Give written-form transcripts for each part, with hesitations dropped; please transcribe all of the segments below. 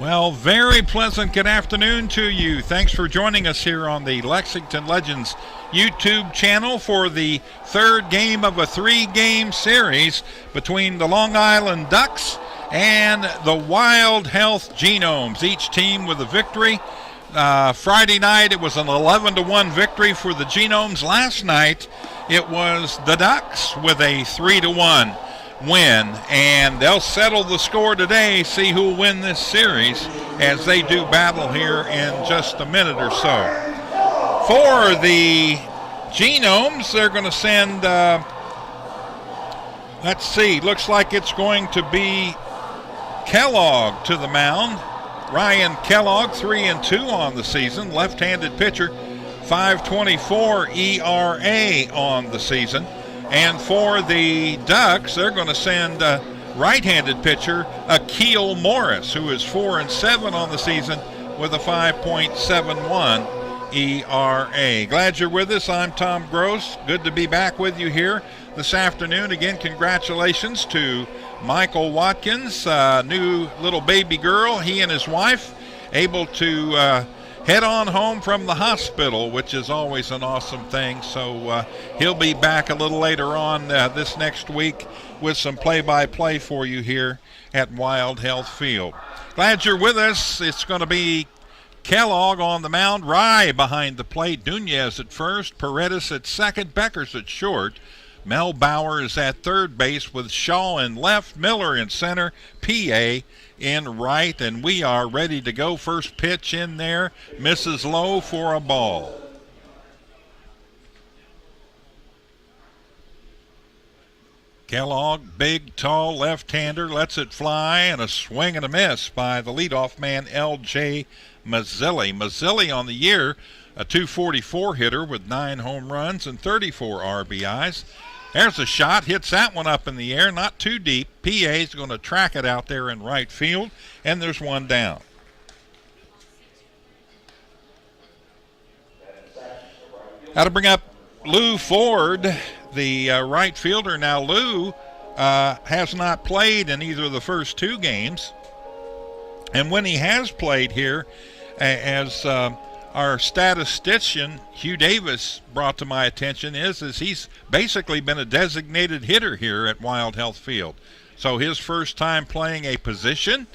Well, very pleasant good afternoon to you. Thanks for joining us here on the Lexington Legends YouTube channel for the third game of a three-game series between the Long Island Ducks and the Wild Health Genomes, each team with a victory. Friday night it was an 11-1 victory for the Genomes. Last night it was the Ducks with a 3-1 win, and they'll settle the score today, see who will win this series as they do battle here in just a minute or so. For the Genomes, they're going to send, let's see, looks like it's going to be Kellogg to the mound. Ryan Kellogg, 3-2 on the season, left-handed pitcher, 5.24 ERA on the season. And for the Ducks, they're going to send right-handed pitcher Akil Morris, who is 4-7 on the season with a 5.71 ERA. Glad you're with us. I'm Tom Gross. Good to be back with you here this afternoon. Again, congratulations to Michael Watkins, new little baby girl. He and his wife able to head on home from the hospital, which is always an awesome thing. So he'll be back a little later on this next week with some play-by-play for you here at Wild Health Field. Glad you're with us. It's going to be Kellogg on the mound, Rye behind the plate, Nunez at first, Paredes at second, Beckers at short. Mel Bauer is at third base with Shaw in left, Miller in center, PA in right, and we are ready to go. First pitch in there, misses low for a ball. Kellogg, big, tall left-hander, lets it fly, and a swing and a miss by the leadoff man, L.J. Mazzilli. Mazzilli on the year, a .244 hitter with 9 home runs and 34 RBIs. There's a shot, hits that one up in the air, not too deep. PA's going to track it out there in right field, and there's one down. How to bring up Lou Ford, the right fielder. Now, Lou has not played in either of the first two games, and when he has played here, as our statistician, Hugh Davis, brought to my attention is he's basically been a designated hitter here at Wild Health Field. So his first time playing a position,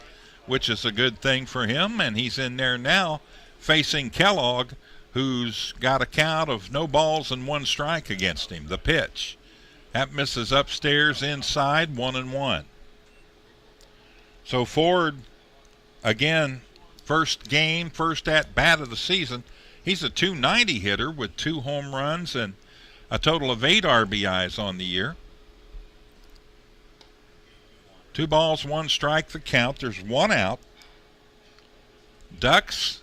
which is a good thing for him, and he's in there now facing Kellogg, who's got a count of no balls and 1 strike against him. The pitch. That misses upstairs inside, 1-1. So Ford, again, first game, first at-bat of the season. He's a .290 hitter with 2 home runs and a total of 8 RBIs on the year. 2 balls, 1 strike, the count. There's 1 out. Ducks,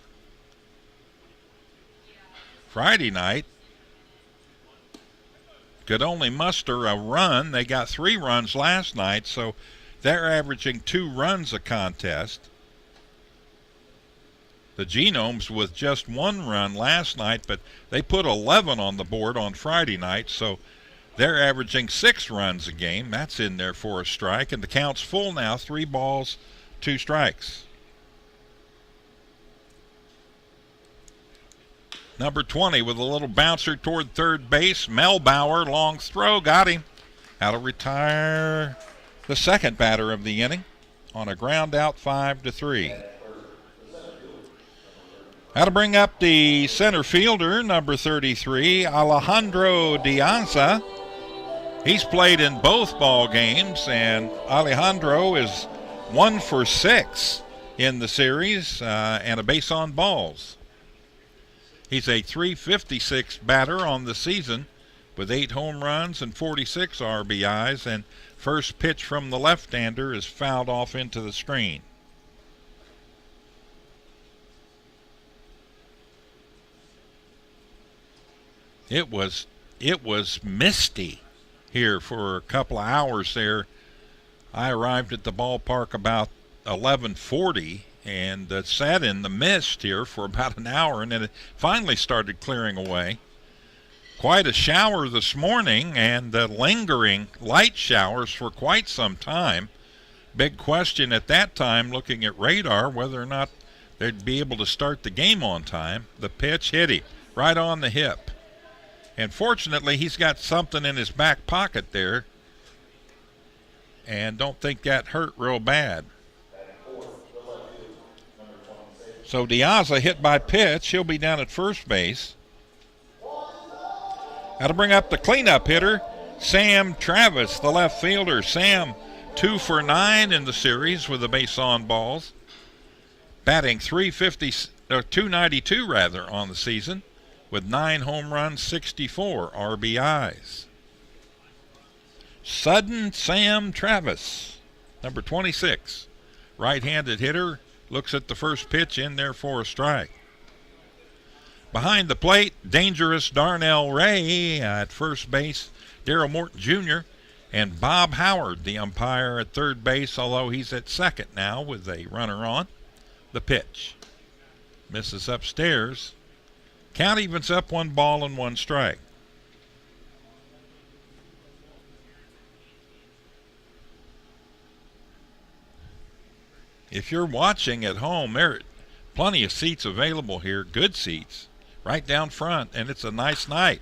Friday night, could only muster a run. They got 3 runs last night, so they're averaging 2 runs a contest. The Genomes with just 1 run last night, but they put 11 on the board on Friday night, so they're averaging 6 runs a game. That's in there for a strike, and the count's full now, 3 balls, 2 strikes. Number 20 with a little bouncer toward third base. Mel Bauer, long throw, got him. How to retire the second batter of the inning on a ground out, 5-3. How to bring up the center fielder, number 33, Alejandro Dianza. He's played in both ball games, and Alejandro is 1 for 6 in the series and a base on balls. He's a .356 batter on the season with 8 home runs and 46 RBIs, and first pitch from the left-hander is fouled off into the screen. It was misty here for a couple of hours there. I arrived at the ballpark about 11:40 and sat in the mist here for about an hour, and then it finally started clearing away. Quite a shower this morning, and lingering light showers for quite some time. Big question at that time, looking at radar, whether or not they'd be able to start the game on time. The pitch hit him right on the hip. And fortunately, he's got something in his back pocket there, and don't think that hurt real bad. So Diaza hit by pitch. He'll be down at first base. That'll bring up the cleanup hitter, Sam Travis, the left fielder. Sam, 2 for 9 in the series with the base on balls, batting 292 rather on the season, with 9 home runs, 64 RBIs. Sudden Sam Travis, number 26, right-handed hitter, looks at the first pitch in there for a strike. Behind the plate, dangerous Darnell Ray at first base, Darrell Morton Jr., and Bob Howard, the umpire at third base, although he's at second now with a runner on. The pitch misses upstairs. Count evens up 1 ball and 1 strike. If you're watching at home, there are plenty of seats available here, good seats, right down front, and it's a nice night.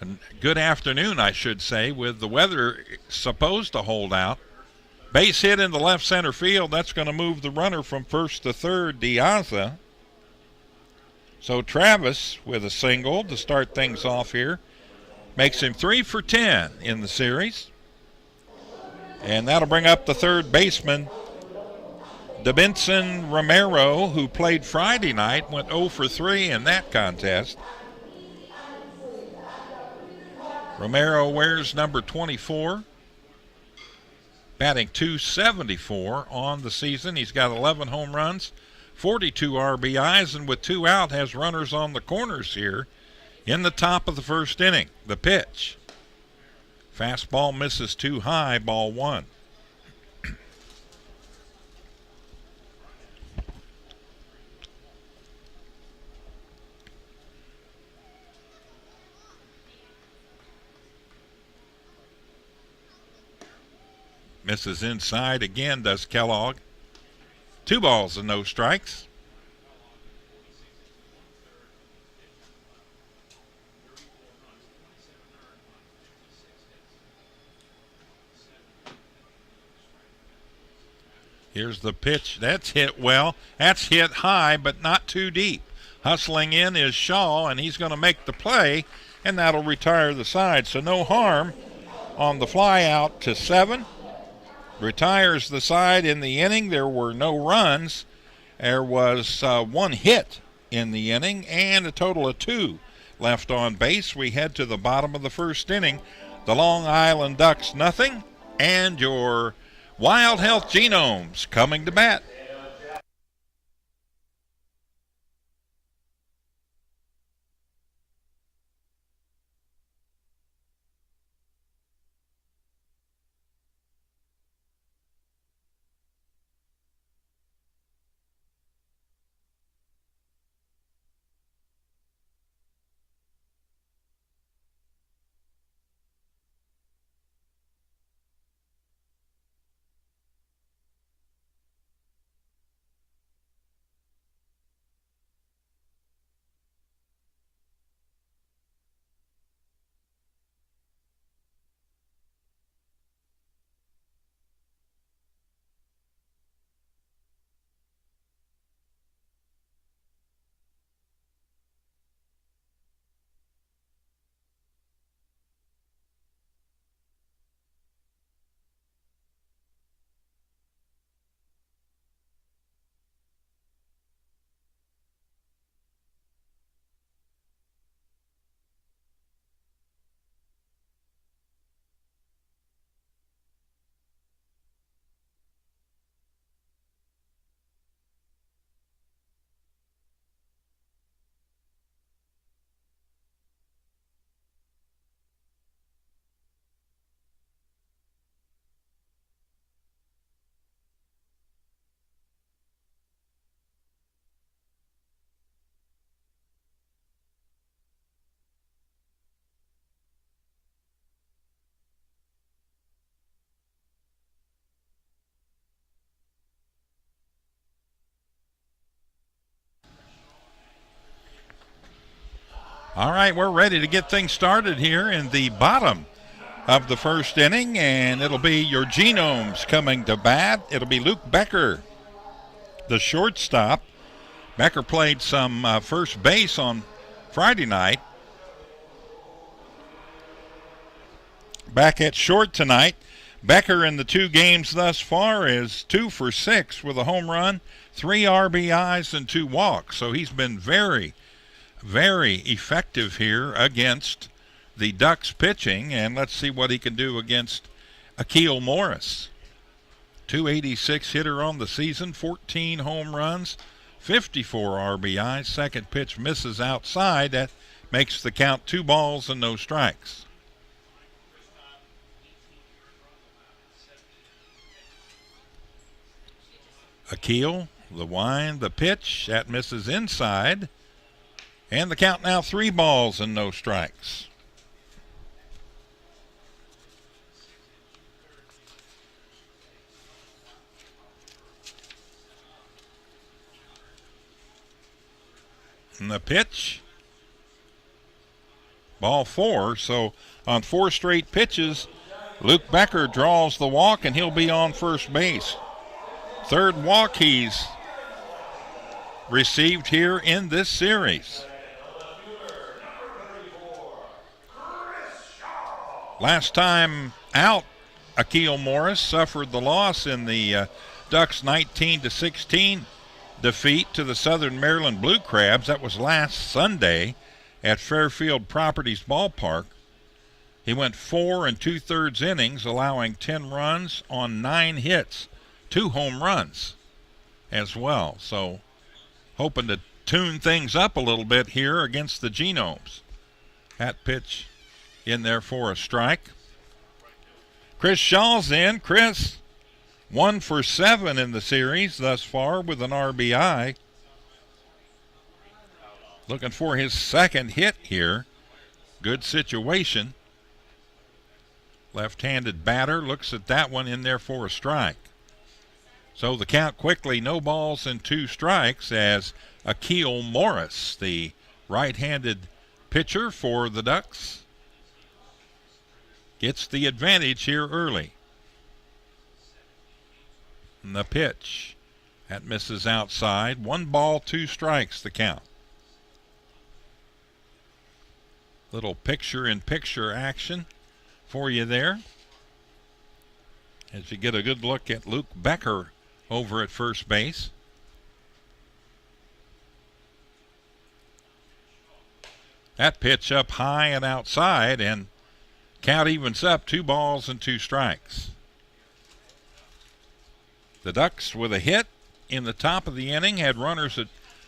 A good afternoon, I should say, with the weather supposed to hold out. Base hit in the left center field. That's going to move the runner from first to third, Diaza. So Travis with a single to start things off here. Makes him 3 for 10 in the series. And that'll bring up the third baseman, Davinson Romero, who played Friday night, went 0 for 3 in that contest. Romero wears number 24, batting .274 on the season. He's got 11 home runs, 42 RBIs, and with 2 out has runners on the corners here in the top of the first inning. The pitch. Fastball misses too high, ball 1. Misses inside again, does Kellogg. 2 balls and no strikes. Here's the pitch. That's hit well. That's hit high, but not too deep. Hustling in is Shaw, and he's going to make the play, and that'll retire the side. So no harm on the fly out to 7. Retires the side in the inning. There were no runs. There was 1 hit in the inning and a total of 2 left on base. We head to the bottom of the first inning. The Long Island Ducks nothing, and your Wild Health Genomes coming to bat. All right, we're ready to get things started here in the bottom of the first inning, and it'll be your Genomes coming to bat. It'll be Luke Becker, the shortstop. Becker played some first base on Friday night. Back at short tonight. Becker in the 2 games thus far is 2 for 6 with a home run, 3 RBIs, and 2 walks. So he's been very, very effective here against the Ducks pitching, and let's see what he can do against Akil Morris. .286 hitter on the season, 14 home runs, 54 RBIs. Second pitch misses outside. That makes the count 2 balls and no strikes. Akil, the wind, the pitch, that misses inside. And the count now 3 balls and no strikes. And the pitch, ball 4. So on 4 straight pitches, Luke Becker draws the walk, and he'll be on first base. Third walk he's received here in this series. Last time out, Akil Morris suffered the loss in the Ducks 19-16 defeat to the Southern Maryland Blue Crabs. That was last Sunday at Fairfield Properties Ballpark. He went 4 2/3 innings, allowing 10 runs on 9 hits, 2 home runs as well. So hoping to tune things up a little bit here against the Genomes. That pitch in there for a strike. Chris Shaw's in. Chris, 1 for 7 in the series thus far with an RBI. Looking for his second hit here. Good situation. Left-handed batter looks at that one in there for a strike. So the count quickly, no balls and 2 strikes, as Akil Morris, the right-handed pitcher for the Ducks, gets the advantage here early. And the pitch, that misses outside. 1 ball, 2 strikes, the count. Little picture-in-picture action for you there, as you get a good look at Luke Becker over at first base. That pitch up high and outside, and count evens up, 2 balls and 2 strikes. The Ducks with a hit in the top of the inning had runners at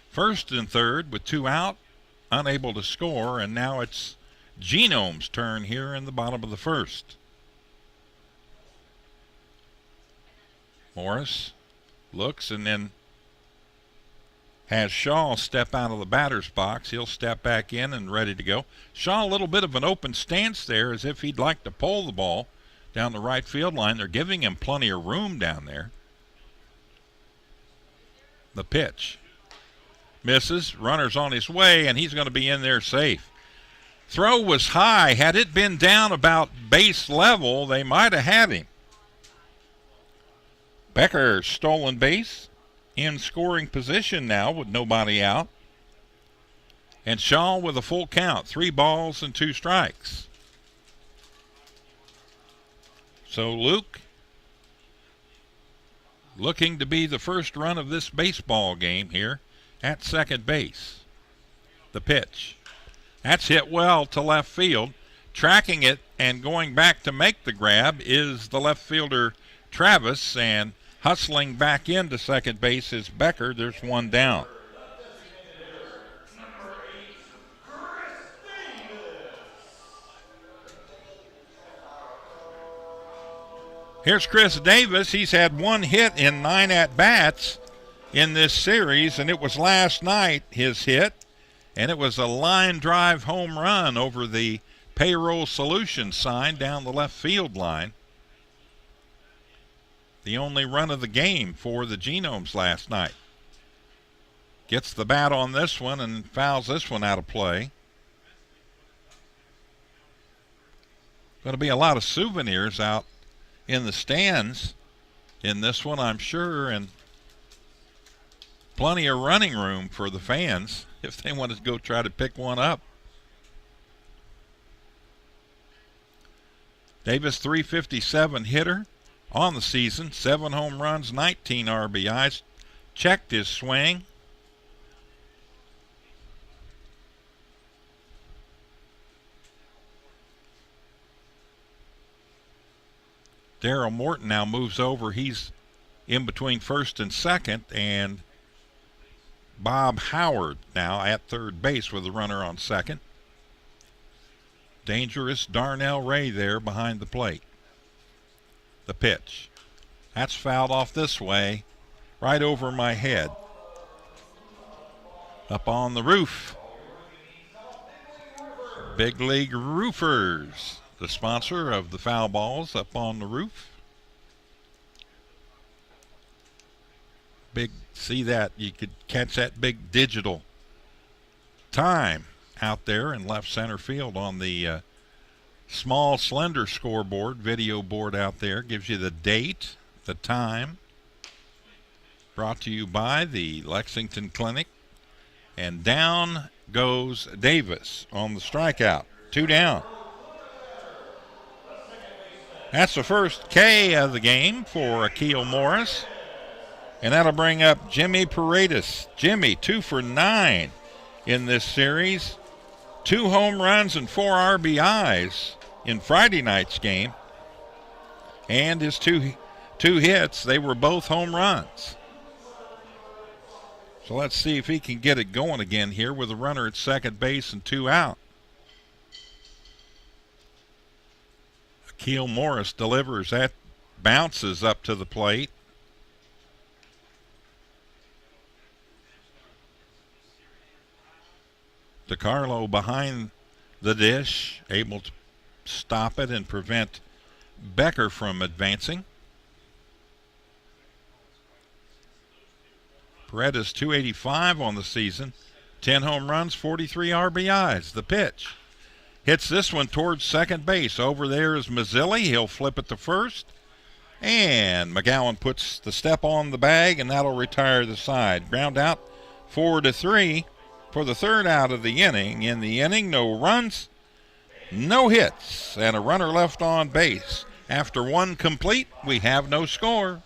first and third with 2 out, unable to score, and now it's Genomes' turn here in the bottom of the first. Morris looks and then has Shaw step out of the batter's box. He'll step back in and ready to go. Shaw a little bit of an open stance there, as if he'd like to pull the ball down the right field line. They're giving him plenty of room down there. The pitch misses, runner's on his way, and he's going to be in there safe. Throw was high. Had it been down about base level, they might have had him. Becker stolen base, in scoring position now with nobody out. And Shaw with a full count, 3 balls and 2 strikes. So Luke looking to be the first run of this baseball game here at second base. The pitch. That's hit well to left field. Tracking it and going back to make the grab is the left fielder Travis, and hustling back into second base is Becker. There's 1 down. Here's Chris Davis. He's had 1 hit in 9 at-bats in this series, and it was last night his hit, and it was a line drive home run over the Payroll Solutions sign down the left field line. The only run of the game for the Genomes last night. Gets the bat on this one and fouls this one out of play. Going to be a lot of souvenirs out in the stands in this one, I'm sure, and plenty of running room for the fans if they want to go try to pick one up. Davis, 357 hitter on the season, 7 home runs, 19 RBIs, checked his swing. Darryl Morton now moves over. He's in between first and second, and Bob Howard now at third base with a runner on second. Dangerous Darnell Ray there behind the plate. The pitch. That's fouled off this way, right over my head. Up on the roof. Big League Roofers, the sponsor of the foul balls up on the roof. Big, see that, you could catch that big digital time out there in left center field on the small slender scoreboard, video board out there. Gives you the date, the time. Brought to you by the Lexington Clinic. And down goes Davis on the strikeout. 2 down. That's the first K of the game for Akil Morris. And that'll bring up Jimmy Paredes. Jimmy, 2 for 9 in this series. 2 home runs and 4 RBIs in Friday night's game. And his two hits, they were both home runs. So let's see if he can get it going again here with a runner at second base and 2 out. Akil Morris delivers. That bounces up to the plate. DeCarlo behind the dish, able to stop it and prevent Becker from advancing. Paredes, 285 on the season, 10 home runs, 43 RBIs. The pitch. Hits this one towards second base. Over there is Mazzilli. He'll flip it to first. And McGowan puts the step on the bag, and that'll retire the side. Ground out, 4-3. For the third out of the inning. In the inning, no runs, no hits, and a runner left on base. After 1 complete, we have no score.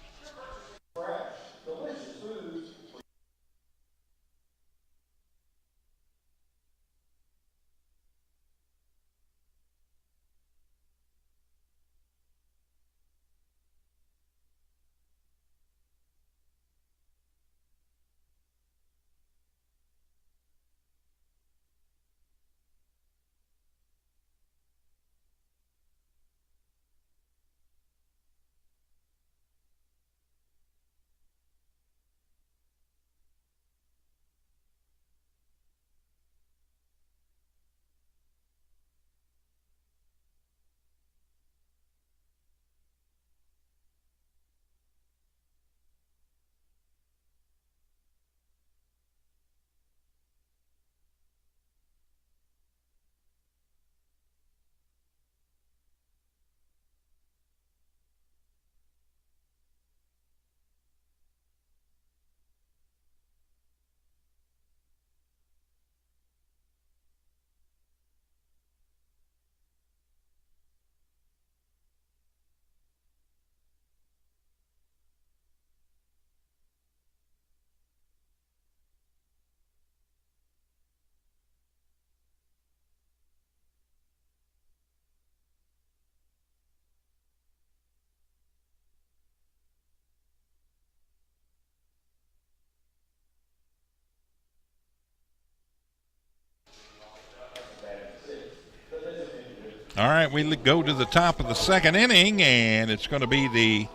All right, we go to the top of the second inning, and it's going to be the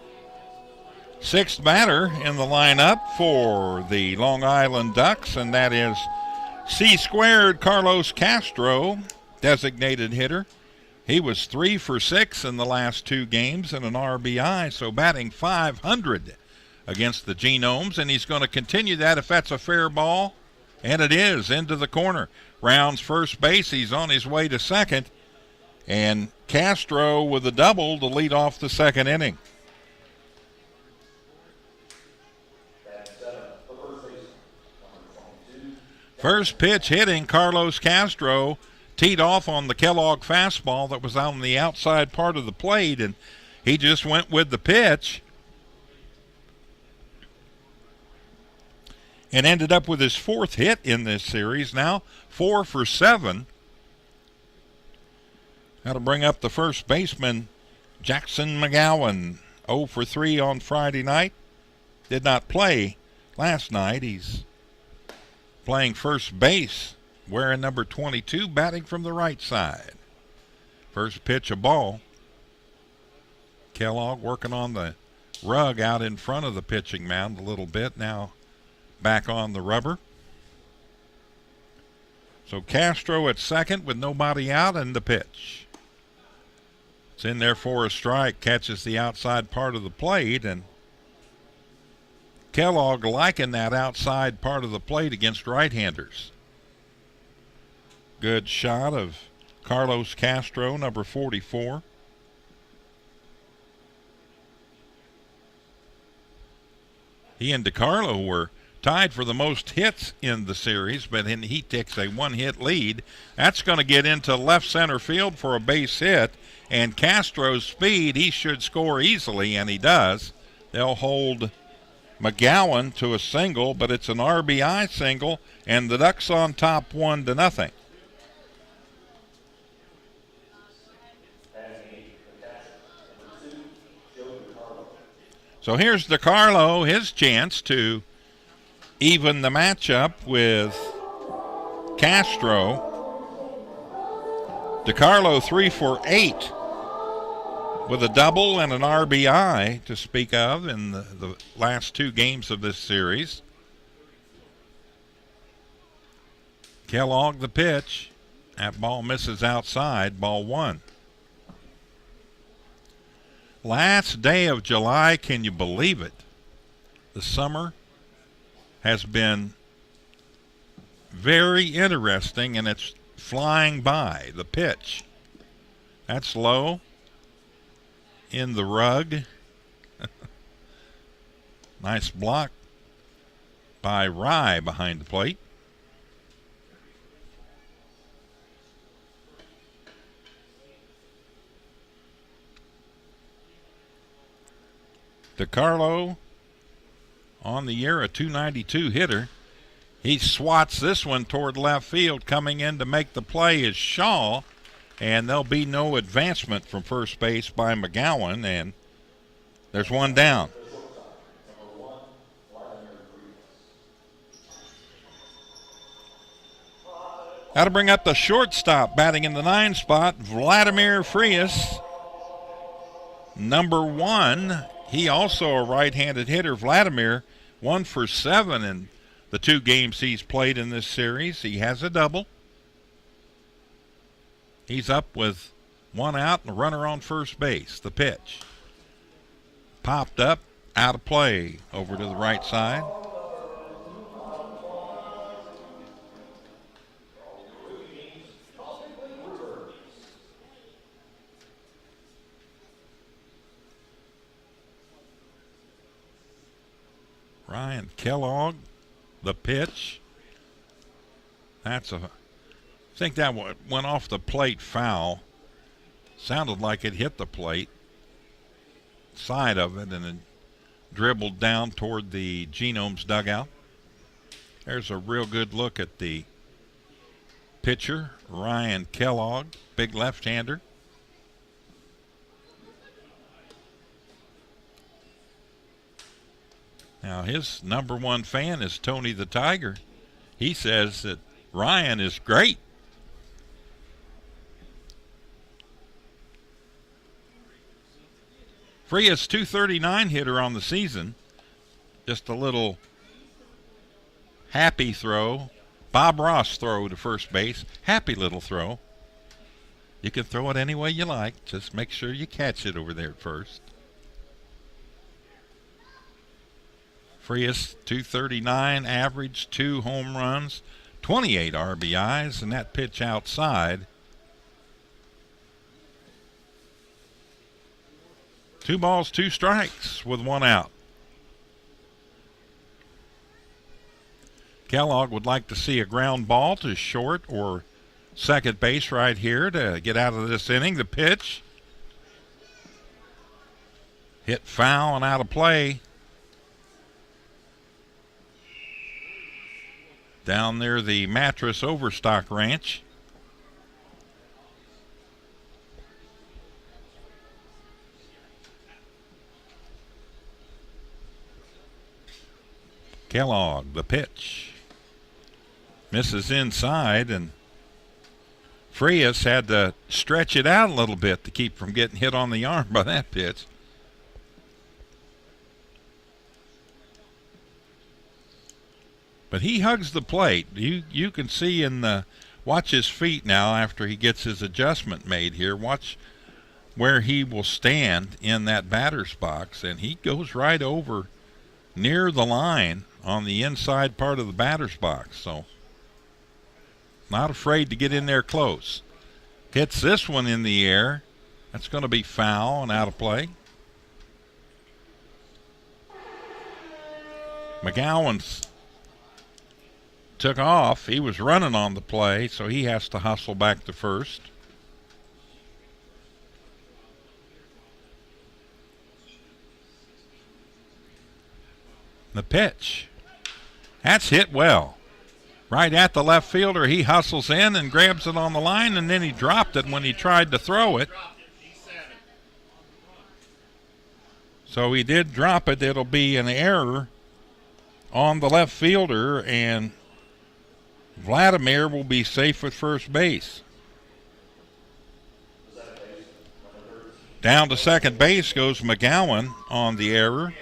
6th batter in the lineup for the Long Island Ducks, and that is C-squared Carlos Castro, designated hitter. He was 3 for 6 in the last 2 games and an RBI, so batting .500 against the Genomes, and he's going to continue that if that's a fair ball, and it is, into the corner. Rounds first base, he's on his way to second, And Castro with a double to lead off the second inning. First pitch hitting, Carlos Castro teed off on the Kellogg fastball that was on the outside part of the plate, and he just went with the pitch and ended up with his fourth hit in this series. Now 4 for 7. That'll bring up the first baseman, Jackson McGowan. 0 for 3 on Friday night. Did not play last night. He's playing first base, wearing number 22, batting from the right side. First pitch, a ball. Kellogg working on the rug out in front of the pitching mound a little bit. Now back on the rubber. So Castro at second with nobody out, and the pitch. It's in there for a strike, catches the outside part of the plate, and Kellogg liking that outside part of the plate against right-handers. Good shot of Carlos Castro, number 44. He and DiCarlo were tied for the most hits in the series, but he takes a one-hit lead. That's going to get into left center field for a base hit, and Castro's speed, he should score easily, and he does. They'll hold McGowan to a single, but it's an RBI single, and the Ducks on top 1-0. So here's DiCarlo, his chance to even the matchup with Castro. DiCarlo 3 for 8 with a double and an RBI to speak of in the last 2 games of this series. Kellogg the pitch. That ball misses outside, ball 1. Last day of July, can you believe it? The summer has been very interesting, and it's flying by. The pitch. That's low. In the rug. Nice block by Rye behind the plate. DiCarlo on the year, a .292 hitter. He swats this one toward left field. Coming in to make the play is Shaw, and there'll be no advancement from first base by McGowan, and there's one down. That'll bring up the shortstop, batting in the 9 spot, Vladimir Frias, number 1. He also a right-handed hitter. Vladimir, 1 for 7 in the 2 games he's played in this series. He has a double. He's up with 1 out and a runner on first base. The pitch. Popped up, out of play, over to the right side. Ryan Kellogg, the pitch. I think that went off the plate foul. Sounded like it hit the plate side of it and then dribbled down toward the Genomes dugout. There's a real good look at the pitcher, Ryan Kellogg, big left-hander. Now, his number 1 fan is Tony the Tiger. He says that Ryan is great. Frias, .239 hitter on the season. Just a little happy throw. Bob Ross throw to first base. Happy little throw. You can throw it any way you like. Just make sure you catch it over there at first. Frias, .239 average, 2 home runs, 28 RBIs, and that pitch outside 2 balls, 2 strikes with 1 out. Kellogg would like to see a ground ball to short or second base right here to get out of this inning. The pitch hit foul and out of play. Down near the Mattress Overstock Ranch. Kellogg, the pitch. Misses inside, and Frias had to stretch it out a little bit to keep from getting hit on the arm by that pitch. But he hugs the plate. You can see in the, watch his feet now after he gets his adjustment made here. Watch where he will stand in that batter's box, and he goes right over near the line on the inside part of the batter's box. So not afraid to get in there close. Hits this one in the air. That's going to be foul and out of play. McGowan's took off. He was running on the play, so he has to hustle back to first. The pitch. That's hit well. Right at the left fielder. He hustles in and grabs it on the line, and then he dropped it when he tried to throw it. So he did drop it. It'll be an error on the left fielder, and Vladimir will be safe with first base. Down to second base goes McGowan on the error.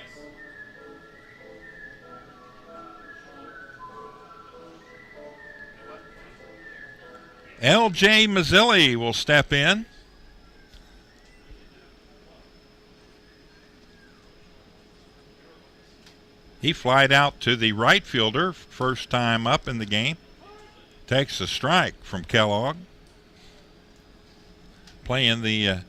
L.J. Mazzilli will step in. He flied out to the right fielder, first time up in the game. Takes a strike from Kellogg. Playing the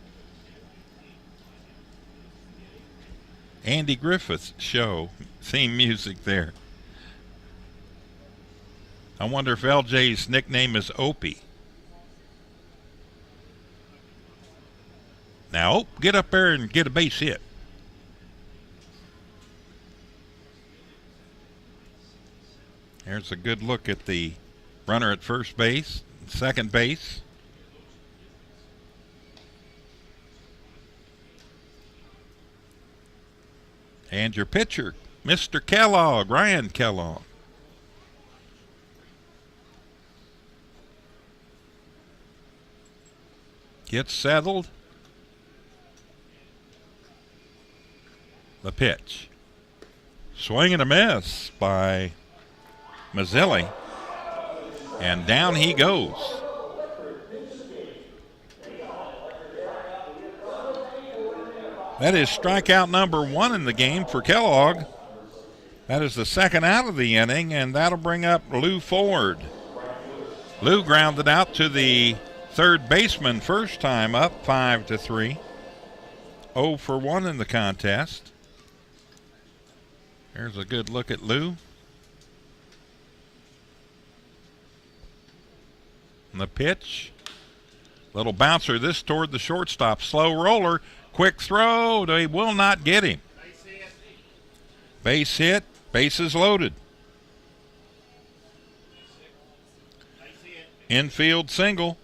Andy Griffith Show theme music there. I wonder if LJ's nickname is Opie. Now, get up there and get a base hit. There's a good look at the runner at first base, second base. And your pitcher, Mr. Kellogg, Ryan Kellogg. Gets settled. The pitch. Swing and a miss by Mazzilli. And down he goes. That is strikeout number 1 in the game for Kellogg. That is the second out of the inning, and that'll bring up Lou Ford. Lou grounded out to the third baseman first time up, 5-3. 0 for 1 in the contest. There's a good look at Lou. And the pitch. Little bouncer this toward the shortstop. Slow roller. Quick throw. They will not get him. Base hit. Bases loaded. Infield single.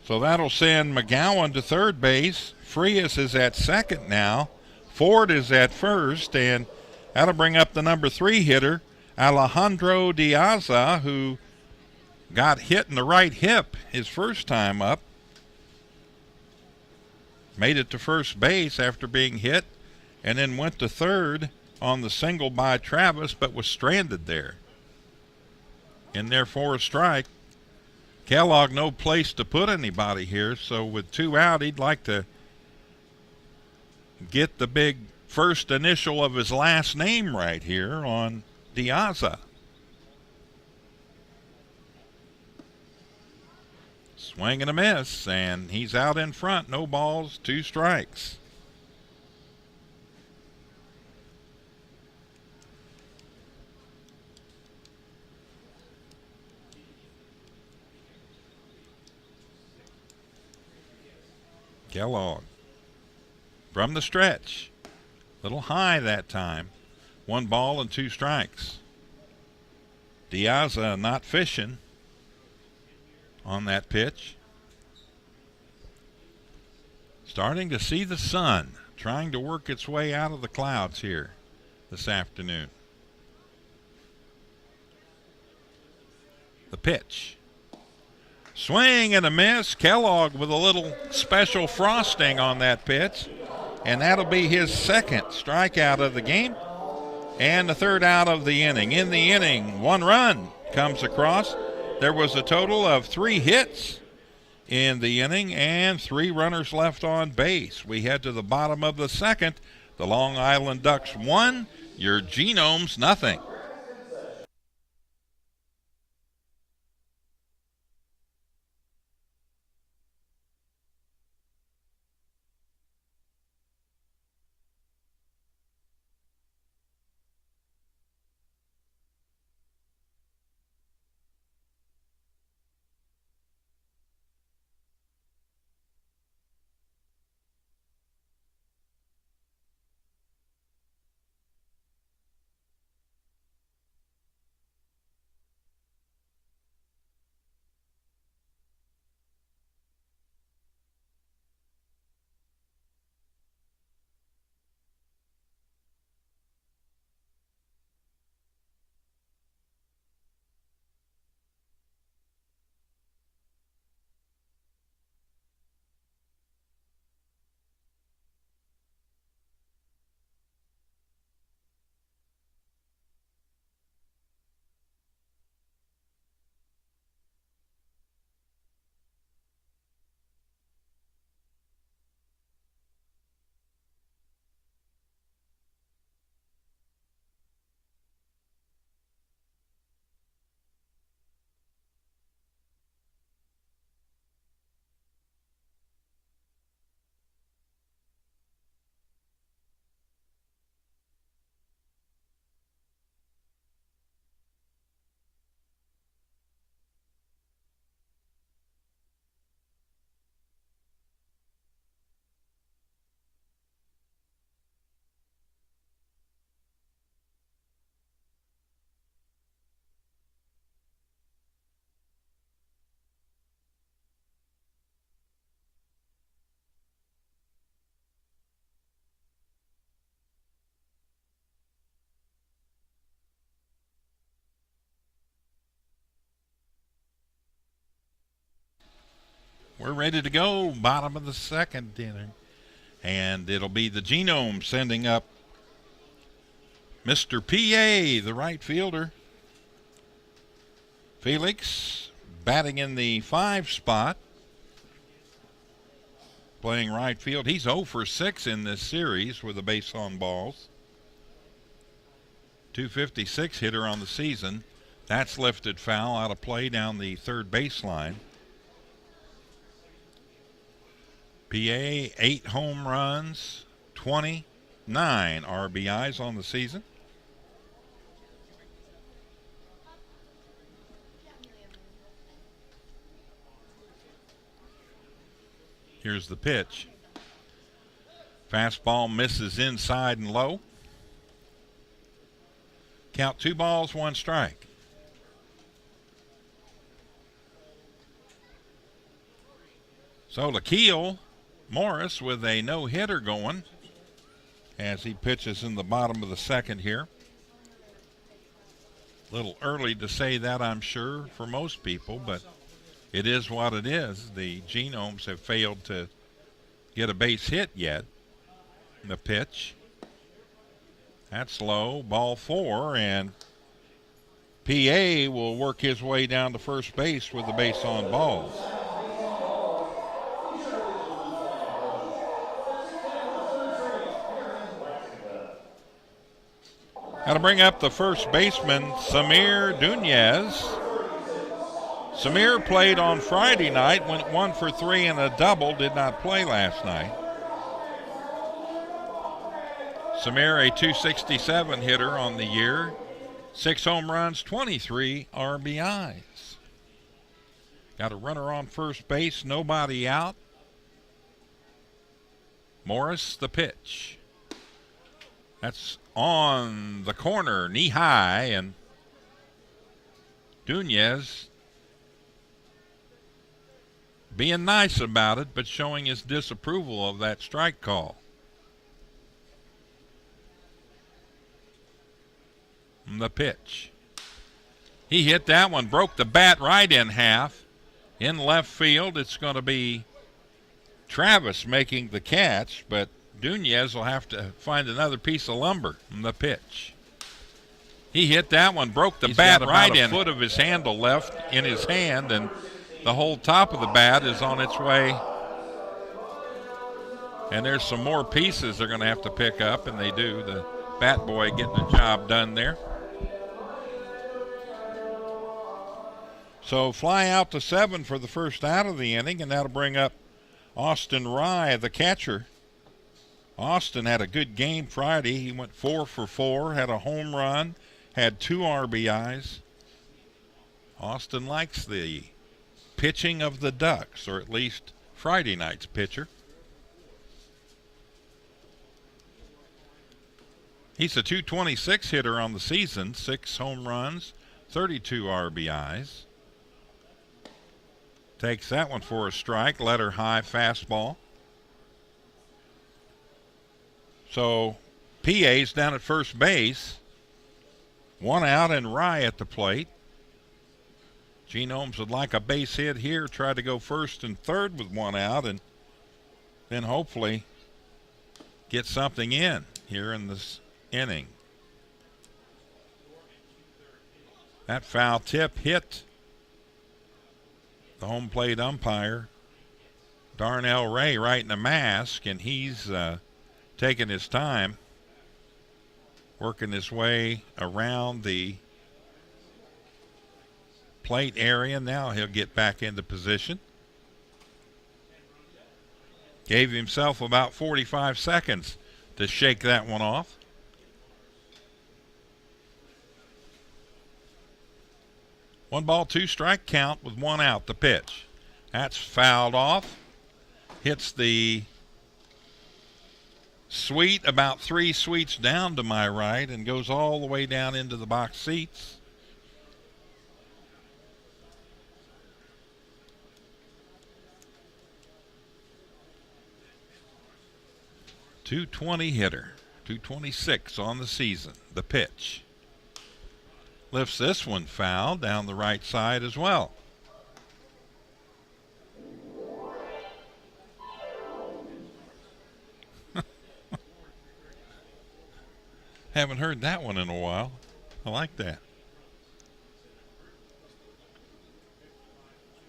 So that'll send McGowan to third base. Frias is at second now. Ford is at first, and that'll bring up the number 3 hitter, Alejandro Diaza, who got hit in the right hip his first time up. Made it to first base after being hit, and then went to third on the single by Travis, but was stranded there. In there for a strike. Kellogg no place to put anybody here, so with 2 out, he'd like to get the big first initial of his last name right here on Diaza. Swing and a miss, and he's out in front. No balls, 2 strikes. Kellogg from the stretch. Little high that time. 1 ball and 2 strikes. Diaza not fishing on that pitch. Starting to see the sun trying to work its way out of the clouds here this afternoon. The pitch. Swing and a miss. Kellogg with a little special frosting on that pitch. And that'll be his 2nd strikeout of the game and the 3rd out of the inning. In the inning, 1 run comes across. There was a total of 3 hits in the inning and 3 runners left on base. We head to the bottom of the 2nd. The Long Island Ducks 1, your Genomes nothing. We're ready to go. Bottom of the 2nd inning. And it'll be the Genome sending up Mr. P.A., the right fielder. Felix batting in the 5 spot. Playing right field. He's 0 for 6 in this series with a base on balls. 256 hitter on the season. That's lifted foul out of play down the 3rd baseline. PA, 8 home runs, 29 RBIs on the season. Here's the pitch. Fastball misses inside and low. Count 2 balls, 1 strike. So Lakeel Morris with a no-hitter going as he pitches in the bottom of the 2nd here. A little early to say that, I'm sure, for most people, but it is what it is. The Genomes have failed to get a base hit yet. The pitch. That's low. Ball 4, and PA will work his way down to first base with the base on balls. Got to bring up the first baseman, Samir Dunez. Samir played on Friday night, went 1 for 3 and a double, did not play last night. Samir, a .267 hitter on the year, 6 home runs, 23 RBIs. Got a runner on first base, nobody out. Morris, the pitch. That's on the corner, knee high, and Nunez being nice about it, but showing his disapproval of that strike call. The pitch. He hit that one, broke the bat right in half. In left field, it's going to be Travis making the catch, but Nunez will have to find another piece of lumber. The pitch. He hit that one, broke the bat right in. A foot of his handle left in his hand, and the whole top of the bat is on its way. And there's some more pieces they're going to have to pick up, and they do. The bat boy getting the job done there. So fly out to 7 for the first out of the inning, and that'll bring up Austin Rye, the catcher. Austin had a good game Friday. He went 4 for 4, had a home run, had 2 RBIs. Austin likes the pitching of the Ducks, or at least Friday night's pitcher. He's a .226 hitter on the season, 6 home runs, 32 RBIs. Takes that one for a strike, letter high fastball. So PA's down at first base. 1 out and Rye at the plate. Genomes would like a base hit here, try to go first and third with 1 out, and then hopefully get something in here in this inning. That foul tip hit the home plate umpire, Darnell Ray, right in the mask, and he's taking his time, working his way around the plate area. Now he'll get back into position. Gave himself about 45 seconds to shake that one off. One ball, 2 strike count with 1 out. The pitch. That's fouled off. Hits the suite about 3 suites down to my right and goes all the way down into the box seats. .220 hitter. .226 on the season. The pitch. Lifts this one foul down the right side as well. Haven't heard that one in a while. I like that.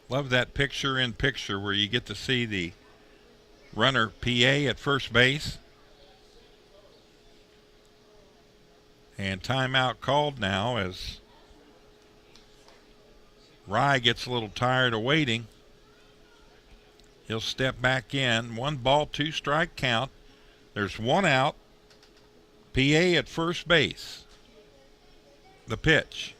Love that picture-in-picture where you get to see the runner PA at first base. And timeout called now as Rye gets a little tired of waiting. He'll step back in. 1 ball, 2 strike count. There's 1 out. PA at first base. The pitch.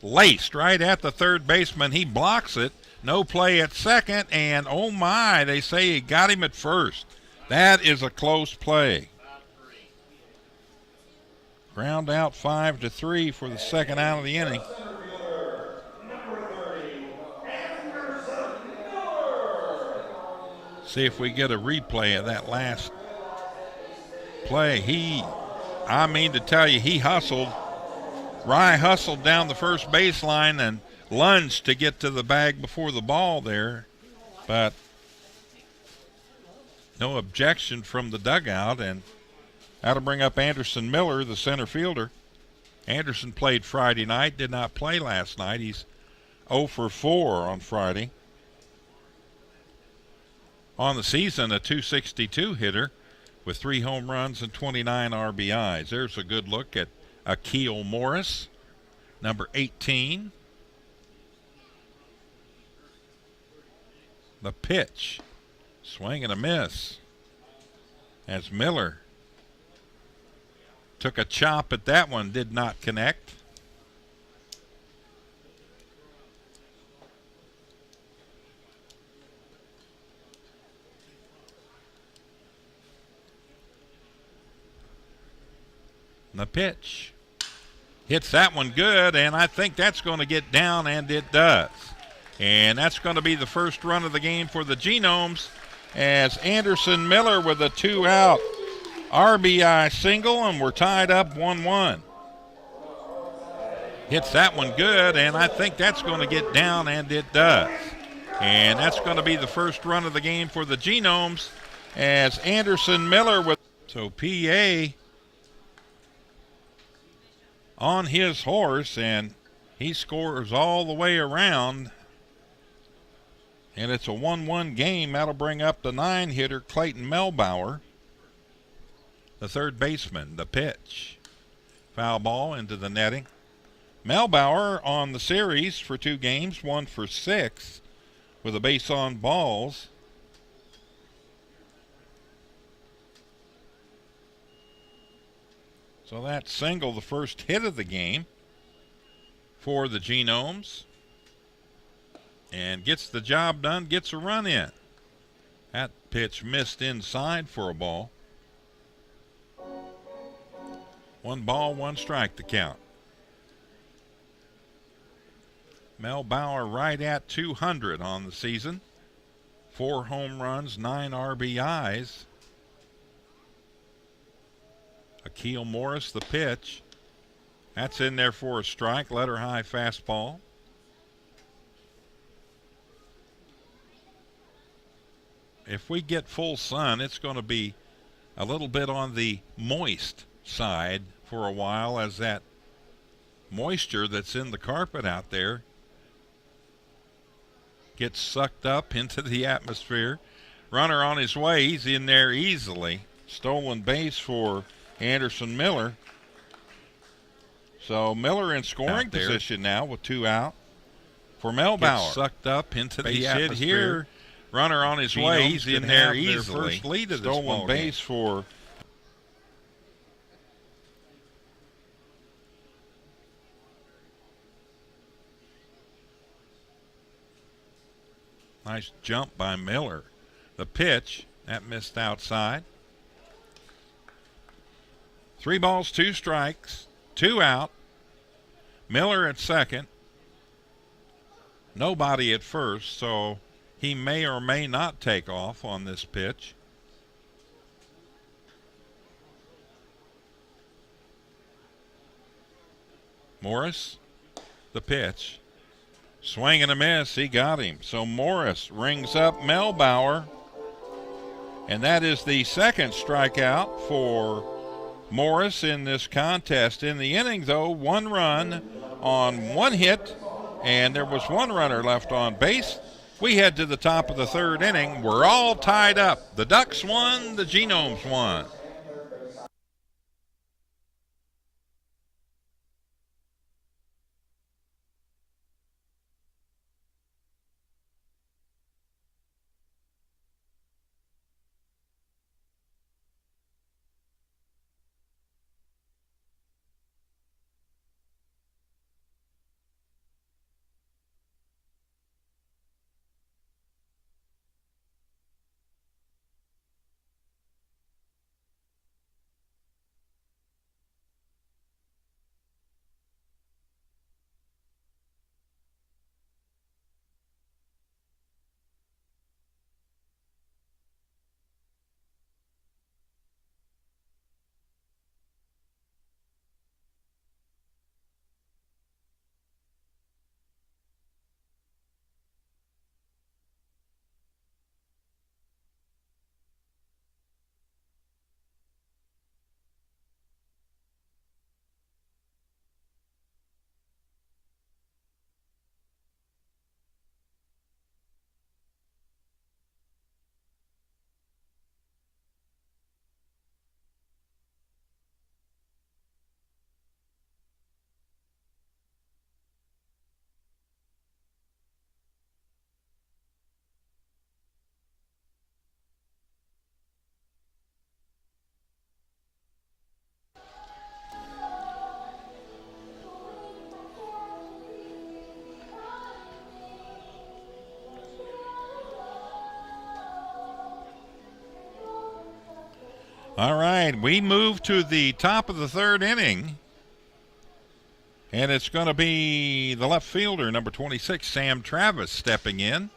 Laced right at the third baseman. He blocks it. No play at second. And oh my, they say he got him at first. That is a close play. Ground out 5-3 for the second out of the inning. See if we get a replay of that last play. I mean to tell you, he hustled. Rye hustled down the first baseline and lunged to get to the bag before the ball there. But no objection from the dugout, and that'll bring up Anderson Miller, the center fielder. Anderson played Friday night, did not play last night. He's 0 for 4 on Friday. On the season, a .262 hitter with 3 home runs and 29 RBIs. There's a good look at Akil Morris, number 18. The pitch. Swing and a miss. As Miller took a chop at that one, did not connect. The pitch. Hits that one good, and I think that's going to get down, and it does. And that's going to be the first run of the game for the Genomes, as Anderson Miller with a 2-out RBI single, and we're tied up 1-1. Hits that one good, and I think that's going to get down, and it does. And that's going to be the first run of the game for the Genomes, as Anderson Miller with... So PA on his horse, and he scores all the way around. And it's a 1-1 game. That'll bring up the 9-hitter, Clayton Melbauer, the third baseman. The pitch. Foul ball into the netting. Melbauer on the series for 2 games, 1 for 6 with a base on balls. So that single, the first hit of the game for the Genomes. And gets the job done, gets a run in. That pitch missed inside for a ball. 1 ball, 1 strike to count. Melbauer right at 200 on the season. 4 home runs, 9 RBIs. Akil Morris, the pitch. That's in there for a strike, letter high fastball. If we get full sun, it's going to be a little bit on the moist side for a while, as that moisture that's in the carpet out there gets sucked up into the atmosphere. Runner on his way, he's in there easily. Stolen base for Anderson Miller. So Miller in scoring position now with 2 out for Melbauer. Gets sucked up into the atmosphere here. Runner on his way, he's in there easily. First lead of this stolen base for... Nice jump by Miller. The pitch, that missed outside. 3 balls, 2 strikes, 2 out. Miller at second. Nobody at first, so he may or may not take off on this pitch. Morris, the pitch. Swing and a miss, he got him. So Morris rings up Melbauer, and that is the second strikeout for Morris in this contest. In the inning, though, 1 run on 1 hit, and there was 1 runner left on base. We head to the top of the 3rd inning. We're all tied up. The Ducks won, the Genomes won. All right, we move to the top of the third inning. And it's going to be the left fielder, number 26, Sam Travis, stepping in.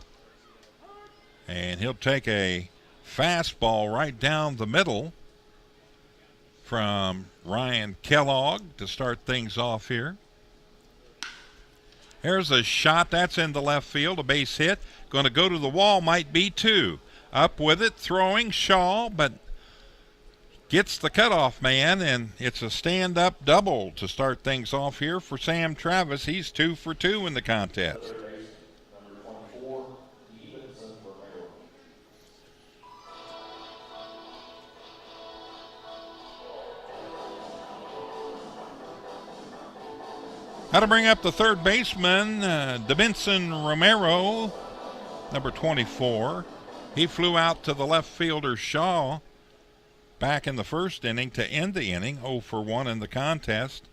And he'll take a fastball right down the middle from Ryan Kellogg to start things off here. Here's a shot. That's in the left field, a base hit. Going to go to the wall, might be two. Up with it, throwing Shaw, but gets the cutoff man, and it's a stand-up double to start things off here for Sam Travis. He's 2 for 2 in the contest. How to bring up the third baseman, Davinson Romero, number 24. He flew out to the left fielder Shaw back in the first inning to end the inning, 0 for 1 in the contest.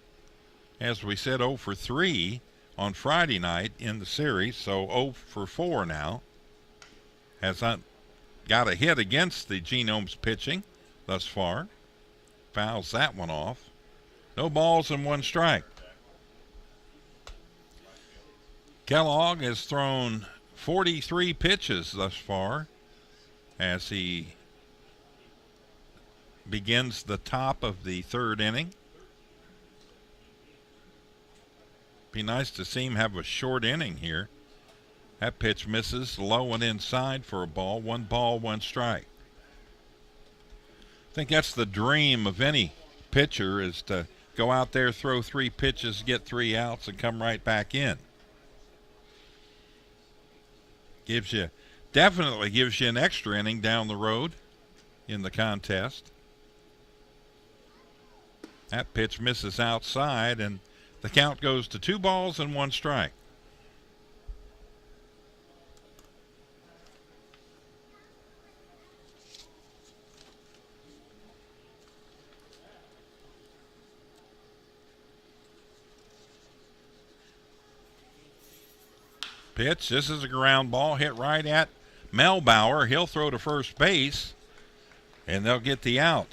As we said, 0 for 3 on Friday night in the series, so 0 for 4 now. Has not got a hit against the Genomes pitching thus far. Fouls that one off. No balls and 1 strike. Kellogg has thrown 43 pitches thus far as he begins the top of the third inning. Be nice to see him have a short inning here. That pitch misses, low and inside for a ball. 1 ball, 1 strike. I think that's the dream of any pitcher, is to go out there, throw 3 pitches, get 3 outs, and come right back in. Definitely gives you an extra inning down the road in the contest. That pitch misses outside, and the count goes to 2 balls and 1 strike. Pitch. This is a ground ball hit right at Melbauer. He'll throw to first base, and they'll get the out.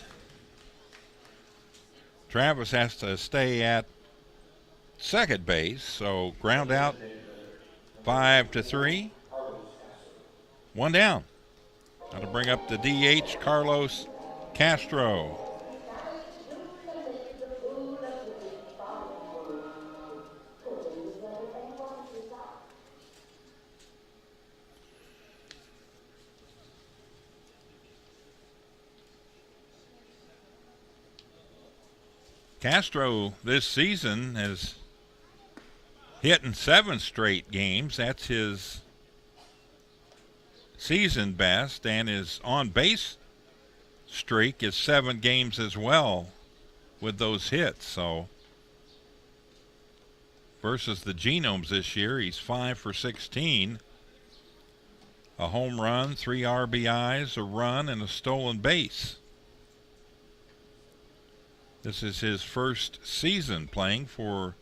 Travis has to stay at second base, so ground out, 5-3. 1 down. Now to bring up the DH, Carlos Castro. Castro this season has hit in 7 straight games. That's his season best, and his on-base streak is 7 games as well with those hits. So versus the Genomes this year, he's 5 for 16. A home run, 3 RBIs, a run, and a stolen base. This is his first season playing for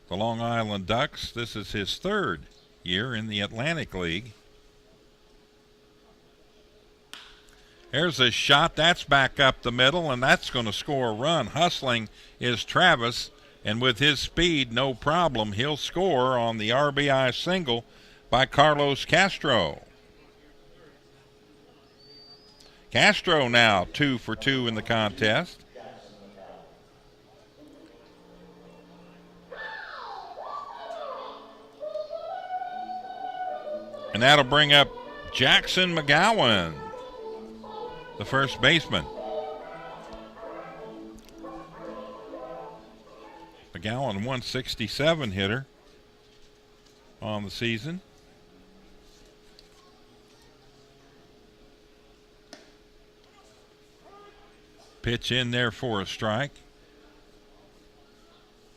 the Long Island Ducks. This is his 3rd year in the Atlantic League. There's a shot. That's back up the middle, and that's going to score a run. Hustling is Travis, and with his speed, no problem. He'll score on the RBI single by Carlos Castro. Castro now 2 for 2 in the contest. And that'll bring up Jackson McGowan, the first baseman. McGowan, 167 hitter on the season. Pitch in there for a strike.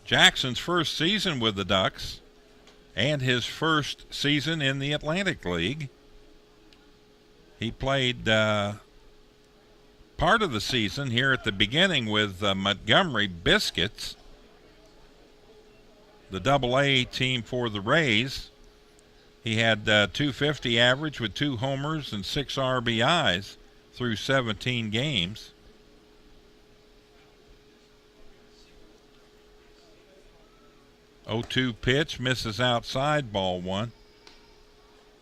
Jackson's first season with the Ducks, and his first season in the Atlantic League. He played part of the season here at the beginning with Montgomery Biscuits, the Double-A team for the Rays. He had 250 average with 2 homers and 6 RBIs through 17 games. 0-2 pitch, misses outside, ball one.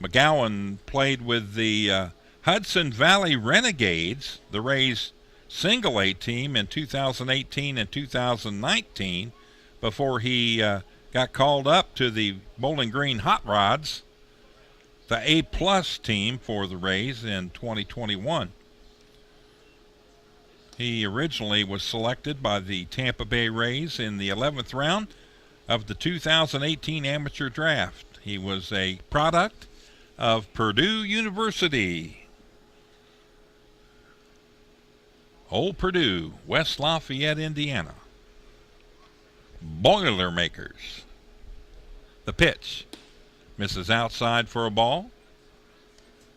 McGowan played with the Hudson Valley Renegades, the Rays single A team, in 2018 and 2019 before he got called up to the Bowling Green Hot Rods, the A-plus team for the Rays in 2021. He originally was selected by the Tampa Bay Rays in the 11th round of the 2018 amateur draft. He was a product of Purdue University. Old Purdue, West Lafayette, Indiana. Boilermakers. The pitch misses outside for a ball.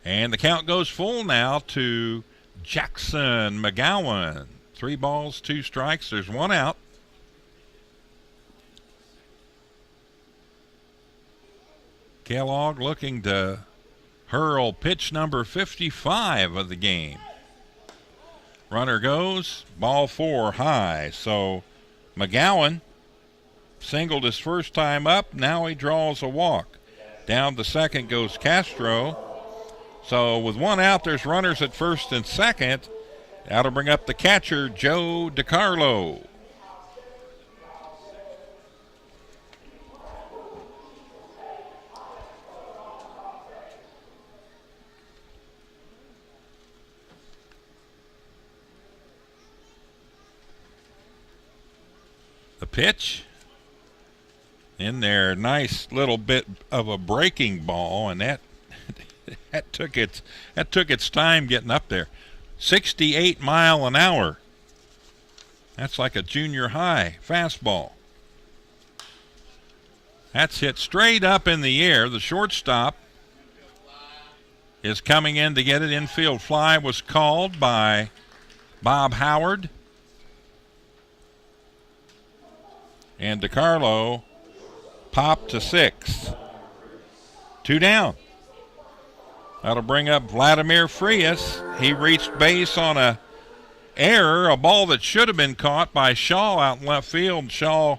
And the count goes full now to Jackson McGowan. 3 balls, 2 strikes. There's 1 out. Kellogg looking to hurl pitch number 55 of the game. Runner goes, ball 4 high. So McGowan singled his first time up. Now he draws a walk. Down to second goes Castro. So with 1 out, there's runners at first and second. That'll bring up the catcher, Joe DiCarlo. The pitch in there, nice little bit of a breaking ball, and that took its time getting up there. 68 mile an hour. That's like a junior high fastball. That's hit straight up in the air. The shortstop is coming in to get it. Infield fly was called by Bob Howard. And DiCarlo popped to 6. 2 down. That'll bring up Vladimir Frias. He reached base on a error, a ball that should have been caught by Shaw out in left field. Shaw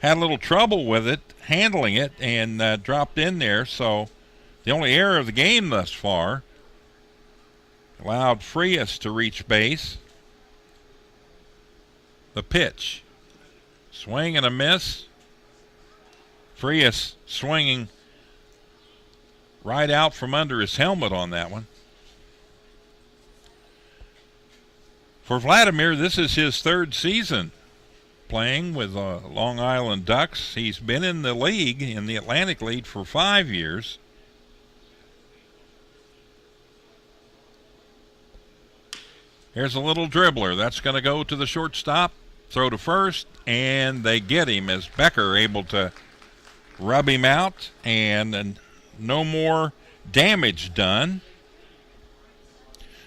had a little trouble with it, handling it, and dropped in there. So the only error of the game thus far allowed Frias to reach base. The pitch. Swing and a miss. Frias swinging right out from under his helmet on that one. For Vladimir, this is his 3rd season playing with Long Island Ducks. He's been in the league, in the Atlantic League, for 5 years. Here's a little dribbler. That's going to go to the shortstop. Throw to first, and they get him as Becker able to rub him out, and no more damage done.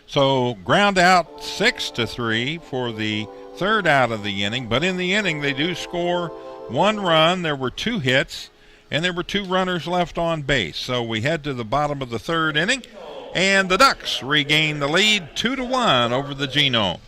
So ground out 6-3 for the 3rd out of the inning, but in the inning they do score 1 run. There were 2 hits, and there were 2 runners left on base. So we head to the bottom of the 3rd inning, and the Ducks regain the lead 2-1 over the Genomes.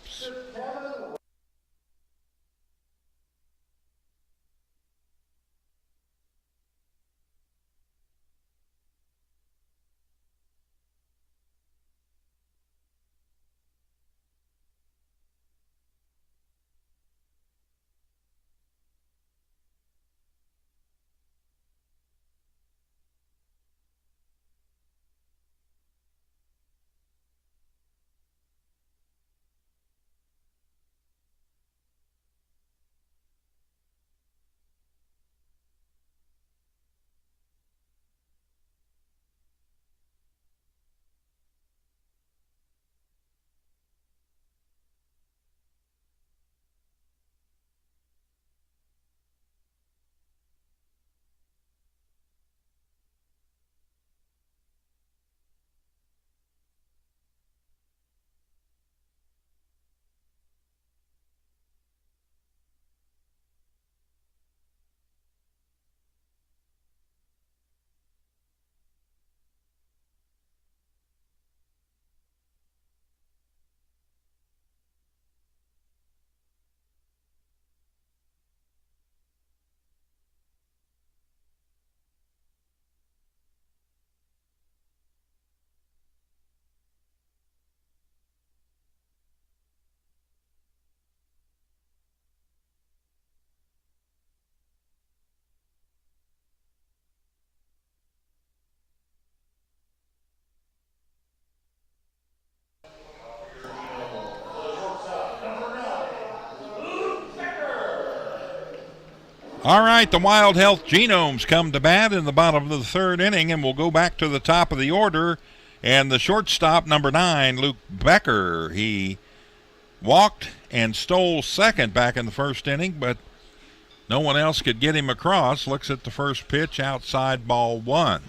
All right, the Wild Health Genomes come to bat in the bottom of the third inning, and we'll go back to the top of the order. And the shortstop, number 9, Luke Becker, he walked and stole second back in the first inning, but no one else could get him across. Looks at the first pitch, outside, ball 1.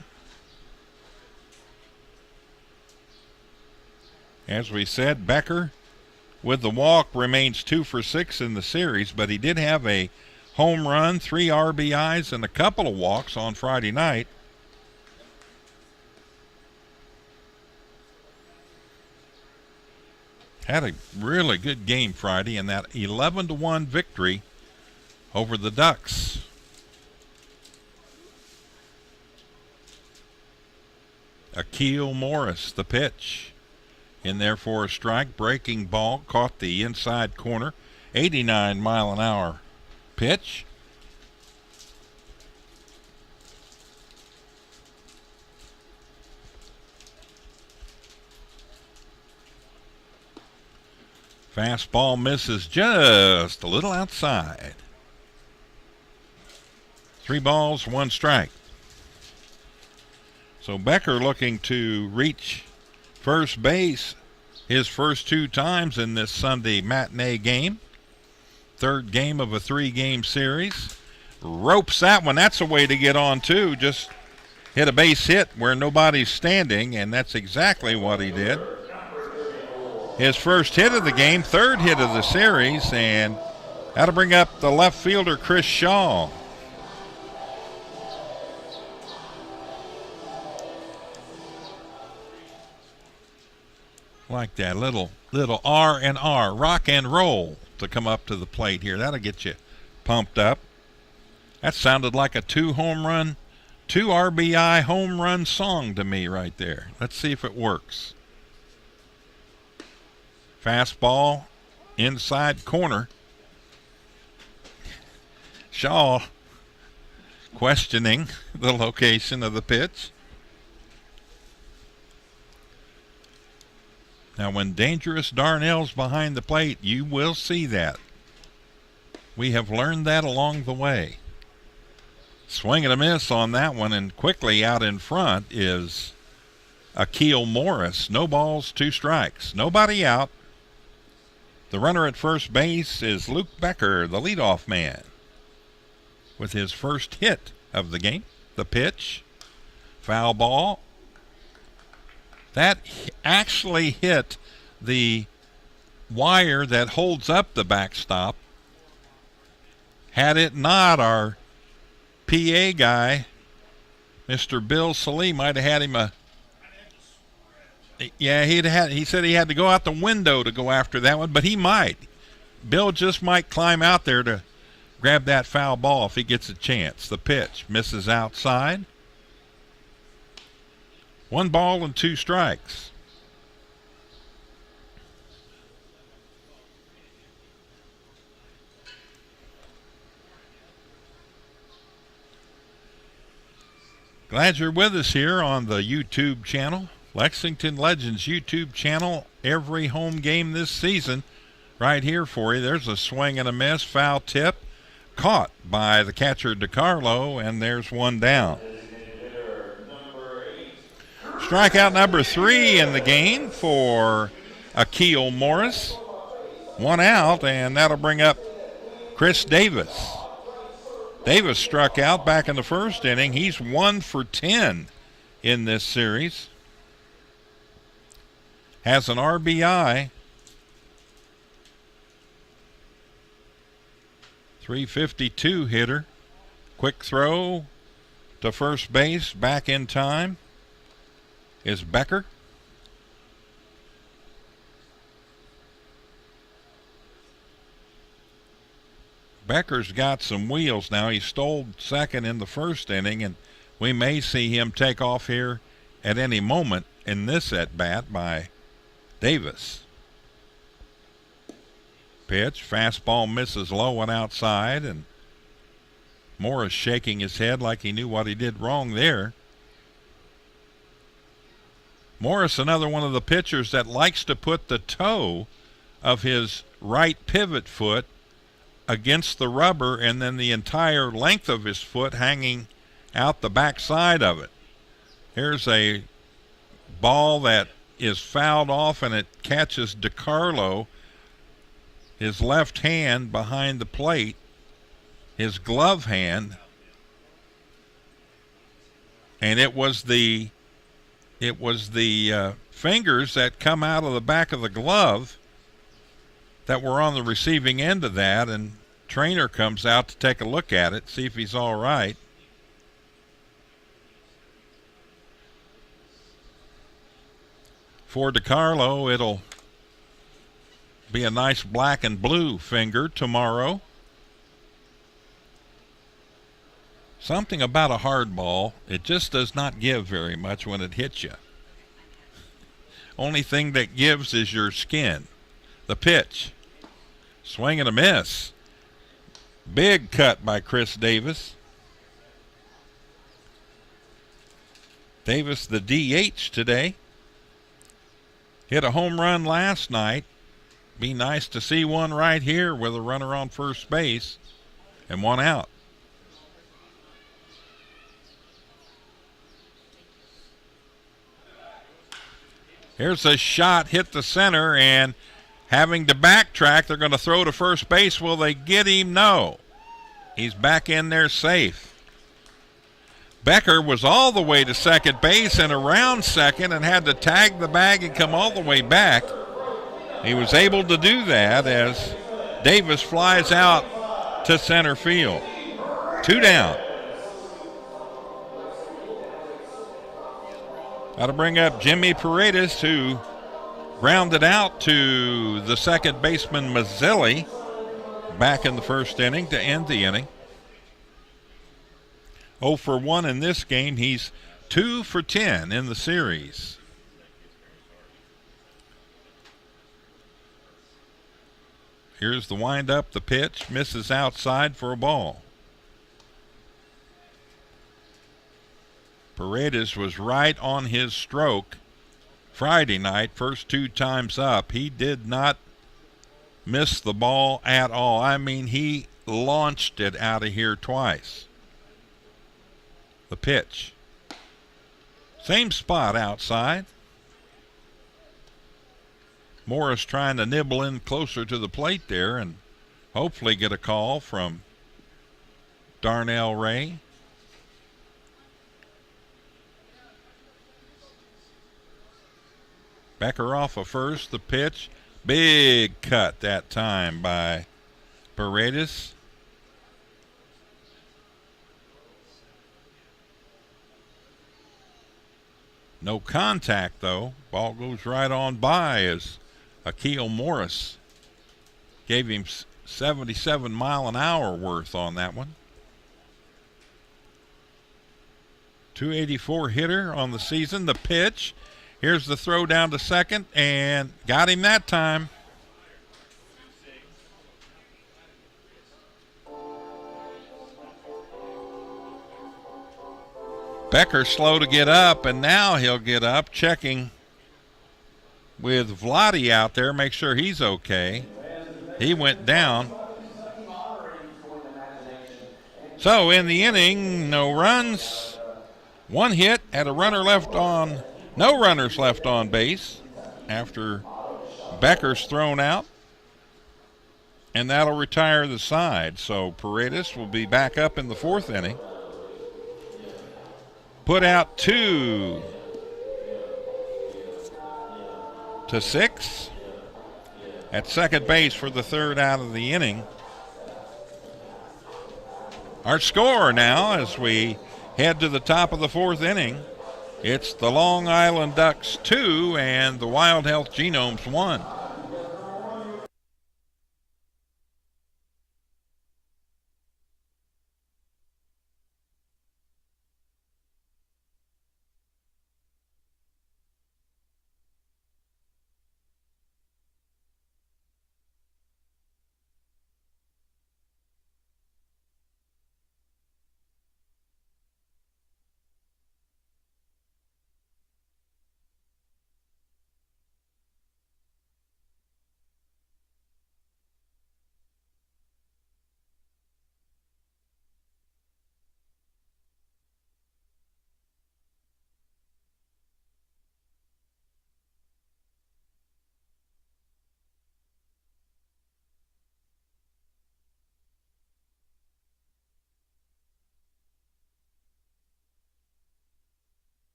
As we said, Becker with the walk remains 2 for 6 in the series, but he did have a home run, 3 RBIs, and a couple of walks on Friday night. Had a really good game Friday in that 11-1 victory over the Ducks. Akil Morris, the pitch. In there for a strike, breaking ball, caught the inside corner, 89-mile-an-hour pitch. Fastball misses just a little outside. 3 balls, 1 strike. So Becker looking to reach first base his first 2 times in this Sunday matinee game. Third game of a 3-game series. Ropes that one. That's a way to get on, too. Just hit a base hit where nobody's standing, and that's exactly what he did. His first hit of the game, third hit of the series, and that'll bring up the left fielder, Chris Shaw. Like that little R&R, rock and roll, to come up to the plate here. That'll get you pumped up. That sounded like a 2 RBI home run song to me right there. Let's see if it works. Fastball, inside corner. Shaw questioning the location of the pitch. Now, when Dangerous Darnell's behind the plate, you will see that. We have learned that along the way. Swing and a miss on that one, and quickly out in front is Akil Morris. No balls, 2 strikes. Nobody out. The runner at first base is Luke Becker, the leadoff man, with his first hit of the game. The pitch, foul ball. That actually hit the wire that holds up the backstop. Had it not, our PA guy, Mr. Bill Salee, might have had him he said he had to go out the window to go after that one, but he might. Bill just might climb out there to grab that foul ball if he gets a chance. The pitch misses outside. 1 ball and 2 strikes. Glad you're with us here on the YouTube channel. Lexington Legends YouTube channel. Every home game this season right here for you. There's a swing and a miss, foul tip. Caught by the catcher DeCarlo, and there's 1 down. Strikeout number 3 in the game for Akil Morris. 1 out, and that'll bring up Chris Davis. Davis struck out back in the first inning. He's 1 for 10 in this series. Has an RBI. .352 hitter. Quick throw to first base, back in time is Becker. Becker's got some wheels now. He stole second in the first inning, and we may see him take off here at any moment in this at-bat by Davis. Pitch, fastball misses low and outside, and Morris shaking his head like he knew what he did wrong there. Morris, another one of the pitchers that likes to put the toe of his right pivot foot against the rubber and then the entire length of his foot hanging out the back side of it. Here's a ball that is fouled off, and it catches DiCarlo, his left hand behind the plate, his glove hand, and it was the fingers that come out of the back of the glove that were on the receiving end of that, and trainer comes out to take a look at it, see if he's all right. For DiCarlo, it'll be a nice black and blue finger tomorrow. Something about a hard ball, it just does not give very much when it hits you. Only thing that gives is your skin. The pitch. Swing and a miss. Big cut by Chris Davis. Davis, the DH today. Hit a home run last night. Be nice to see one right here with a runner on first base and one out. Here's a shot, hit the center, and having to backtrack, they're going to throw to first base. Will they get him? No. He's back in there safe. Becker was all the way to second base and around second and had to tag the bag and come all the way back. He was able to do that as Davis flies out to center field. 2 down. Got to bring up Jimmy Paredes, who grounded out to the second baseman Mazzilli back in the first inning to end the inning. 0 for 1 in this game. He's 2 for 10 in the series. Here's the windup, the pitch, misses outside for a ball. Paredes was right on his stroke Friday night, first 2 times up. He did not miss the ball at all. I mean, he launched it out of here twice. The pitch. Same spot outside. Morris trying to nibble in closer to the plate there and hopefully get a call from Darnell Ray. Becker off of first, the pitch. Big cut that time by Paredes. No contact, though. Ball goes right on by as Akil Morris gave him 77 mile an hour worth on that one. 284 hitter on the season. The pitch. Here's the throw down to second, and got him that time. Becker slow to get up, and now he'll get up, checking with Vladi out there, make sure he's okay. He went down. So in the inning, no runs, 1 hit, had a runner left on, no runners left on base after Becker's thrown out, and that'll retire the side. So Paredes will be back up in the 4th inning. Put out 2 to 6 at second base for the 3rd out of the inning. Our score now as we head to the top of the 4th inning. It's the Long Island Ducks 2 and the Wild Health Genomes 1.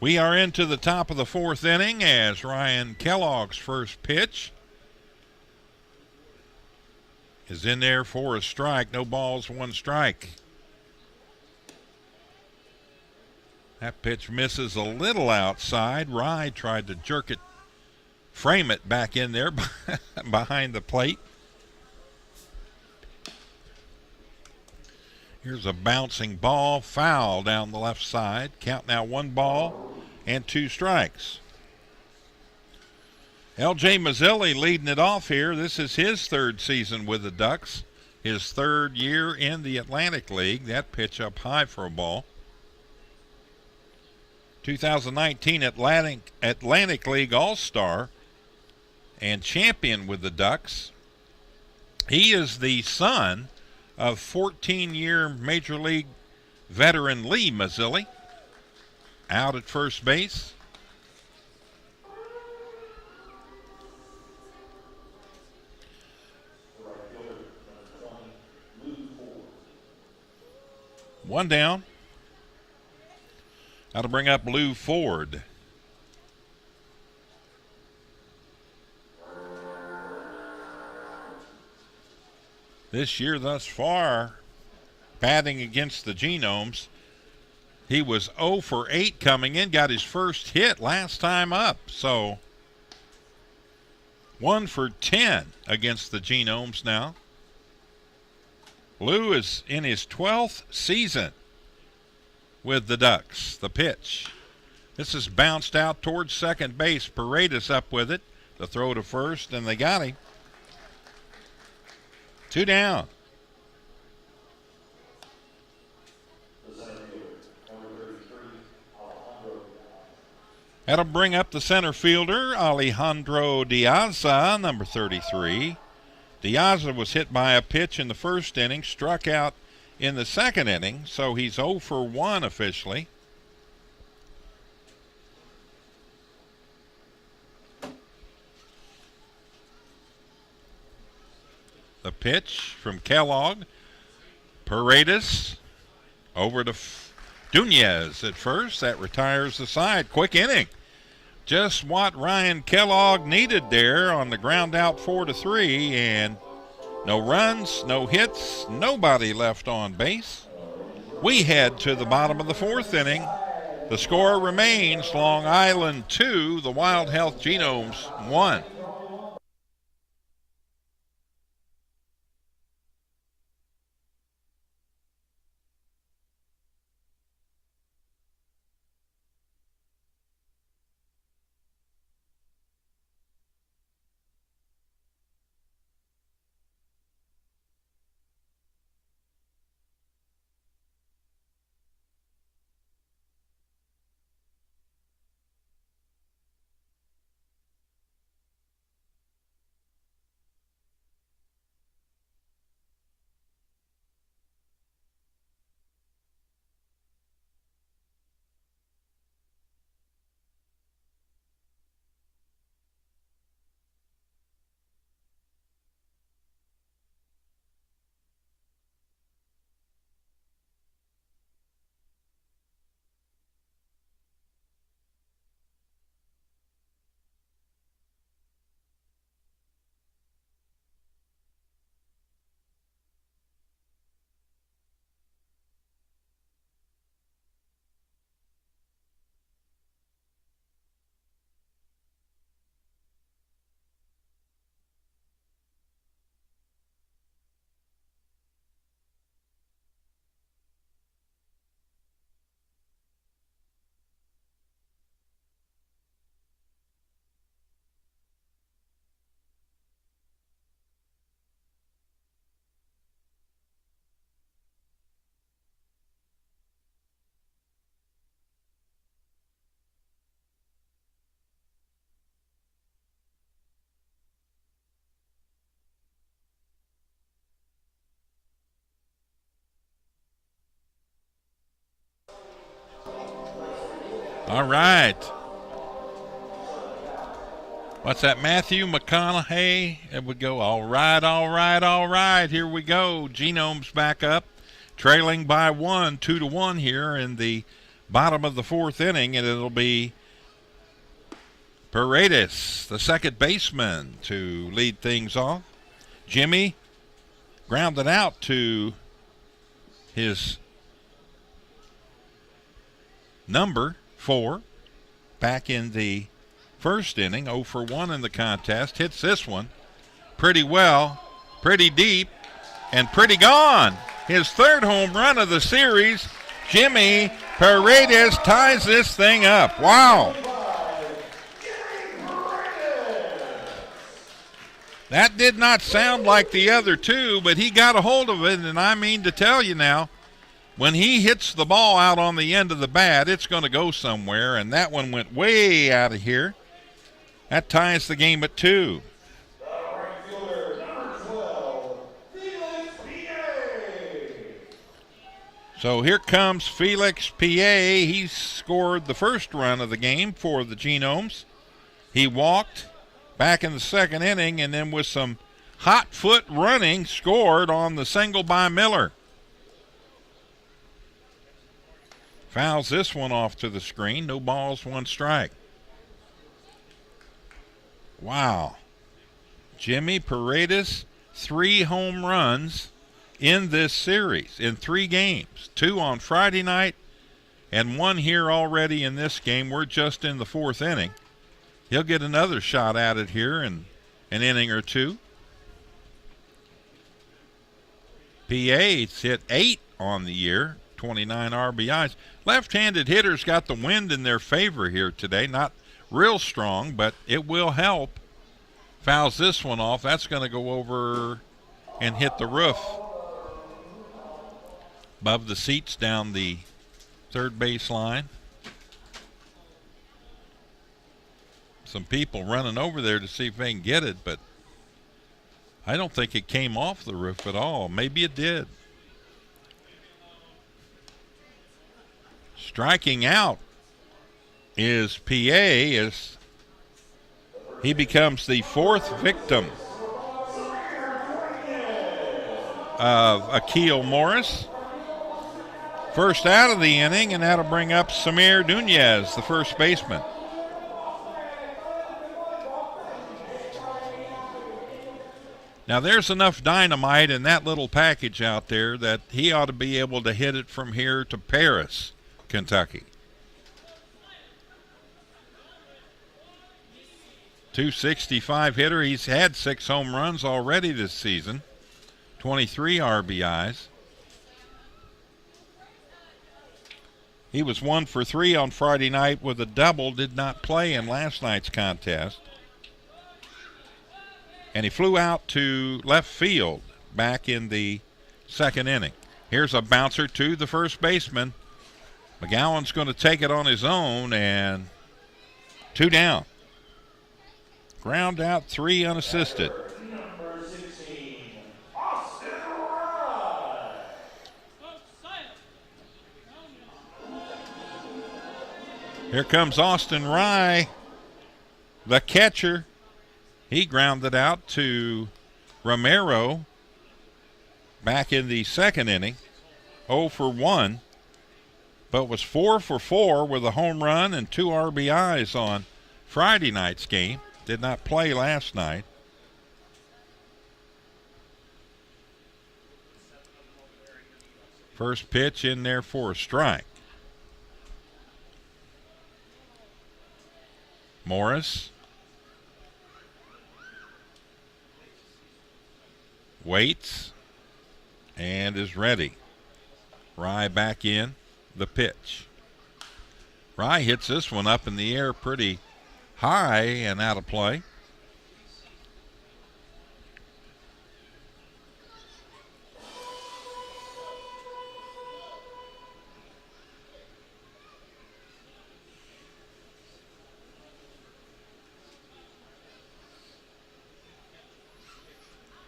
We are into the top of the fourth inning as Ryan Kellogg's first pitch is in there for a strike. No balls, one strike. That pitch misses a little outside. Rye tried to jerk it, frame it back in there behind the plate. Here's a bouncing ball, foul down the left side. Count now 1 ball and 2 strikes. L.J. Mazzilli leading it off here. This is his third season with the Ducks, his third year in the Atlantic League. That pitch up high for a ball. 2019 Atlantic League All-Star and champion with the Ducks. He is the son of 14-year Major League veteran Lee Mazzilli. Out at first base. One down. That'll bring up Lou Ford. This year thus far, batting against the Genomes, he was 0 for 8 coming in, got his first hit last time up. So 1 for 10 against the Genomes now. Lou is in his 12th season with the Ducks. The pitch. This is bounced out towards second base. Paredes up with it. The throw to first, and they got him. 2 down. That'll bring up the center fielder, Alejandro Diaza, number 33. Diaza was hit by a pitch in the first inning, struck out in the second inning, so he's 0 for 1 officially. The pitch from Kellogg. Paredes over to Dunez at first. That retires the side. Quick inning. Just what Ryan Kellogg needed there on the ground out 4-3, and no runs, no hits, nobody left on base. We head to the bottom of the fourth inning. The score remains Long Island 2, the Wild Health Genomes 1. All right. What's that, Matthew McConaughey? It would go, all right, all right, all right. Here we go. Genomes back up, trailing by 1, 2-1 here in the bottom of the fourth inning, and it'll be Paredes, the second baseman, to lead things off. Jimmy grounded out to his number 4 back in the first inning. 0 for 1 in the contest. Hits this one pretty well, pretty deep, and pretty gone. His third home run of the series. Jimmy Paredes ties this thing up. Wow. That did not sound like the other two, but he got a hold of it, and I mean to tell you now, when he hits the ball out on the end of the bat, it's going to go somewhere, and that one went way out of here. That ties the game at 2. So here comes Felix PA. He scored the first run of the game for the Genomes. He walked back in the second inning, and then with some hot foot running, scored on the single by Miller. Fouls this one off to the screen. No balls, 1 strike. Wow. Jimmy Paredes, 3 home runs in this series in 3 games. 2 on Friday night and 1 here already in this game. We're just in the 4th inning. He'll get another shot at it here in an inning or 2. PA's hit 8 on the year, 29 RBIs. Left-handed hitters got the wind in their favor here today. Not real strong, but it will help. Fouls this one off. That's going to go over and hit the roof. Above the seats down the third base line. Some people running over there to see if they can get it, but I don't think it came off the roof at all. Maybe it did. Striking out is PA as he becomes the 4th victim of Akil Morris. First out of the inning, and that'll bring up Samir Nunez, the first baseman. Now there's enough dynamite in that little package out there that he ought to be able to hit it from here to Paris, Kentucky. .265 hitter. He's had 6 home runs already this season. 23 RBIs. He was 1 for 3 on Friday night with a double. Did not play in last night's contest. And he flew out to left field back in the second inning. Here's a bouncer to the first baseman. McGowan's going to take it on his own, and 2 down. Ground out, 3 unassisted. Here comes Austin Rye, the catcher. He grounded out to Romero back in the second inning. 0 for 1, but was 4 for 4 with a home run and 2 RBIs on Friday night's game. Did not play last night. First pitch in there for a strike. Morris waits and is ready. Rye back in the pitch. Rye hits this one up in the air pretty high and out of play.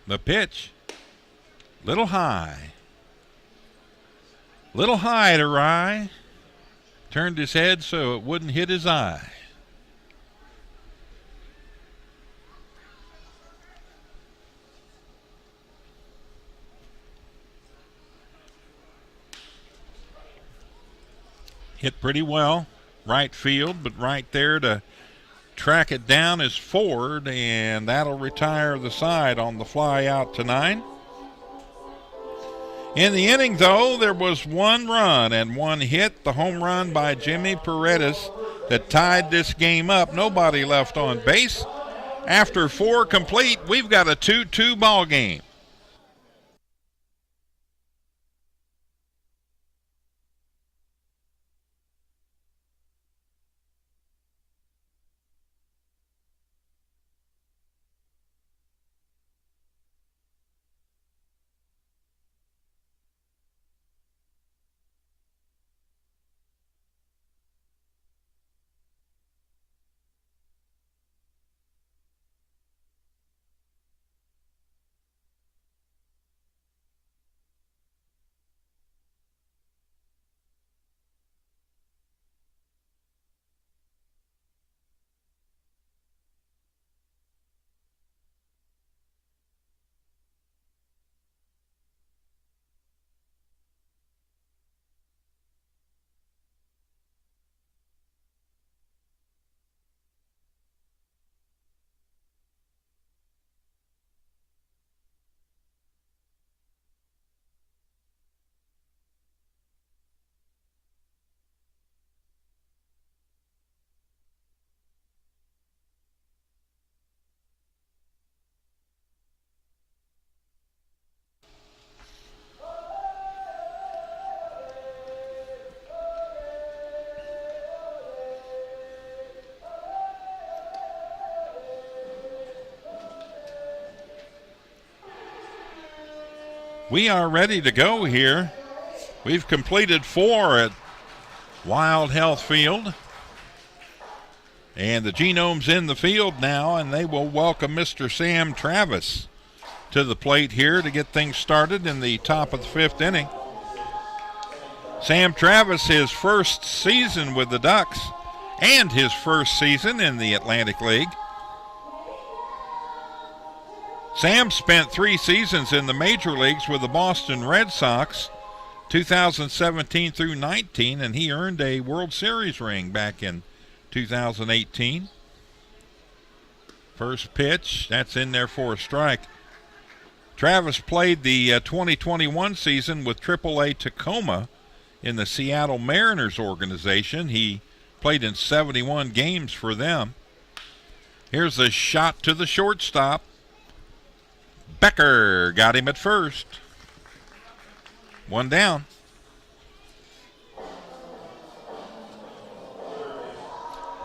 The pitch, little high. Little high to Rye. Turned his head so it wouldn't hit his eye. Hit pretty well, right field, but right there to track it down is Ford, and that'll retire the side on the fly out to 9. In the inning, though, there was 1 run and 1 hit, the home run by Jimmy Paredes that tied this game up. Nobody left on base. After 4 complete, we've got a 2-2 ball game. We are ready to go here. We've completed 4 at Wild Health Field. And the Genomes in the field now, and they will welcome Mr. Sam Travis to the plate here to get things started in the top of the 5th inning. Sam Travis, his first season with the Ducks and his first season in the Atlantic League. Sam spent 3 seasons in the major leagues with the Boston Red Sox, 2017 through 19, and he earned a World Series ring back in 2018. First pitch, that's in there for a strike. Travis played the 2021 season with AAA Tacoma in the Seattle Mariners organization. He played in 71 games for them. Here's a shot to the shortstop. Becker got him at first. 1 down.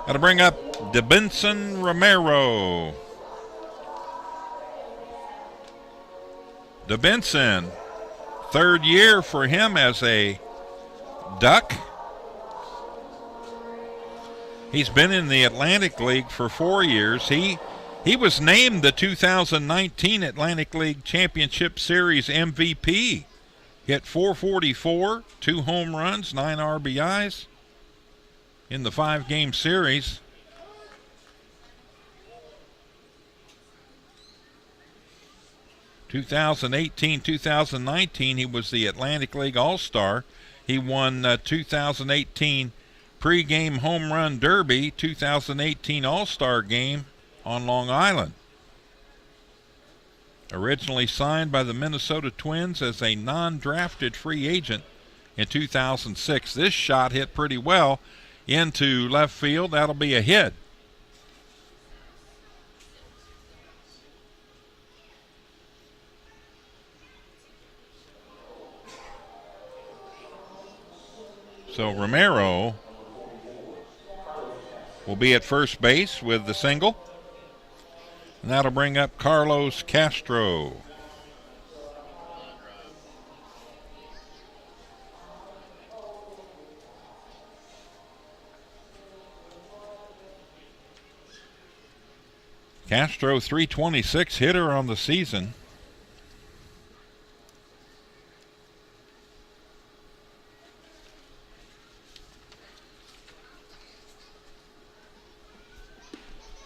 Got to bring up DeBenson Romero. DeBenson, 3rd year for him as a Duck. He's been in the Atlantic League for 4 years. He was named the 2019 Atlantic League Championship Series MVP. Hit .444, 2 home runs, 9 RBIs in the 5-game series. (2018-2019) he was the Atlantic League All-Star. He won 2018 pregame home run derby, 2018 All-Star game on Long Island. Originally signed by the Minnesota Twins as a non-drafted free agent in 2006. This shot hit pretty well into left field. That'll be a hit. So Romero will be at first base with the single. And that'll bring up Carlos Castro. Castro, .326 hitter on the season.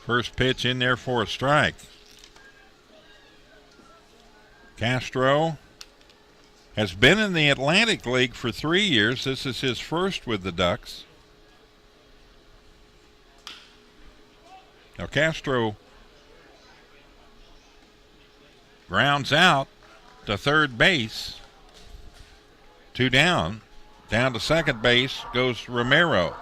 First pitch in there for a strike. Castro has been in the Atlantic League for 3 years. This is his first with the Ducks. Now Castro grounds out to third base. 2 down. Down to second base goes Romero.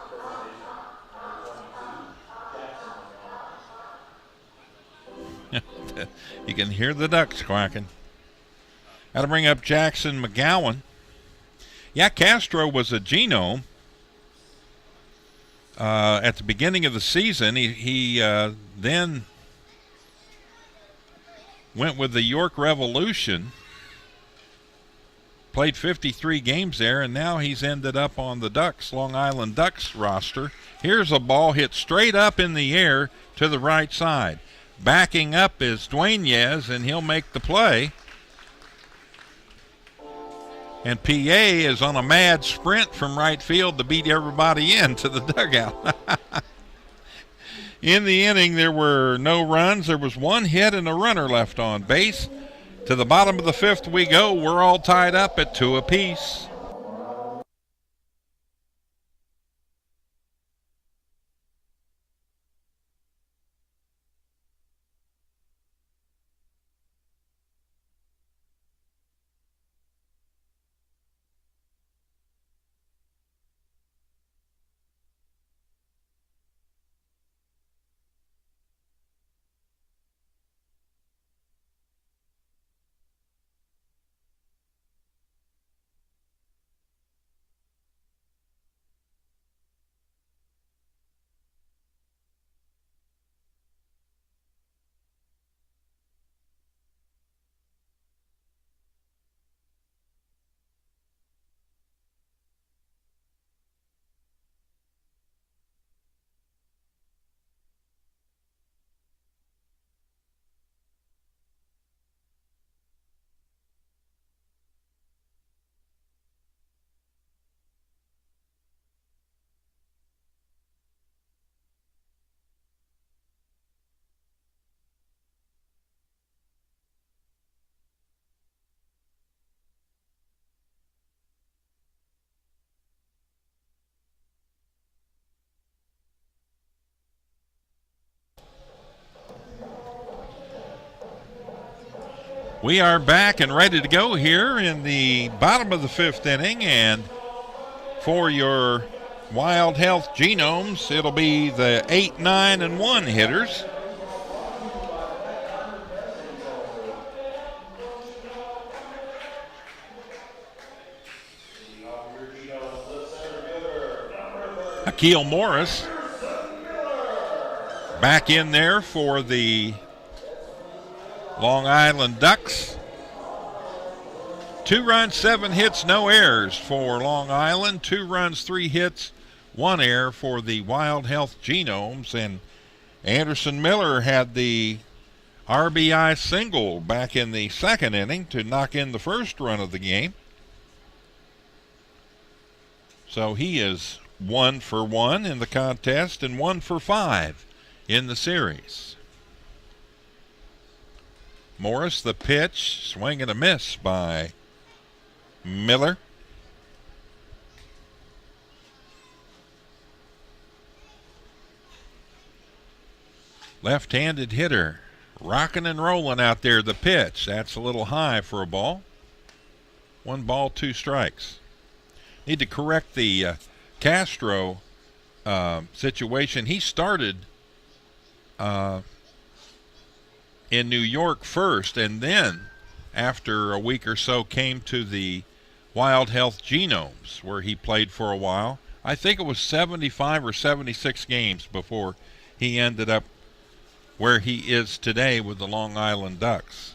You can hear the ducks quacking. Got to bring up Jackson McGowan. Yeah, Castro was a genome at the beginning of the season. He then went with the York Revolution, played 53 games there, and now he's ended up on the Ducks, Long Island Ducks roster. Here's a ball hit straight up in the air to the right side. Backing up is Dueñez, and he'll make the play. And PA is on a mad sprint from right field to beat everybody into the dugout. In the inning, there were no runs. There was 1 hit and a runner left on base. To the bottom of the 5th we go. We're all tied up at 2 apiece. We are back and ready to go here in the bottom of the 5th inning, and for your Wild Health Genomes, it'll be the 8, 9, and 1 hitters. Akil Morris back in there for the Long Island Ducks. 2 runs, 7 hits, no errors for Long Island. 2 runs, 3 hits, 1 error for the Wild Health Genomes. And Anderson Miller had the RBI single back in the 2nd inning to knock in the first run of the game. So he is 1 for 1 in the contest and 1 for 5 in the series. Morris, the pitch, swing and a miss by Miller. Left-handed hitter, rocking and rolling out there, the pitch. That's a little high for a ball. 1 ball, 2 strikes. Need to correct the Castro situation. He started in New York first, and then after a week or so came to the Wild Health Genomes, where he played for a while. I think it was 75 or 76 games before he ended up where he is today with the Long Island Ducks.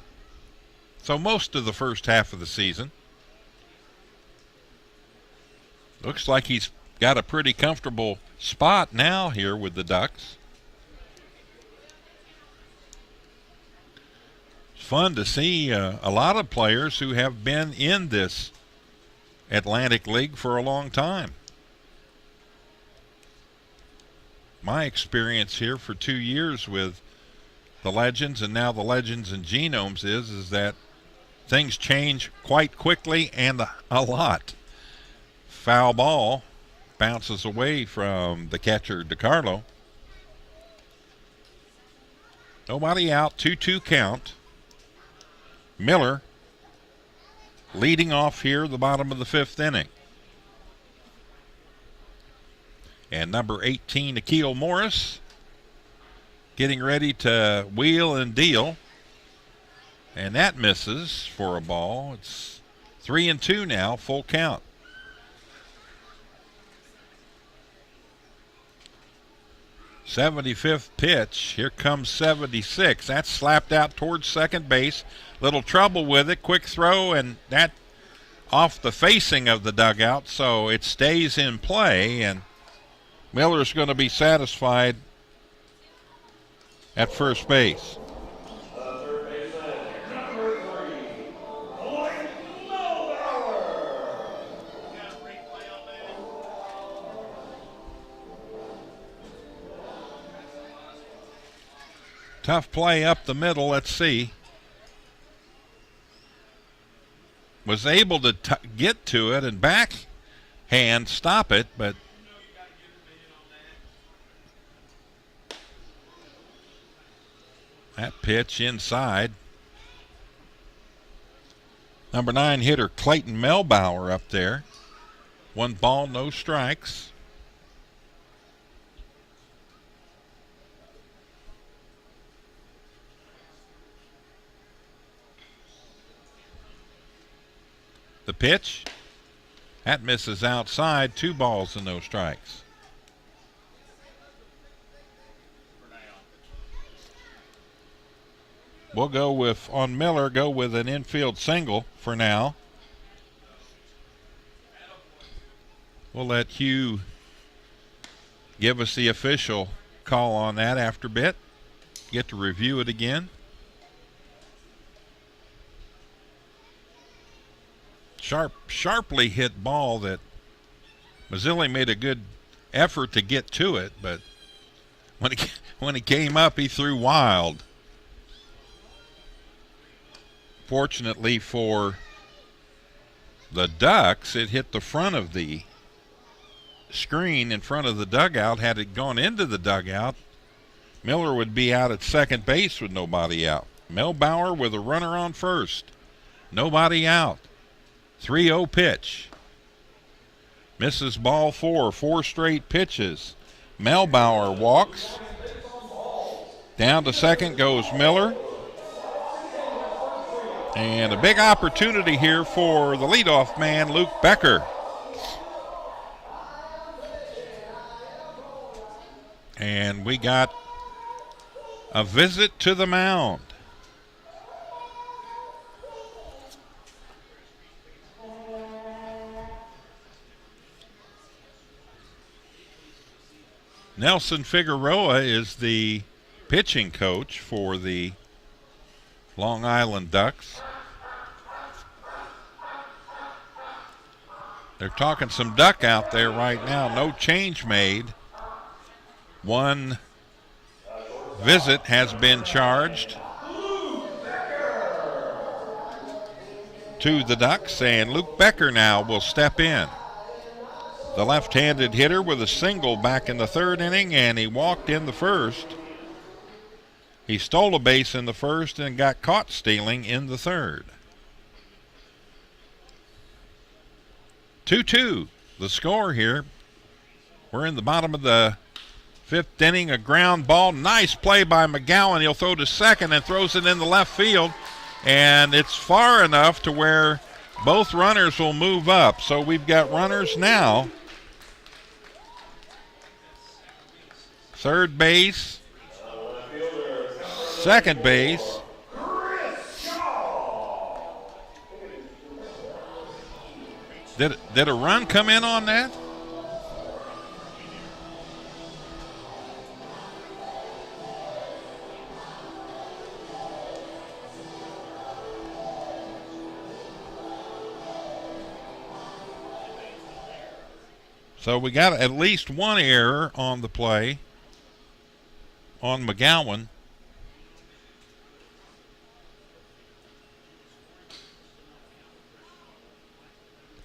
So most of the first half of the season. Looks like he's got a pretty comfortable spot now here with the Ducks. Fun to see a lot of players who have been in this Atlantic League for a long time. My experience here for 2 years with the Legends and now the Legends and Genomes is that things change quite quickly and a lot. Foul ball bounces away from the catcher, DiCarlo. Nobody out, 2-2 count. Miller leading off here the bottom of the fifth inning. And number 18, Akil Morris, getting ready to wheel and deal. And that misses for a ball. It's 3-2 now, full count. '75th pitch. Here comes 76. That's slapped out towards second base. Little trouble with it. Quick throw, and that off the facing of the dugout, so it stays in play, and Miller's going to be satisfied at first base. Tough play up the middle. Let's see. Was able to get to it and backhand stop it, but that pitch inside. Number 9 hitter Clayton Melbauer up there. 1 ball, no strikes. The pitch, that misses outside. 2 balls and no strikes. We'll go with, on Miller, go with an infield single for now. We'll let Hugh give us the official call on that after a bit. Get to review it again.Sharply hit ball that Mazzilli made a good effort to get to it, but when he came up, he threw wild. Fortunately for the Ducks, it hit the front of the screen in front of the dugout. Had it gone into the dugout, Miller would be out at second base with nobody out. Melbauer with a runner on first. Nobody out. 3-0 pitch. Misses ball 4. 4 straight pitches. Melbauer walks. Down to second goes Miller. And a big opportunity here for the leadoff man, Luke Becker. And we got a visit to the mound. Nelson Figueroa is the pitching coach for the Long Island Ducks. They're talking some duck out there right now. No change made. 1 visit has been charged to the Ducks, and Luke Becker now will step in. The left-handed hitter with a single back in the 3rd inning, and he walked in the 1st. He stole a base in the 1st and got caught stealing in the 3rd. 2-2, the score here. We're in the bottom of the 5th inning, a ground ball. Nice play by McGowan. He'll throw to second and throws it in the left field, and it's far enough to where both runners will move up. So we've got runners now. Third base, second base. Did a run come in on that? So we got at least 1 error on the play on McGowan.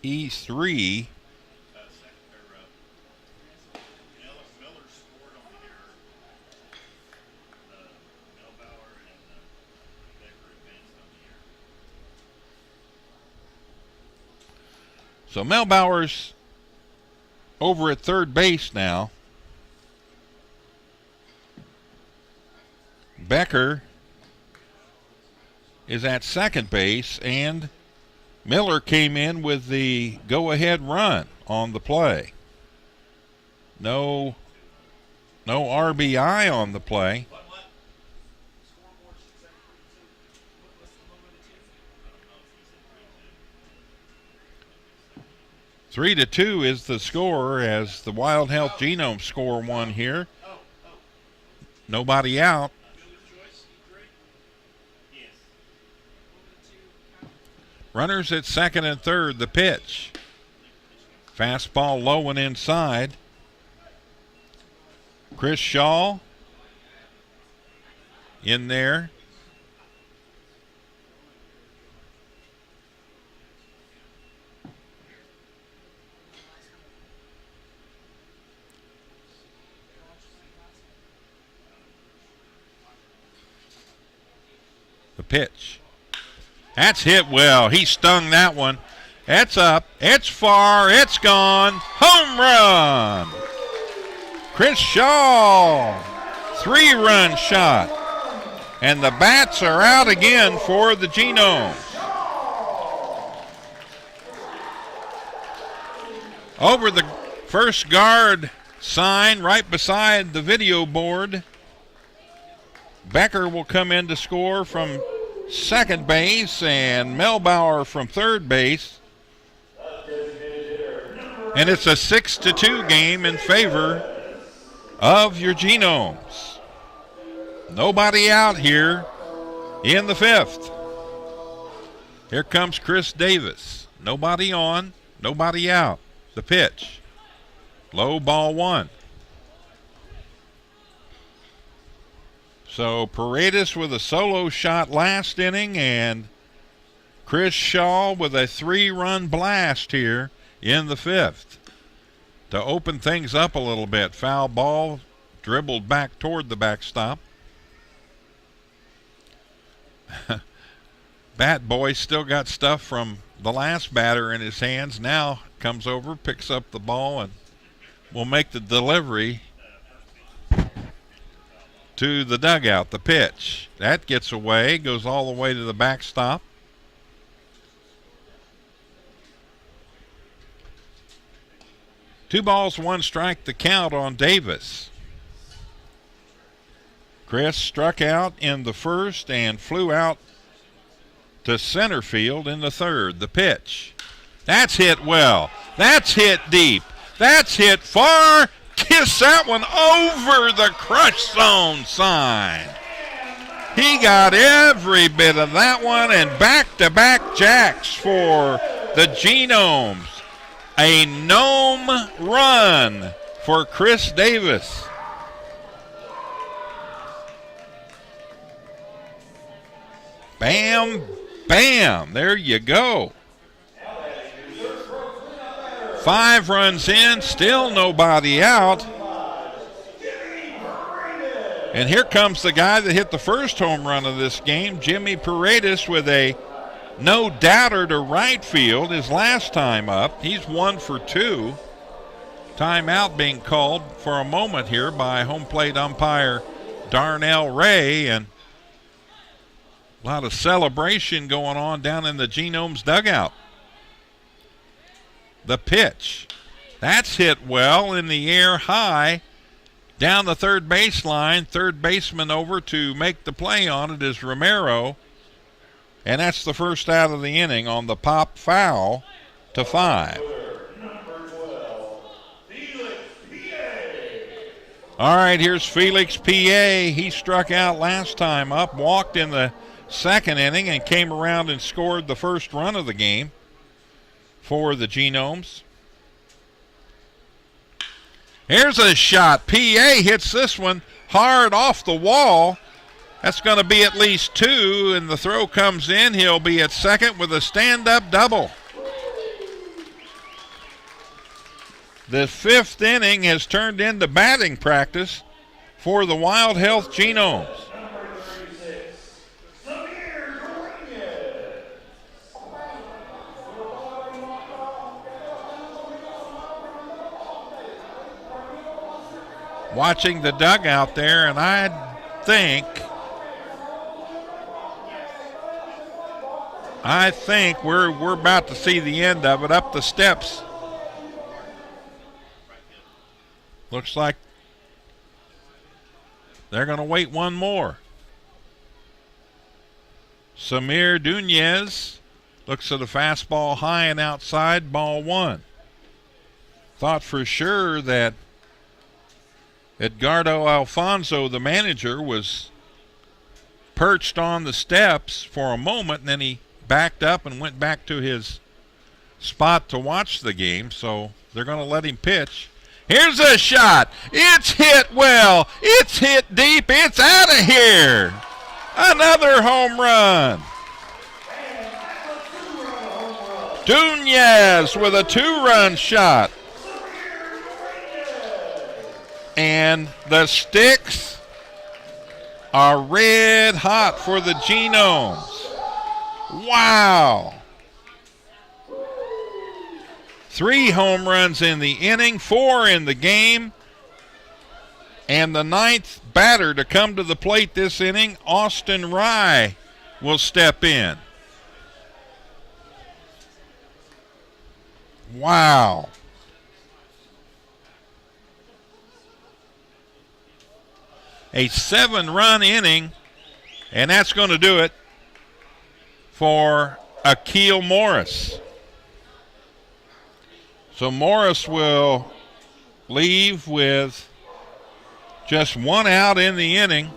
E3. So Melbauer's over at third base now. Becker is at second base, and Miller came in with the go-ahead run on the play. No RBI on the play. 3-2 is the score as the Wild Health Genomes score one here. Nobody out. Runners at second and third. The pitch. Fastball low and inside. Chris Shaw in there. The pitch. That's hit well. He stung that one. That's up. It's far. It's gone. Home run. Chris Shaw. 3-run shot. And the bats are out again for the Genomes. Over the first guard sign right beside the video board, Becker will come in to score from second base and Melbauer from third base. And it's a 6-2 game in favor of your Genomes. Nobody out here in the fifth. Here comes Chris Davis. Nobody on, nobody out. The pitch. Low, ball one. So Paredes with a solo shot last inning, and Chris Shaw with a 3-run blast here in the fifth to open things up a little bit. Foul ball dribbled back toward the backstop. Bat boy still got stuff from the last batter in his hands. Now comes over, picks up the ball, and will make the delivery to the dugout. The pitch. That gets away, goes all the way to the backstop. Two balls, one strike, the count on Davis. Chris struck out in the first and flew out to center field in the third. The pitch. That's hit well. That's hit deep. That's hit far. Kiss that one over the crush zone sign. He got every bit of that one, and back-to-back jacks for the Genomes. A gnome run for Chris Davis. Bam, bam, there you go. 5 runs in, still nobody out. And here comes the guy that hit the first home run of this game, Jimmy Paredes, with a no-doubter to right field his last time up. He's 1 for 2. Timeout being called for a moment here by home plate umpire Darnell Ray, and a lot of celebration going on down in the Genomes dugout. The pitch. That's hit well in the air high down the third baseline. Third baseman over to make the play on it is Romero. And that's the first out of the inning on the pop foul to 5. All right, here's Felix P.A. He struck out last time up, walked in the second inning, and came around and scored the first run of the game for the Genomes. Here's a shot. P.A. hits this one hard off the wall. That's going to be at least 2, and the throw comes in. He'll be at second with a stand-up double. The fifth inning has turned into batting practice for the Wild Health Genomes. Watching the dugout there, and I think we're about to see the end of it. Up the steps. Looks like they're going to wait one more. Samir Dunez looks at a fastball high and outside, ball one. Thought for sure that Edgardo Alfonso, the manager, was perched on the steps for a moment, and then he backed up and went back to his spot to watch the game, so they're going to let him pitch. Here's a shot. It's hit well. It's hit deep. It's out of here. Another home run. Dunez with a two-run shot. And the sticks are red hot for the Genomes. Wow. 3 home runs in the inning, 4 in the game. And the 9th batter to come to the plate this inning, Austin Rye, will step in. Wow. A 7-run inning, and that's going to do it for Akil Morris. So Morris will leave with just 1 out in the inning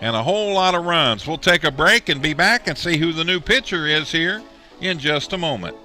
and a whole lot of runs. We'll take a break and be back and see who the new pitcher is here in just a moment.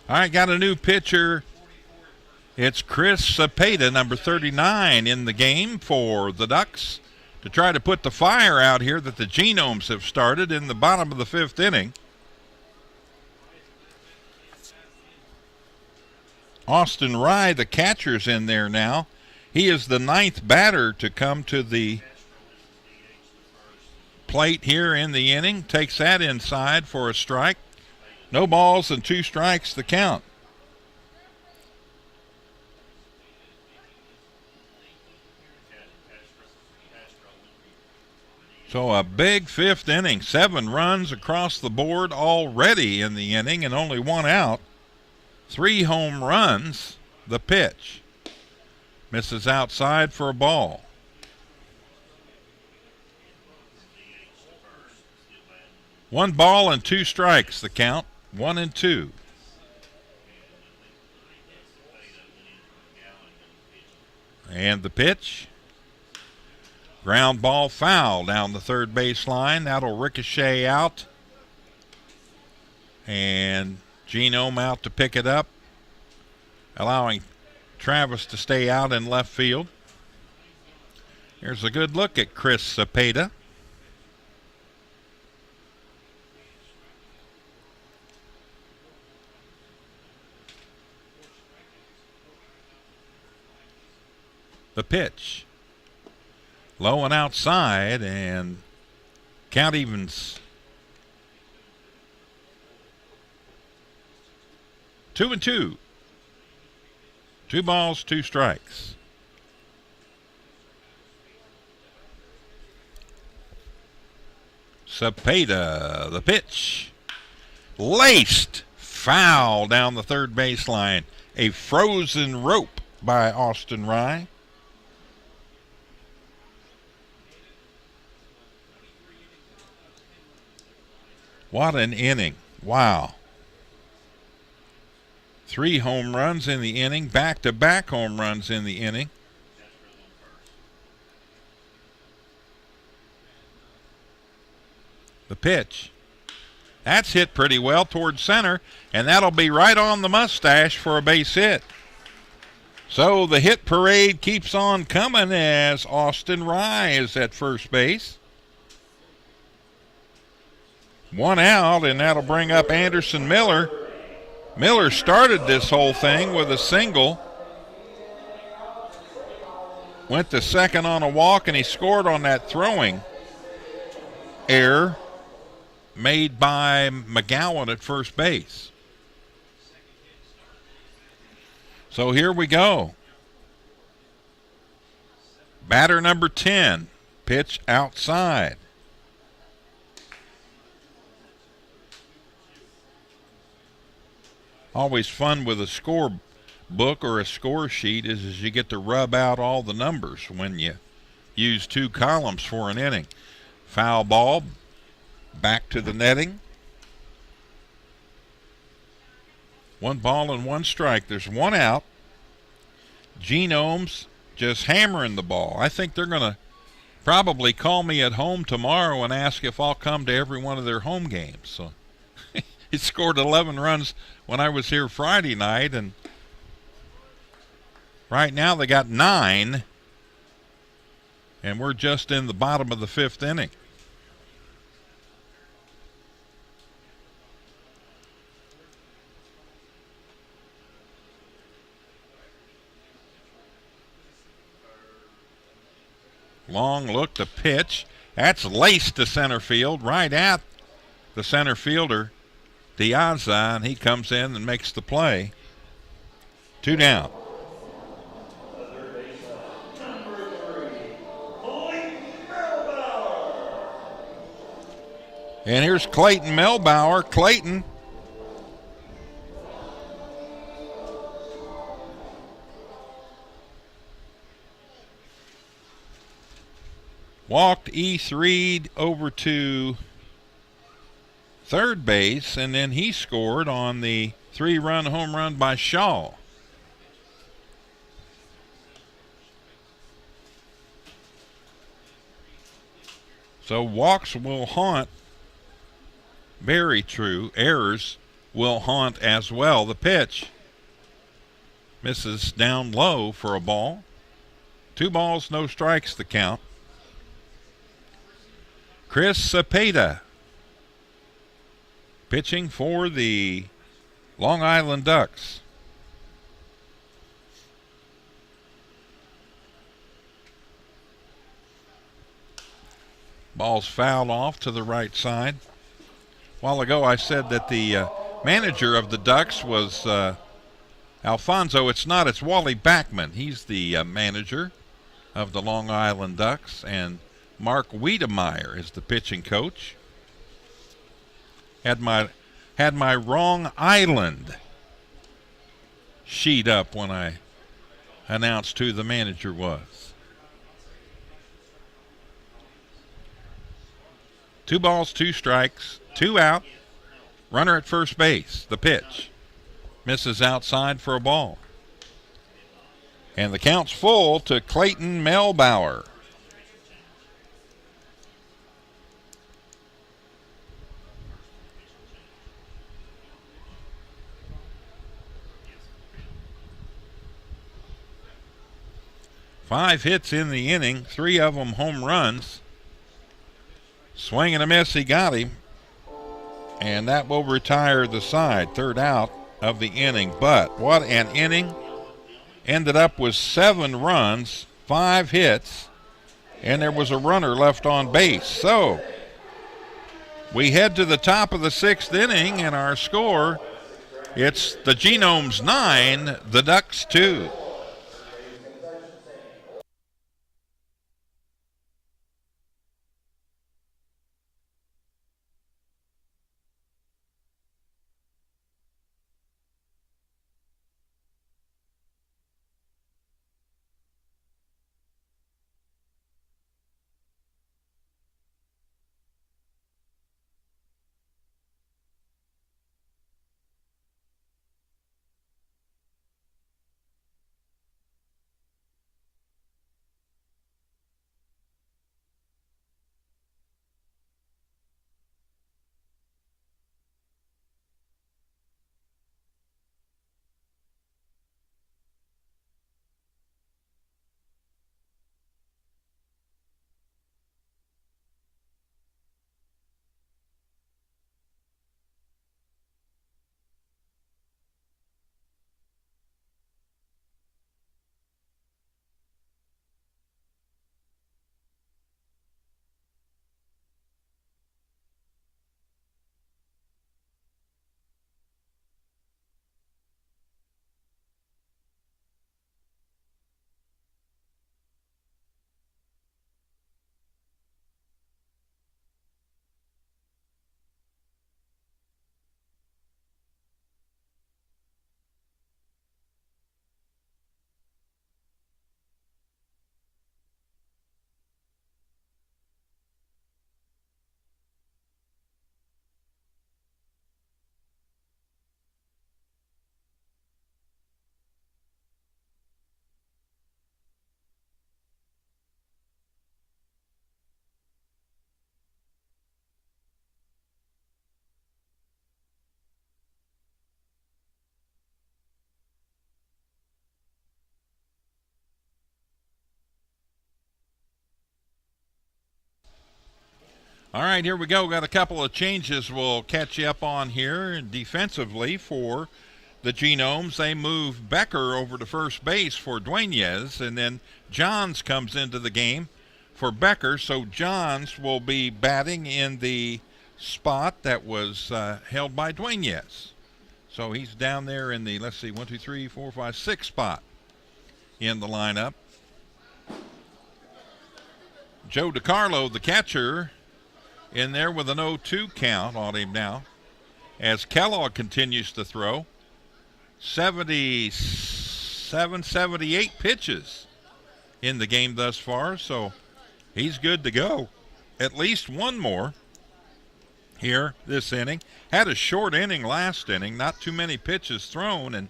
All right, got a new pitcher. It's Chris Cepeda, number 39, in the game for the Ducks to try to put the fire out here that the Genomes have started in the bottom of the 5th inning. Austin Rye, the catcher's in there now. He is the 9th batter to come to the plate here in the inning. Takes that inside for a strike. No balls and 2 strikes the count. So a big 5th inning. 7 runs across the board already in the inning and only 1 out. 3 home runs. The pitch. Misses outside for a ball. One ball and 2 strikes the count. 1-2. And the pitch. Ground ball foul down the third base line. That'll ricochet out. And Genome out to pick it up, allowing Travis to stay out in left field. Here's a good look at Chris Cepeda. The pitch. Low and outside, and count evens 2-2. 2 balls, 2 strikes. Cepeda, the pitch. Laced. Foul down the third baseline. A frozen rope by Austin Rye. What an inning. Wow. 3 home runs in the inning, back-to-back home runs in the inning. The pitch. That's hit pretty well towards center, and that'll be right on the mustache for a base hit. So the hit parade keeps on coming as Austin Rye is at first base. 1 out, and that'll bring up Anderson Miller. Miller started this whole thing with a single. Went to second on a walk, and he scored on that throwing error made by McGowan at first base. So here we go. Batter number 10. Pitch outside. Always fun with a score book or a score sheet is you get to rub out all the numbers when you use 2 columns for an inning. Foul ball, back to the netting. 1 ball and 1 strike. There's 1 out. Genomes just hammering the ball. I think they're going to probably call me at home tomorrow and ask if I'll come to every one of their home games. So he scored 11 runs when I was here Friday night, and right now they got 9, and we're just in the bottom of the 5th inning. Long look, the pitch. That's laced to center field, right at the center fielder, Diazza, and he comes in and makes the play. 2 down. And here's Clayton Melbauer. Clayton walked E3'd over to third base, and then he scored on the 3-run home run by Shaw. So walks will haunt. Very true. Errors will haunt as well. The pitch misses down low for a ball. 2 balls, no strikes the count. Chris Cepeda pitching for the Long Island Ducks. Ball's fouled off to the right side. A while ago I said that the manager of the Ducks was Alfonso. It's not. It's Wally Backman. He's the manager of the Long Island Ducks, and Mark Wiedemeyer is the pitching coach. Had my wrong island sheet up when I announced who the manager was. 2 balls, 2 strikes, 2 out. Runner at first base. The pitch. Misses outside for a ball. And the count's full to Clayton Melbauer. Five hits in the inning, 3 of them home runs. Swing and a miss, he got him. And that will retire the side. 3rd out of the inning. But what an inning. Ended up with 7 runs, 5 hits, and there was a runner left on base. So we head to the top of the 6th inning, and our score, it's the Genomes 9, the Ducks 2. All right, here we go. Got a couple of changes we'll catch you up on here. Defensively for the Genomes, they move Becker over to first base for Dueñez, and then Johns comes into the game for Becker. So Johns will be batting in the spot that was held by Dueñez. So he's down there in the, let's see, 1, 2, 3, 4, 5, 6 spot in the lineup. Joe DiCarlo, the catcher, in there with an 0-2 count on him now as Kellogg continues to throw. 77, 78 pitches in the game thus far, so he's good to go. At least one more here this inning. Had a short inning last inning, not too many pitches thrown, and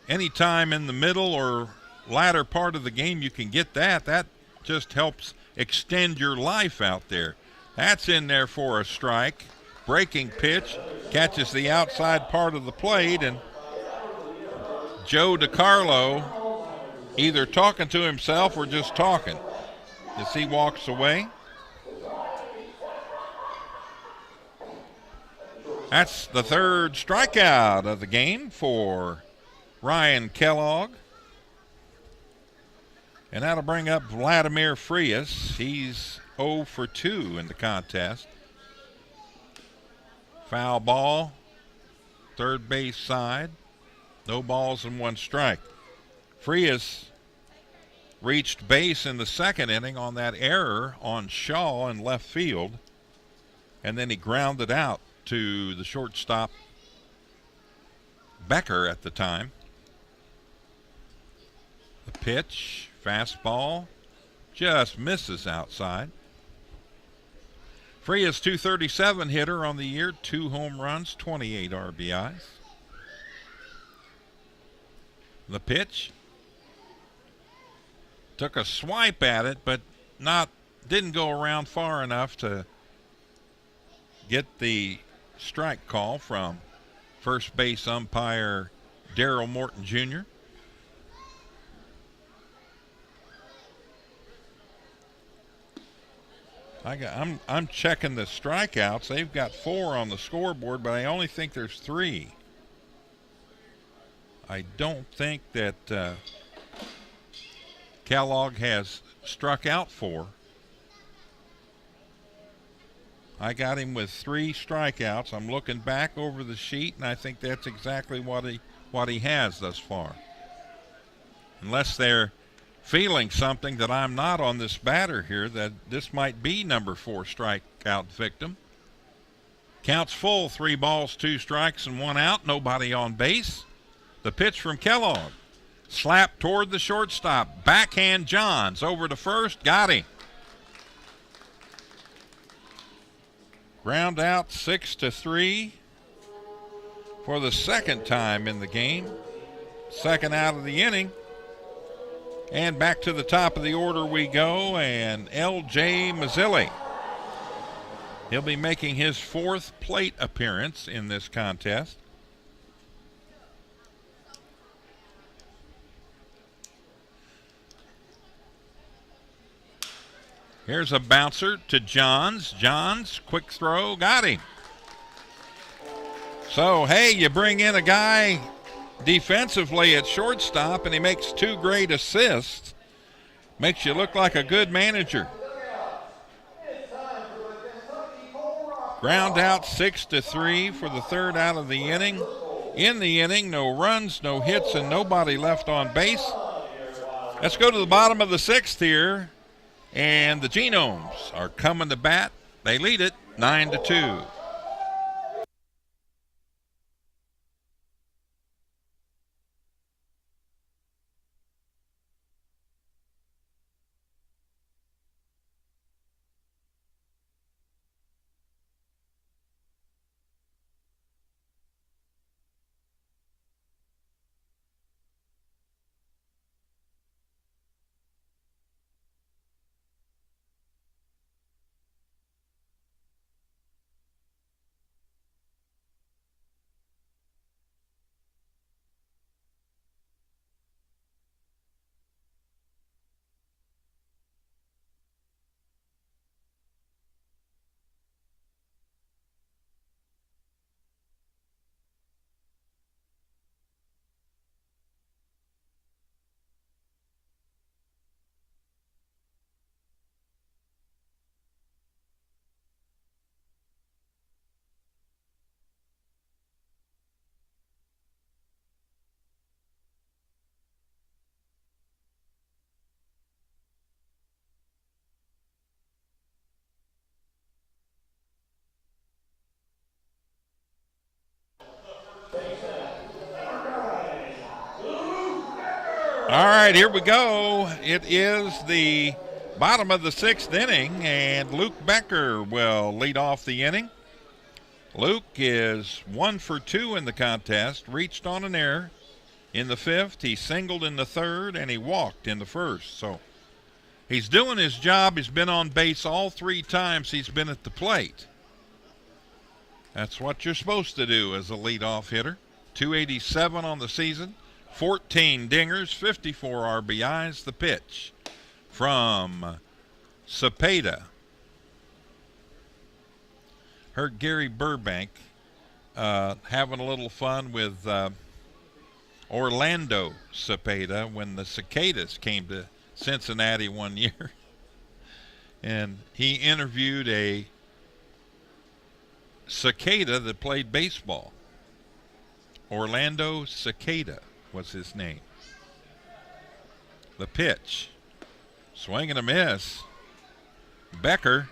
any time in the middle or latter part of the game you can get that just helps extend your life out there. That's in there for a strike. Breaking pitch, catches the outside part of the plate, and Joe DiCarlo either talking to himself or just talking as he walks away. That's the 3rd strikeout of the game for Ryan Kellogg. And that'll bring up Vladimir Frias. He's 0 for 2 in the contest. Foul ball, third base side. No balls and 1 strike. Frias reached base in the second inning on that error on Shaw in left field, and then he grounded out to the shortstop, Becker at the time. The pitch, fastball, just misses outside. Frias, .237 hitter on the year, 2 home runs, 28 RBIs. The pitch, took a swipe at it, but didn't go around far enough to get the strike call from first base umpire Darrell Morton Jr. I'm checking the strikeouts. They've got 4 on the scoreboard, but I only think there's 3. I don't think that Kellogg has struck out 4. I got him with 3 strikeouts. I'm looking back over the sheet, and I think that's exactly what he has thus far. Unless they're feeling something that I'm not on this batter here, that this might be number 4 strikeout victim. Counts full, 3 balls, 2 strikes, and 1 out. Nobody on base. The pitch from Kellogg. Slap toward the shortstop. Backhand Johns over to first. Got him. Ground out 6-3 for the second time in the game. Second out of the inning. And back to the top of the order we go, and L.J. Mazzilli. He'll be making his 4th plate appearance in this contest. Here's a bouncer to Johns. Johns, quick throw, got him. So, hey, you bring in a guy defensively at shortstop, and he makes 2 great assists. Makes you look like a good manager. Ground out 6-3 for the third out of the inning. In the inning, no runs, no hits, and nobody left on base. Let's go to the bottom of the 6th here. And the Genomes are coming to bat. They lead it 9-2. All right, here we go. It is the bottom of the 6th inning, and Luke Becker will lead off the inning. Luke is 1 for 2 in the contest, reached on an error in the 5th. He singled in the 3rd, and he walked in the 1st. So he's doing his job. He's been on base all 3 times he's been at the plate. That's what you're supposed to do as a leadoff hitter. 287 on the season. 14 dingers, 54 RBIs. The pitch from Cepeda. Heard Gary Burbank having a little fun with Orlando Cepeda when the Cicadas came to Cincinnati one year. and he interviewed a cicada that played baseball. Orlando Cicada was his name. The pitch. Swing and a miss. Becker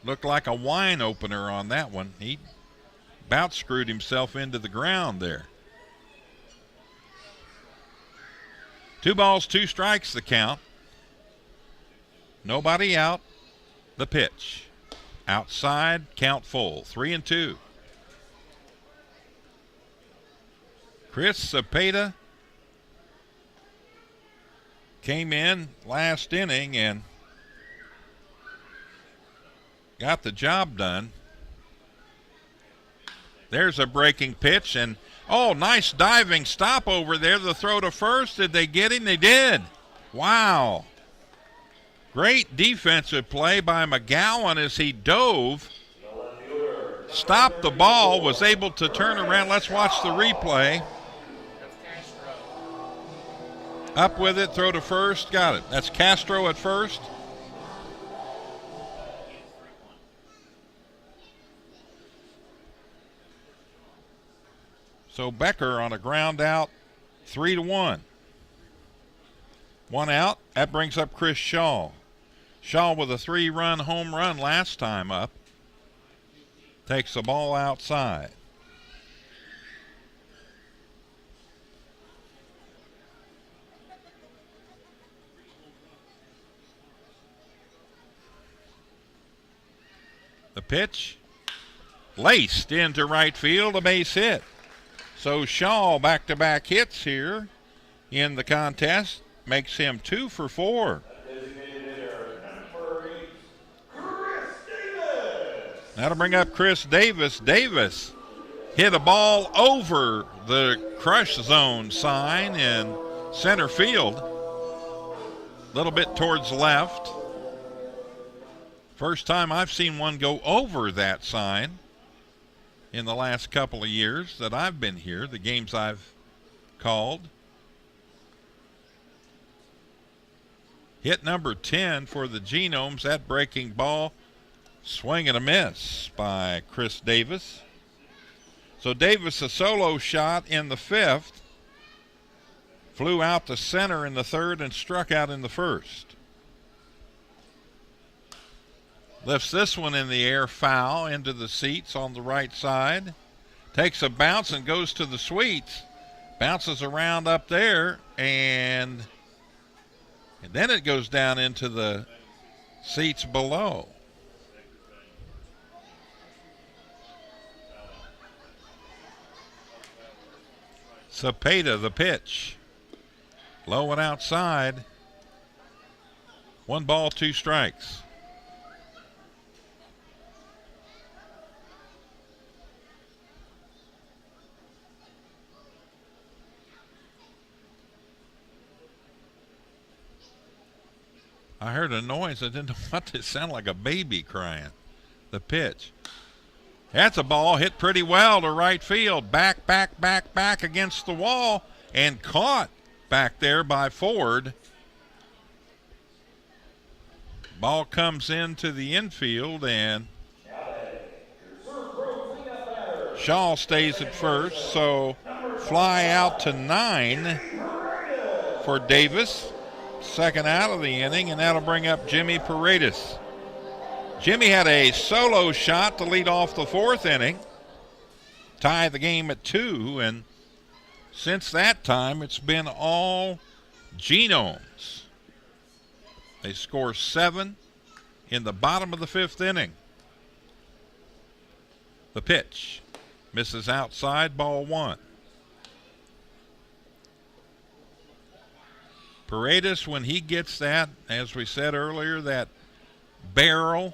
looked like a wine opener on that one. He about screwed himself into the ground there. 2 balls, 2 strikes the count. Nobody out. The pitch. Outside, count full. 3-2. Chris Cepeda came in last inning and got the job done. There's a breaking pitch, and oh, nice diving stop over there. The throw to first. Did they get him? They did. Wow. Great defensive play by McGowan as he dove, stopped the ball, was able to turn around. Let's watch the replay. Up with it, throw to first, got it. That's Castro at first. So Becker on a ground out, 3-1. 1 out, that brings up Chris Shaw. Shaw with a 3-run home run last time up. Takes the ball outside. The pitch laced into right field, a base hit. So Shaw back-to-back hits here in the contest, makes him 2 for 4. That'll bring up Chris Davis. Davis hit a ball over the crush zone sign in center field, a little bit towards left. First time I've seen one go over that sign in the last couple of years that I've been here, the games I've called. Hit number 10 for the Genomes, that breaking ball. Swing and a miss by Chris Davis. So Davis, a solo shot in the 5th, flew out to center in the 3rd and struck out in the 1st. Lifts this one in the air, foul into the seats on the right side. Takes a bounce and goes to the suites. Bounces around up there, and then it goes down into the seats below. Cepeda, the pitch. Low and outside. 1 ball, 2 strikes. I heard a noise. I didn't know what it sounded like, a baby crying. The pitch. That's a ball hit pretty well to right field. Back against the wall and caught back there by Ford. Ball comes into the infield and Shaw stays at first. So fly out to 9 for Davis. Second out of the inning, and that'll bring up Jimmy Paredes. Jimmy had a solo shot to lead off the 4th inning, tie the game at 2, and since that time it's been all Genomes. They score 7 in the bottom of the 5th inning. The pitch misses outside, ball 1. Paredes, when he gets that, as we said earlier, that barrel,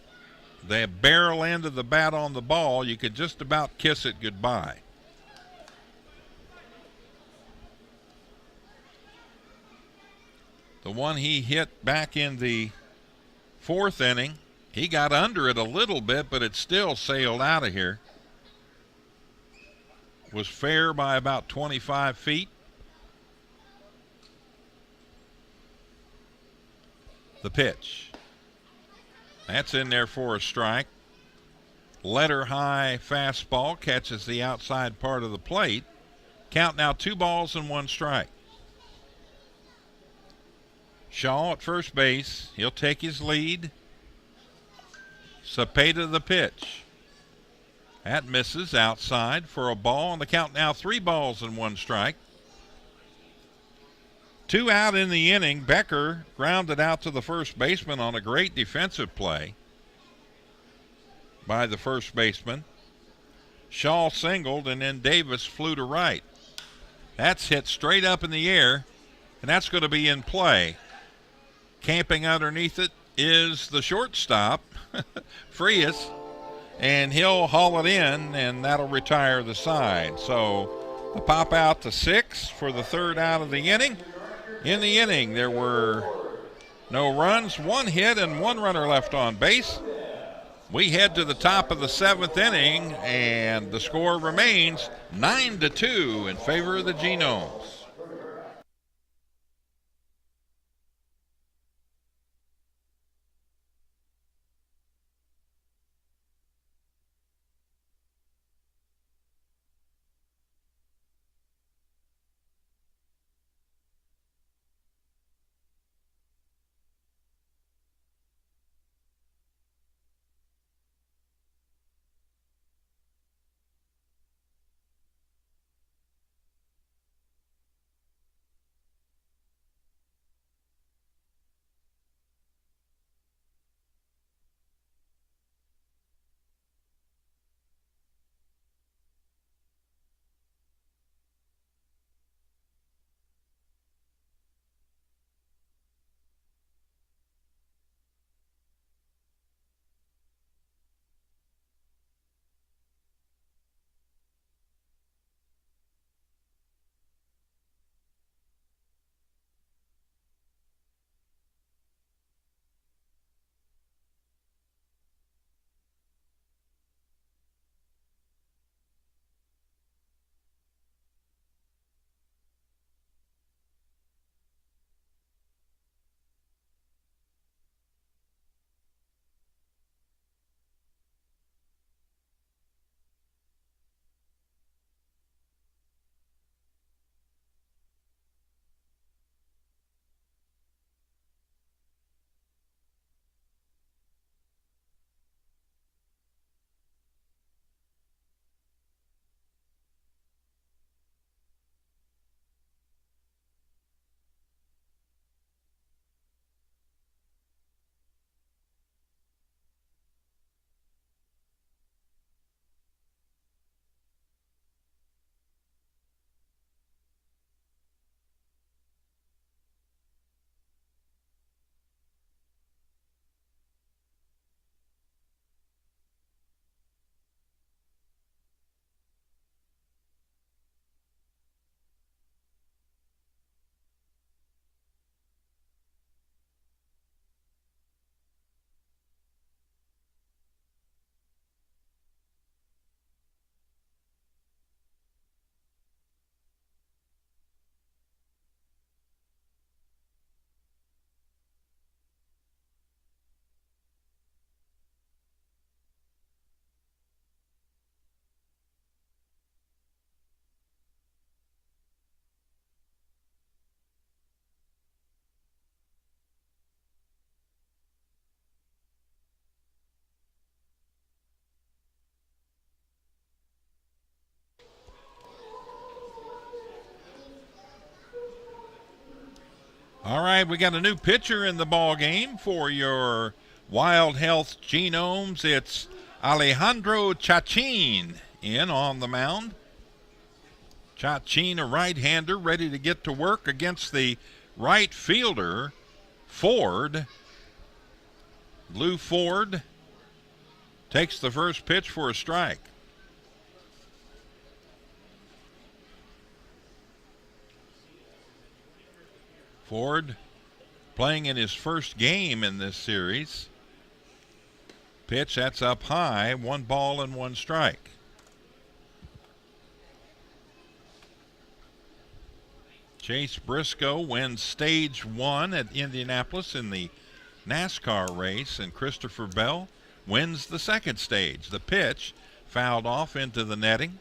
the barrel end of the bat on the ball, you could just about kiss it goodbye. The one he hit back in the 4th inning, he got under it a little bit, but it still sailed out of here. Was fair by about 25 feet. The pitch. That's in there for a strike. Letter high fastball catches the outside part of the plate. Count now 2 balls and 1 strike. Shaw at first base. He'll take his lead. Cepeda the pitch. That misses outside for a ball, and the count now 3 balls and 1 strike. 2 out in the inning. Becker grounded out to the first baseman on a great defensive play by the first baseman. Shaw singled, and then Davis flew to right. That's hit straight up in the air, and that's going to be in play. Camping underneath it is the shortstop, Frias, and he'll haul it in, and that'll retire the side. So a pop out to 6 for the 3rd out of the inning. In the inning, there were no runs, 1 hit, and 1 runner left on base. We head to the top of the 7th inning, and the score remains 9-2 in favor of the Genomes. All right, we got a new pitcher in the ball game for your Wild Health Genomes. It's Alejandro Chachin in on the mound. Chachin, a right-hander, ready to get to work against the right fielder, Ford. Lou Ford takes the first pitch for a strike. Ford playing in his first game in this series. Pitch, that's up high, 1 ball and 1 strike. Chase Briscoe wins stage 1 at Indianapolis in the NASCAR race, and Christopher Bell wins the second stage. The pitch fouled off into the netting.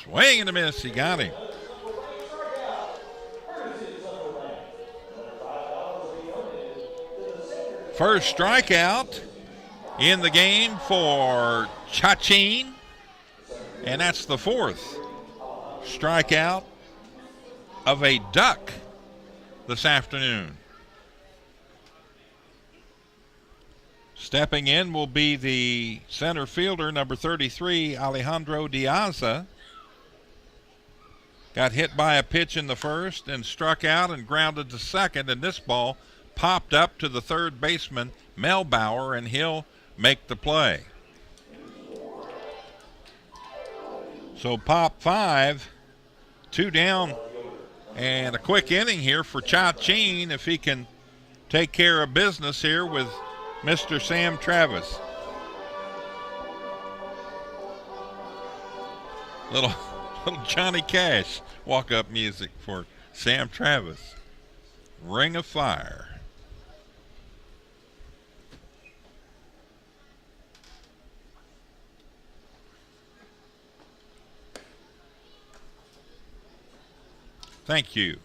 Swing and a miss. He got him. First strikeout in the game for Chachin, and that's the fourth strikeout of a Duck this afternoon. Stepping in will be the center fielder, number 33, Alejandro Diaza. Got hit by a pitch in the first and struck out and grounded to second, and this ball popped up to the third baseman, Melbauer, and he'll make the play. So Pop 5, 2 down, and a quick inning here for Chachin if he can take care of business here with Mr. Sam Travis. Little Johnny Cash walk-up music for Sam Travis. Ring of Fire. Thank you.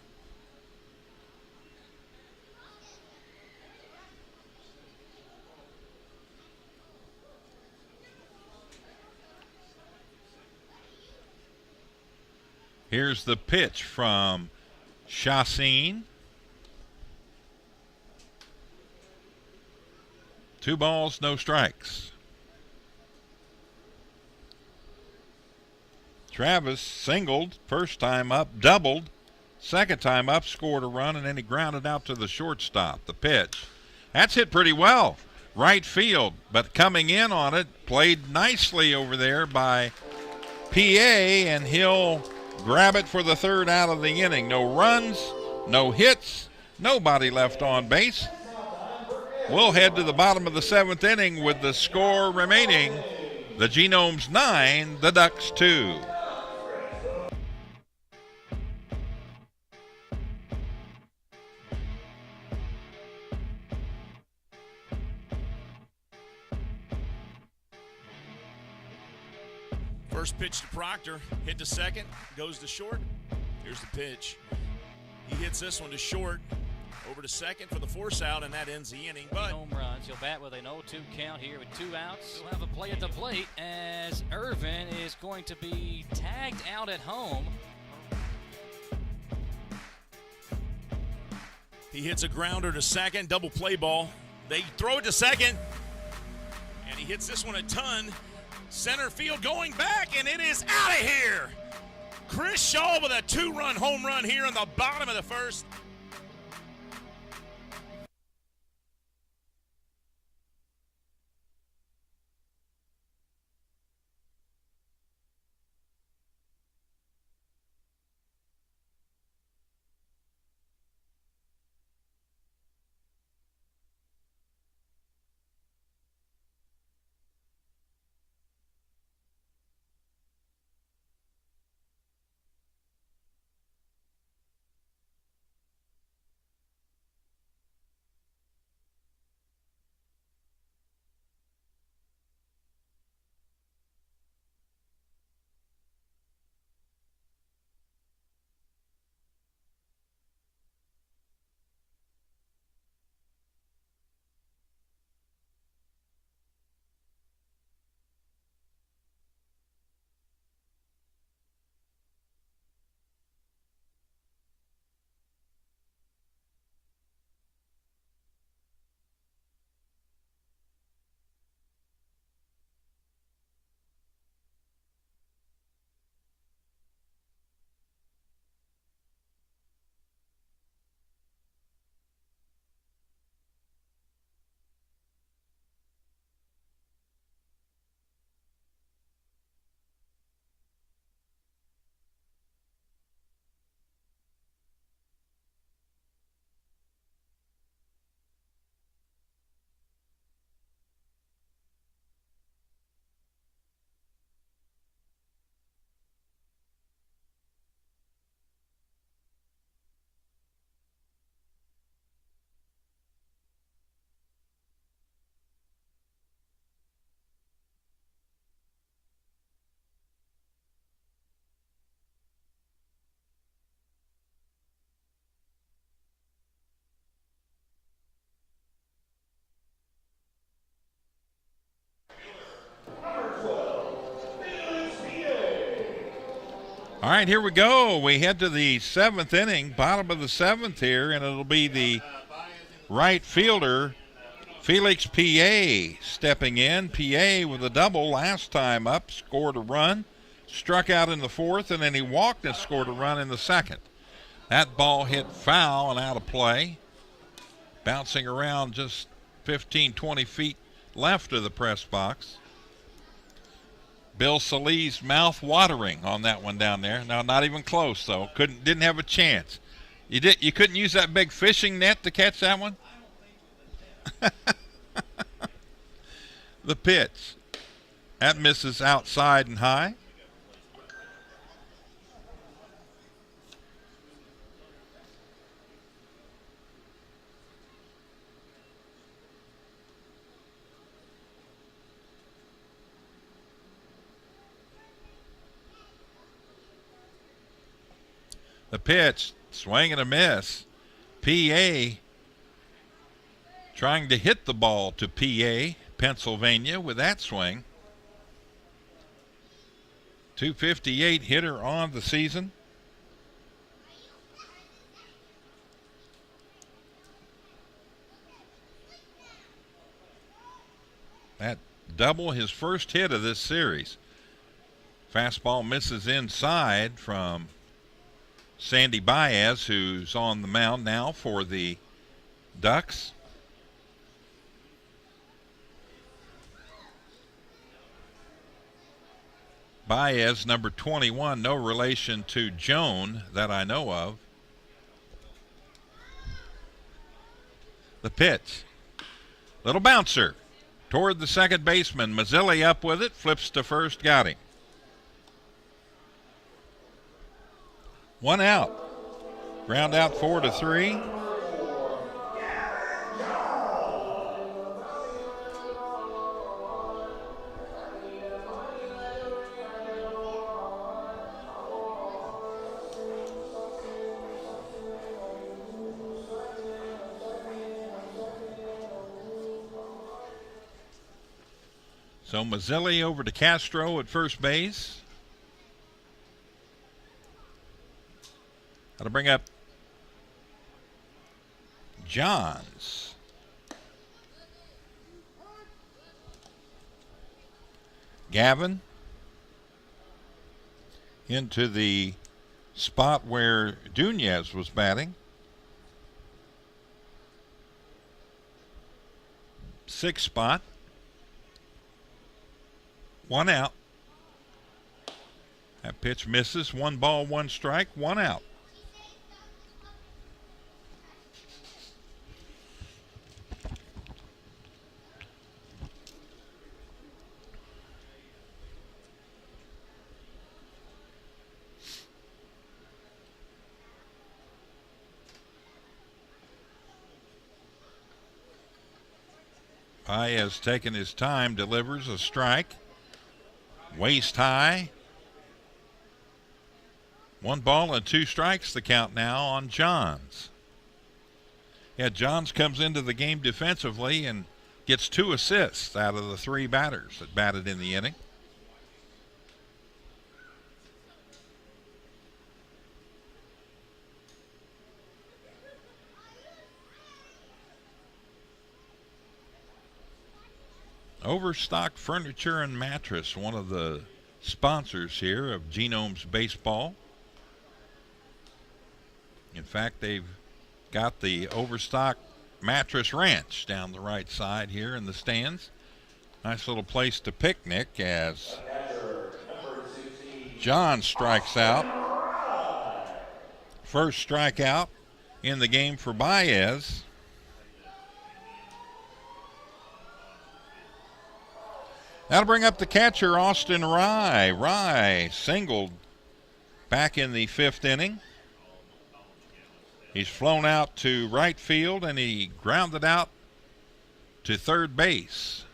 Here's the pitch from Chachin. 2 balls, no strikes. Travis singled, first time up, doubled, second time up, scored a run, and then he grounded out to the shortstop. The pitch. That's hit pretty well. Right field, but coming in on it, played nicely over there by PA, and he'll grab it for the third out of the inning. No runs, no hits, nobody left on base. We'll head to the bottom of the 7th inning with the score remaining. The Genomes 9, the Ducks 2. First pitch to Proctor, hit to second, goes to short. Here's the pitch. He hits this one to short, over to second for the force out, and that ends the inning. But home runs. He'll bat with an 0-2 count here with 2 outs. He'll have a play at the plate as Irvin is going to be tagged out at home. he hits a grounder to second, double play ball. They throw it to second, and he hits this one a ton. Center field going back, and it is out of here. Chris Shaw with a 2-run home run here in the bottom of the first. All right, here we go. We head to the 7th inning, bottom of the 7th here, and it'll be the right fielder, Felix P.A. stepping in. P.A. with a double last time up, scored a run, struck out in the 4th, and then he walked and scored a run in the 2nd. That ball hit foul and out of play, bouncing around just 15, 20 feet left of the press box. Bill Salih's mouth watering on that one down there. Now, not even close though. Didn't have a chance. You couldn't use that big fishing net to catch that one. The pitch. That misses outside and high. The pitch, swing and a miss. P.A. trying to hit the ball to P.A., Pennsylvania, with that swing. 258 hitter on the season. That double, his first hit of this series. Fastball misses inside from Sandy Baez, who's on the mound now for the Ducks. Baez, number 21, no relation to Joan that I know of. The pitch. Little bouncer toward the second baseman. Mazzilli up with it, flips to first, got him. One out. Ground out 4-3. So Mazzilli over to Castro at first base. That'll bring up Johns. Gavin into the spot where Dunez was batting. 6th spot. One out. That pitch misses. 1 ball, 1 strike, 1 out. Baez taking his time, delivers a strike. Waist high. 1 ball and 2 strikes the count now on Johns. Yeah, Johns comes into the game defensively and gets 2 assists out of the 3 batters that batted in the inning. Overstock Furniture and Mattress, one of the sponsors here of Genomes Baseball. In fact, they've got the Overstock Mattress Ranch down the right side here in the stands. Nice little place to picnic as John strikes out. First strikeout in the game for Baez. That'll bring up the catcher, Austin Rye. Rye singled back in the 5th inning. He's flown out to right field and he grounded out to 3rd base.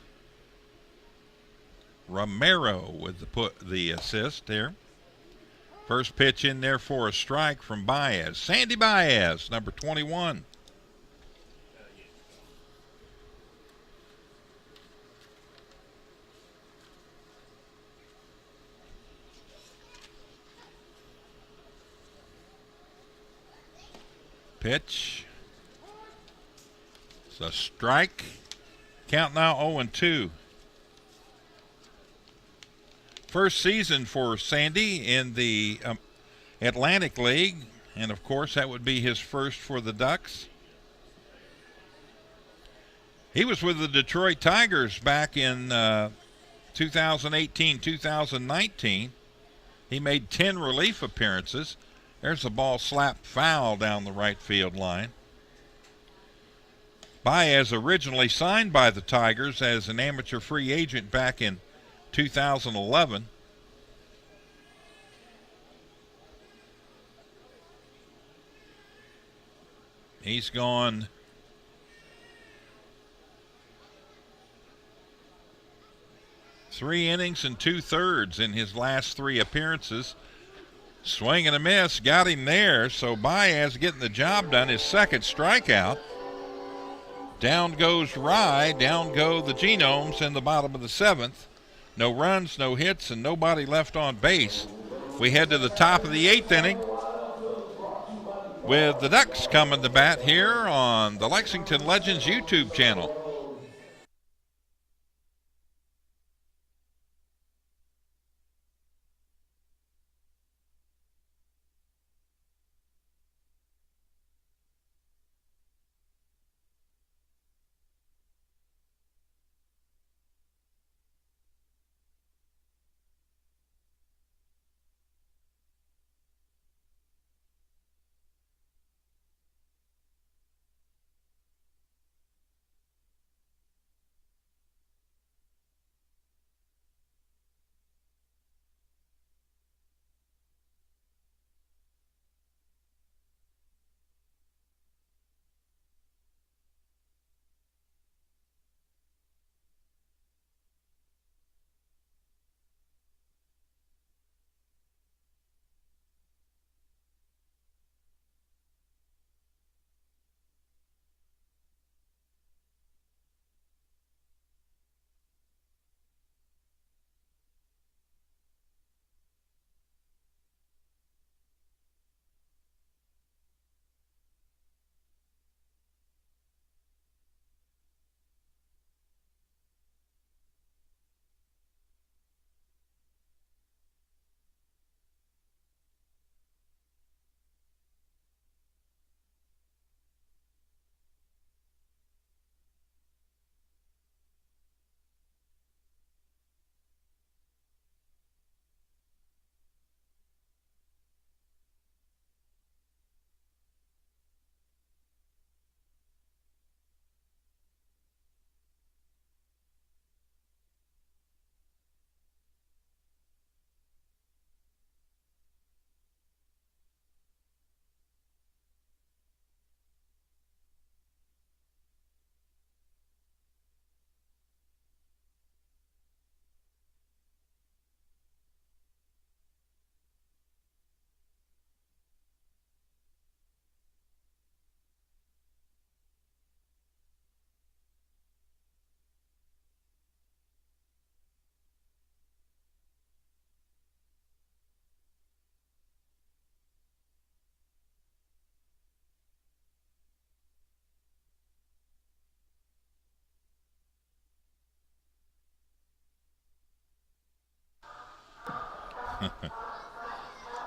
Romero with the assist there. First pitch in there for a strike from Baez. Sandy Baez, number 21. Pitch. It's a strike. Count now 0-2. First season for Sandy in the Atlantic League, and of course that would be his first for the Ducks. He was with the Detroit Tigers back in 2018-2019. He made 10 relief appearances. There's a ball slapped foul down the right field line. Baez originally signed by the Tigers as an amateur free agent back in 2011. He's gone 3 innings and 2/3 in his last 3 appearances. Swing and a miss, got him there. So Baez getting the job done, his second strikeout. Down goes Rye, down go the Genomes in the bottom of the 7th. No runs, no hits, and nobody left on base. We head to the top of the 8th inning with the Ducks coming to bat here on the Lexington Legends YouTube channel.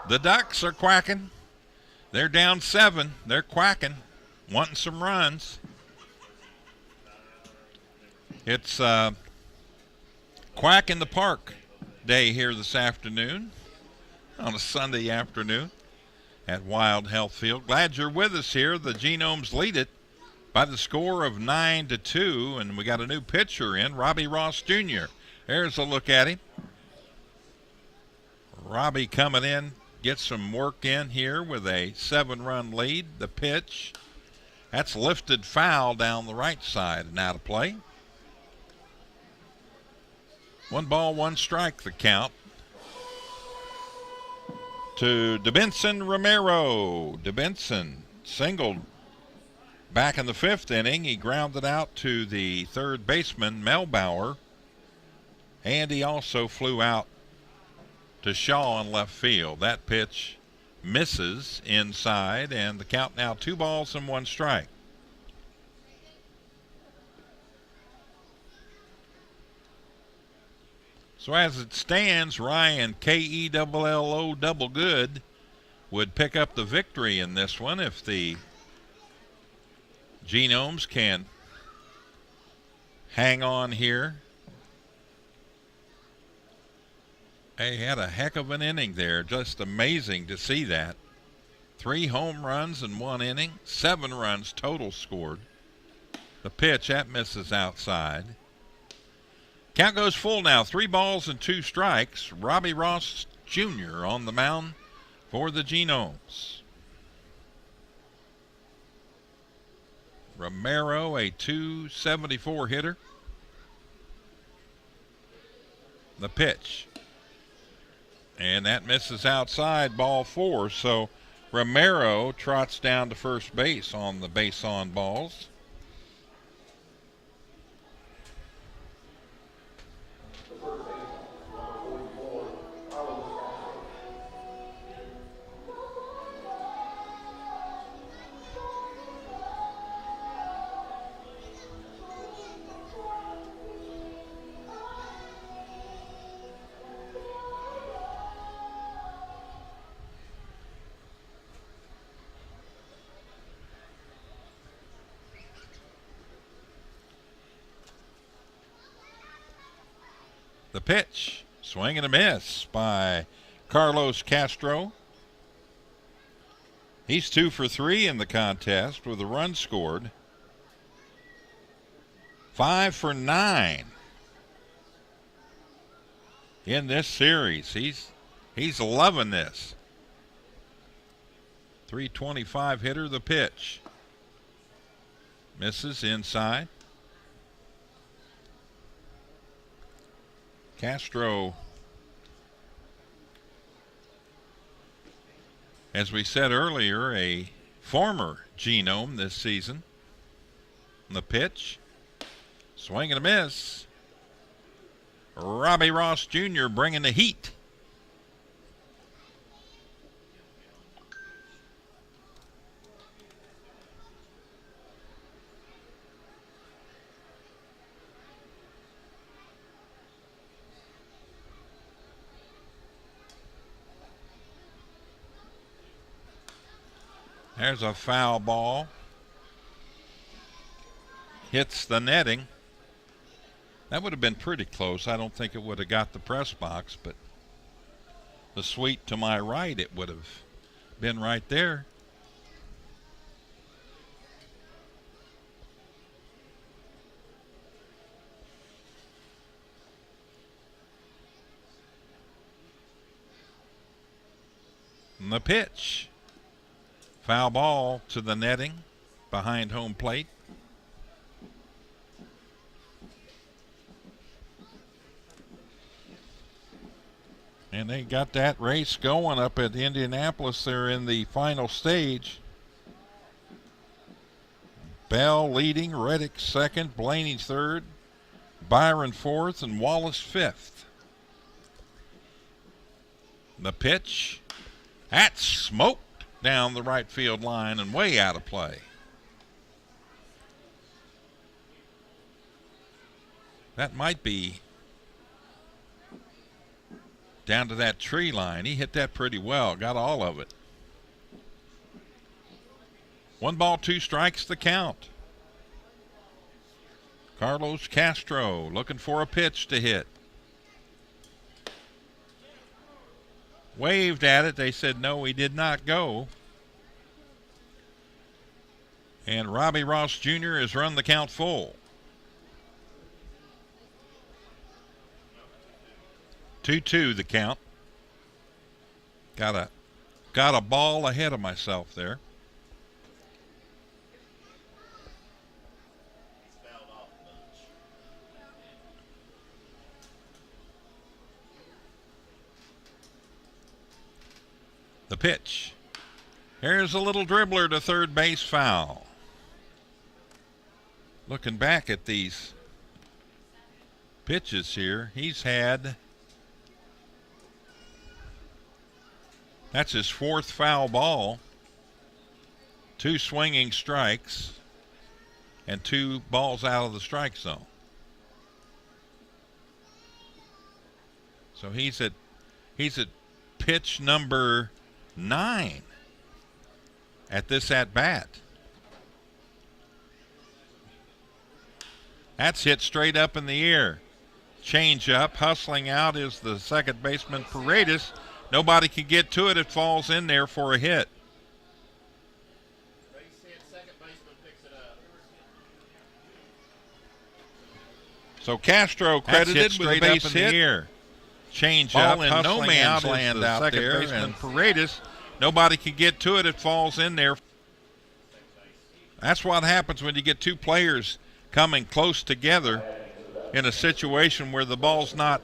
The Ducks are quacking. They're down 7. They're quacking, wanting some runs. It's Quack in the Park day here this afternoon on a Sunday afternoon at Wild Health Field. Glad you're with us here. The Genomes lead it by the score of 9-2, and we got a new pitcher in, Robbie Ross Jr. There's a look at him. Robbie coming in, gets some work in here with a 7-run lead. The pitch, that's lifted foul down the right side and out of play. 1 ball, 1 strike the count to DeBenson Romero. DeBenson singled back in the 5th inning. He grounded out to the third baseman, Melbauer, and he also flew out to Shaw in left field. That pitch misses inside, and the count now 2 balls and 1 strike. So as it stands, Ryan Kello double good would pick up the victory in this one if the Genomes can hang on here. They had a heck of an inning there. Just amazing to see that. 3 home runs in 1 inning, 7 runs total scored. The pitch, that misses outside. Count goes full now, 3 balls and 2 strikes. Robbie Ross Jr. on the mound for the Genomes. Romero, a .274 hitter. The pitch. And that misses outside, ball 4. So Romero trots down to first base on the base on balls. The pitch, swing and a miss by Carlos Castro. He's 2 for 3 in the contest with a run scored. 5 for 9 in this series. He's loving this. .325 hitter. The pitch misses inside. Castro, as we said earlier, a former Genome this season. The pitch, swing and a miss. Robbie Ross Jr. bringing the heat. There's a foul ball. Hits the netting. That would have been pretty close. I don't think it would have got the press box, but the suite to my right, it would have been right there. And the pitch. Foul ball to the netting behind home plate. And they got that race going up at Indianapolis. They're in the final stage. Bell leading, Reddick second, Blaney third, Byron fourth, and Wallace fifth. The pitch. That's smoked down the right field line and way out of play. That might be down to that tree line. He hit that pretty well, got all of it. 1 ball, 2 strikes the count. Carlos Castro looking for a pitch to hit. Waved at it. They said no, he did not go. And Robbie Ross Jr. has run the count full. 2-2 the count. Got a ball ahead of myself there. The pitch. Here's a little dribbler to third base, foul. Looking back at these pitches here, he's had That's his 4th foul ball. 2 swinging strikes and 2 balls out of the strike zone. So he's at pitch number 9 at this at bat. That's hit straight up in the air. Change up, hustling out is the second baseman Paredes. Nobody can get to it. It falls in there for a hit. So Castro credited with a base hit. Change up, in no man's land out there, and Paredes, nobody can get to it. It falls in there. That's what happens when you get 2 players coming close together in a situation where the ball's not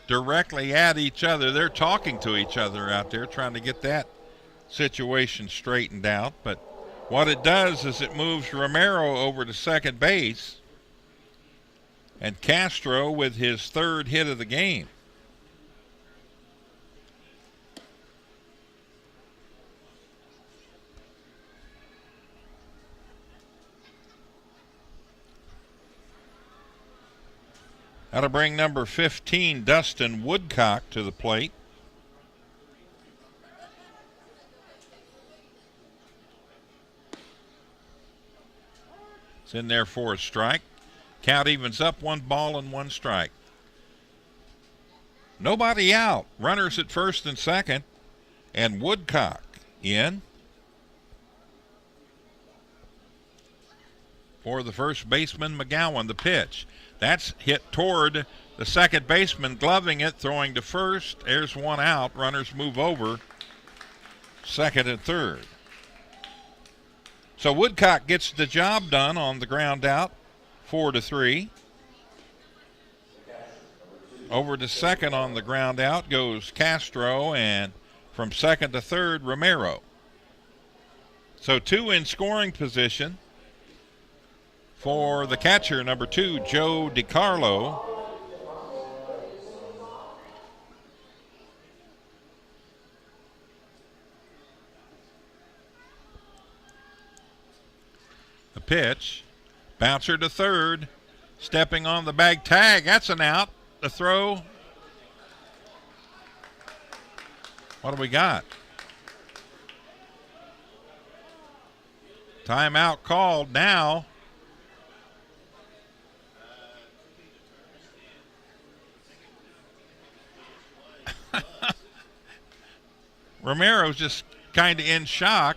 directly at each other. They're talking to each other out there, trying to get that situation straightened out. But what it does is it moves Romero over to second base, and Castro with his 3rd hit of the game. That'll bring number 15, Dustin Woodcock, to the plate. It's in there for a strike. Count evens up, 1 ball and 1 strike. Nobody out. Runners at first and second, and Woodcock in for the first baseman, McGowan. The pitch. That's hit toward the second baseman, gloving it, throwing to first. There's 1 out. Runners move over second and third. So Woodcock gets the job done on the ground out, 4-3. Over to second on the ground out goes Castro, and from second to third, Romero. So 2 in scoring position for the catcher, number 2, Joe DiCarlo. The pitch, bouncer to third, stepping on the bag tag. That's an out. The throw. What do we got? Timeout called now. Romero's just kind of in shock.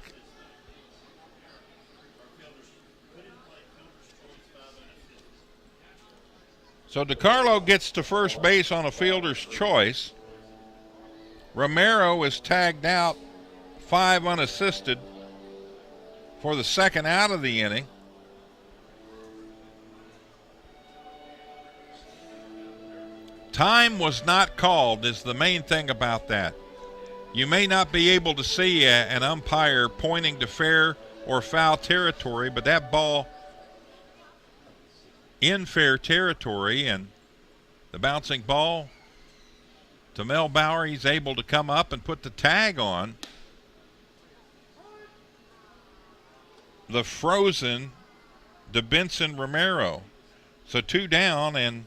So DiCarlo gets to first base on a fielder's choice. Romero is tagged out, 5 unassisted for the second out of the inning. Time was not called is the main thing about that. You may not be able to see an umpire pointing to fair or foul territory, but that ball in fair territory, and the bouncing ball to Mel Bauer. He's able to come up and put the tag on the frozen DeBenson Romero. So 2 down, and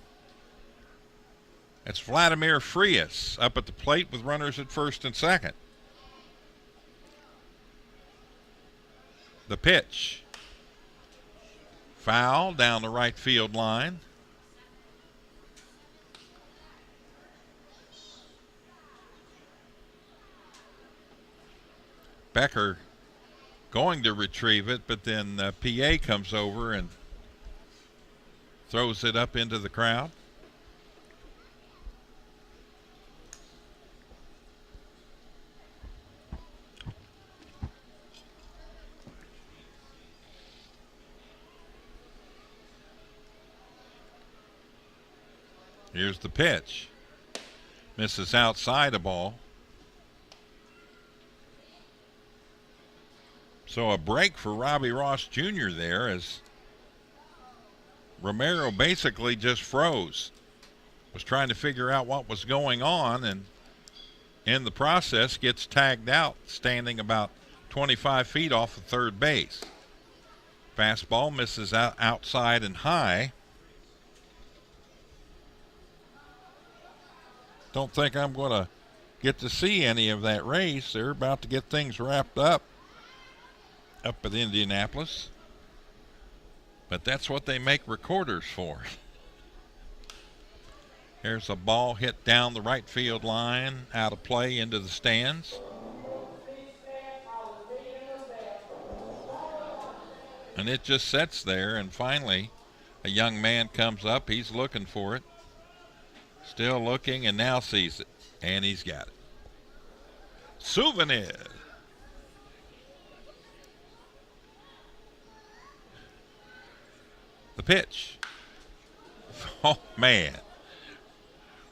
it's Vladimir Frias up at the plate with runners at first and second. The pitch. Foul down the right field line. Becker going to retrieve it, but then PA comes over and throws it up into the crowd. Here's the pitch. Misses outside a ball. So a break for Robbie Ross Jr. there, as Romero basically just froze. Was trying to figure out what was going on, and in the process gets tagged out, standing about 25 feet off of third base. Fastball misses out outside and high. Don't think I'm going to get to see any of that race. They're about to get things wrapped up at Indianapolis. But that's what they make recorders for. Here's a ball hit down the right field line, out of play into the stands. And it just sits there, and finally a young man comes up. He's looking for it. Still looking, and now sees it. And he's got it. Souvenir. The pitch. Oh, man.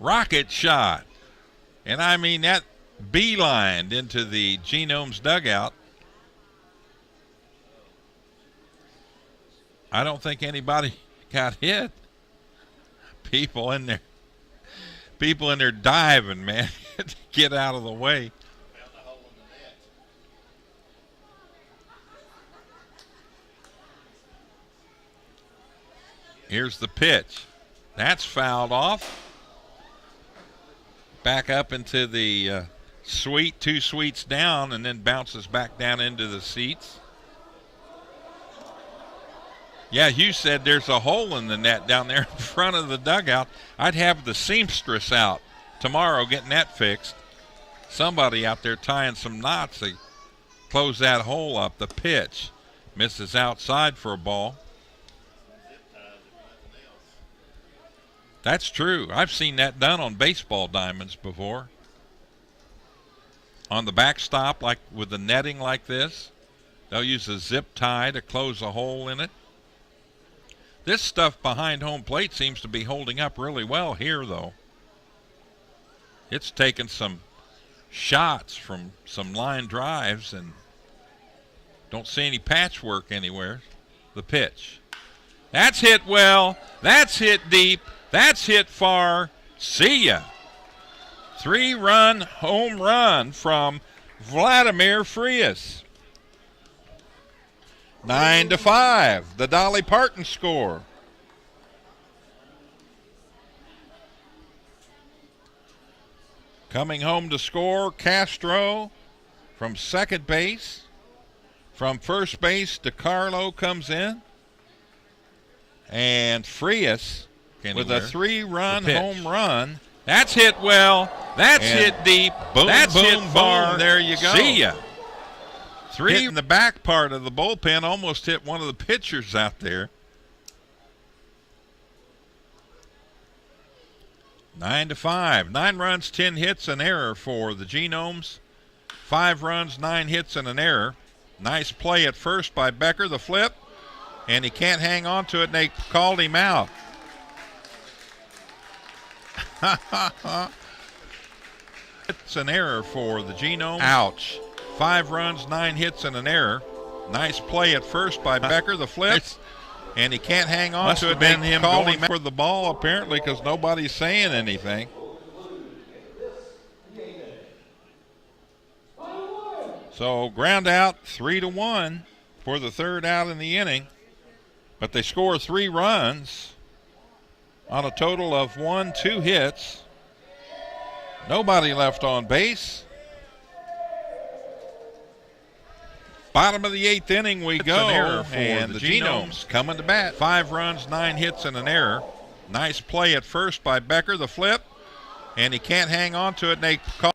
Rocket shot. And I mean, that beelined into the Genomes dugout. I don't think anybody got hit. People in there diving, man, to get out of the way. Here's the pitch. That's fouled off. Back up into the suite, 2 suites down, and then bounces back down into the seats. Yeah, Hugh said there's a hole in the net down there in front of the dugout. I'd have the seamstress out tomorrow getting that fixed. Somebody out there tying some knots to close that hole up. The pitch misses outside for a ball. That's true. I've seen that done on baseball diamonds before. On the backstop, like with the netting like this, they'll use a zip tie to close a hole in it. This stuff behind home plate seems to be holding up really well here, though. It's taken some shots from some line drives, and don't see any patchwork anywhere. The pitch. That's hit well. That's hit deep. That's hit far. See ya. 3-run home run from Vladimir Frias. 9-5, the Dolly Parton score. Coming home to score, Castro from second base. From first base, DeCarlo comes in. And Frias with a 3-run home run. That's hit well. That's hit deep. Boom, that's boom, hit far. boom. There you go. See ya. 3 in the back part of the bullpen, almost hit one of the pitchers out there. 9-5. 9 runs, 10 hits, an error for the Genomes. 5 runs, 9 hits, and an error. Nice play at first by Becker, the flip. And he can't hang on to it, and they called him out. It's an error for the Genomes. Ouch. 5 runs, 9 hits, and an error. Nice play at first by Becker, the flip. And he can't hang on to it. Must have been him called going him for the ball, apparently, because nobody's saying anything. So ground out, 3-1 for the third out in the inning. But they score 3 runs on a total of 2 hits. Nobody left on base. Bottom of the 8th inning we go, an error for and the the Genomes coming to bat. 5 runs, 9 hits, and an error. Nice play at first by Becker, the flip, and he can't hang on to it, and they call.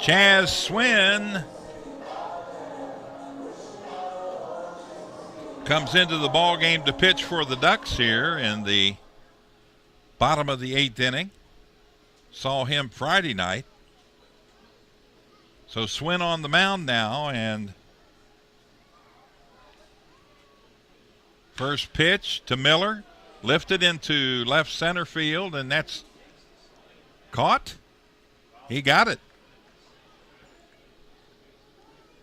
Chaz Swin comes into the ball game to pitch for the Ducks here in the bottom of the 8th inning. Saw him Friday night. So Swin on the mound now, and first pitch to Miller, lifted into left center field, and that's caught. He got it.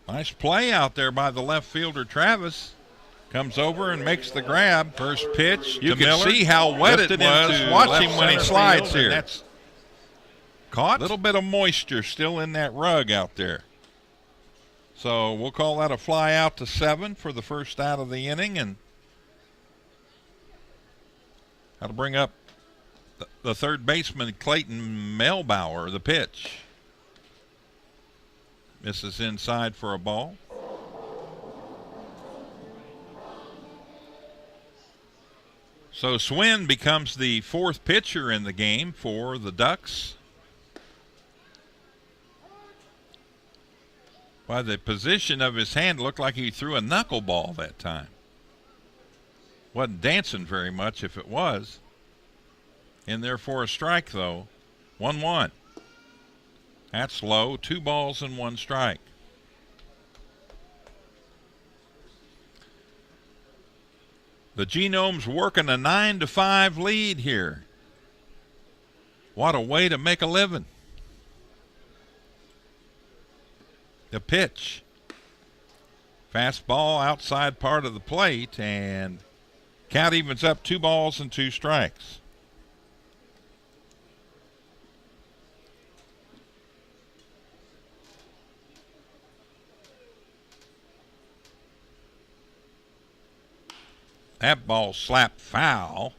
Nice play out there by the left fielder, Travis. Comes over and makes the grab. First pitch You to can Miller. see how wet it was. Watch him when he slides here. That's caught. A little bit of moisture still in that rug out there. So we'll call that a fly out to 7 for the first out of the inning, and that'll bring up the third baseman, Clayton Melbauer, the pitch. Misses inside for a ball. So Swin becomes the 4th pitcher in the game for the Ducks. By the position of his hand, looked like he threw a knuckleball that time. Wasn't dancing very much if it was. In there for a strike, though. 1-1. That's low. 2 balls and 1 strike. The Genomes working a 9-5 lead here. What a way to make a living. The pitch. Fastball outside part of the plate, and count evens up 2 balls and 2 strikes. That ball slapped foul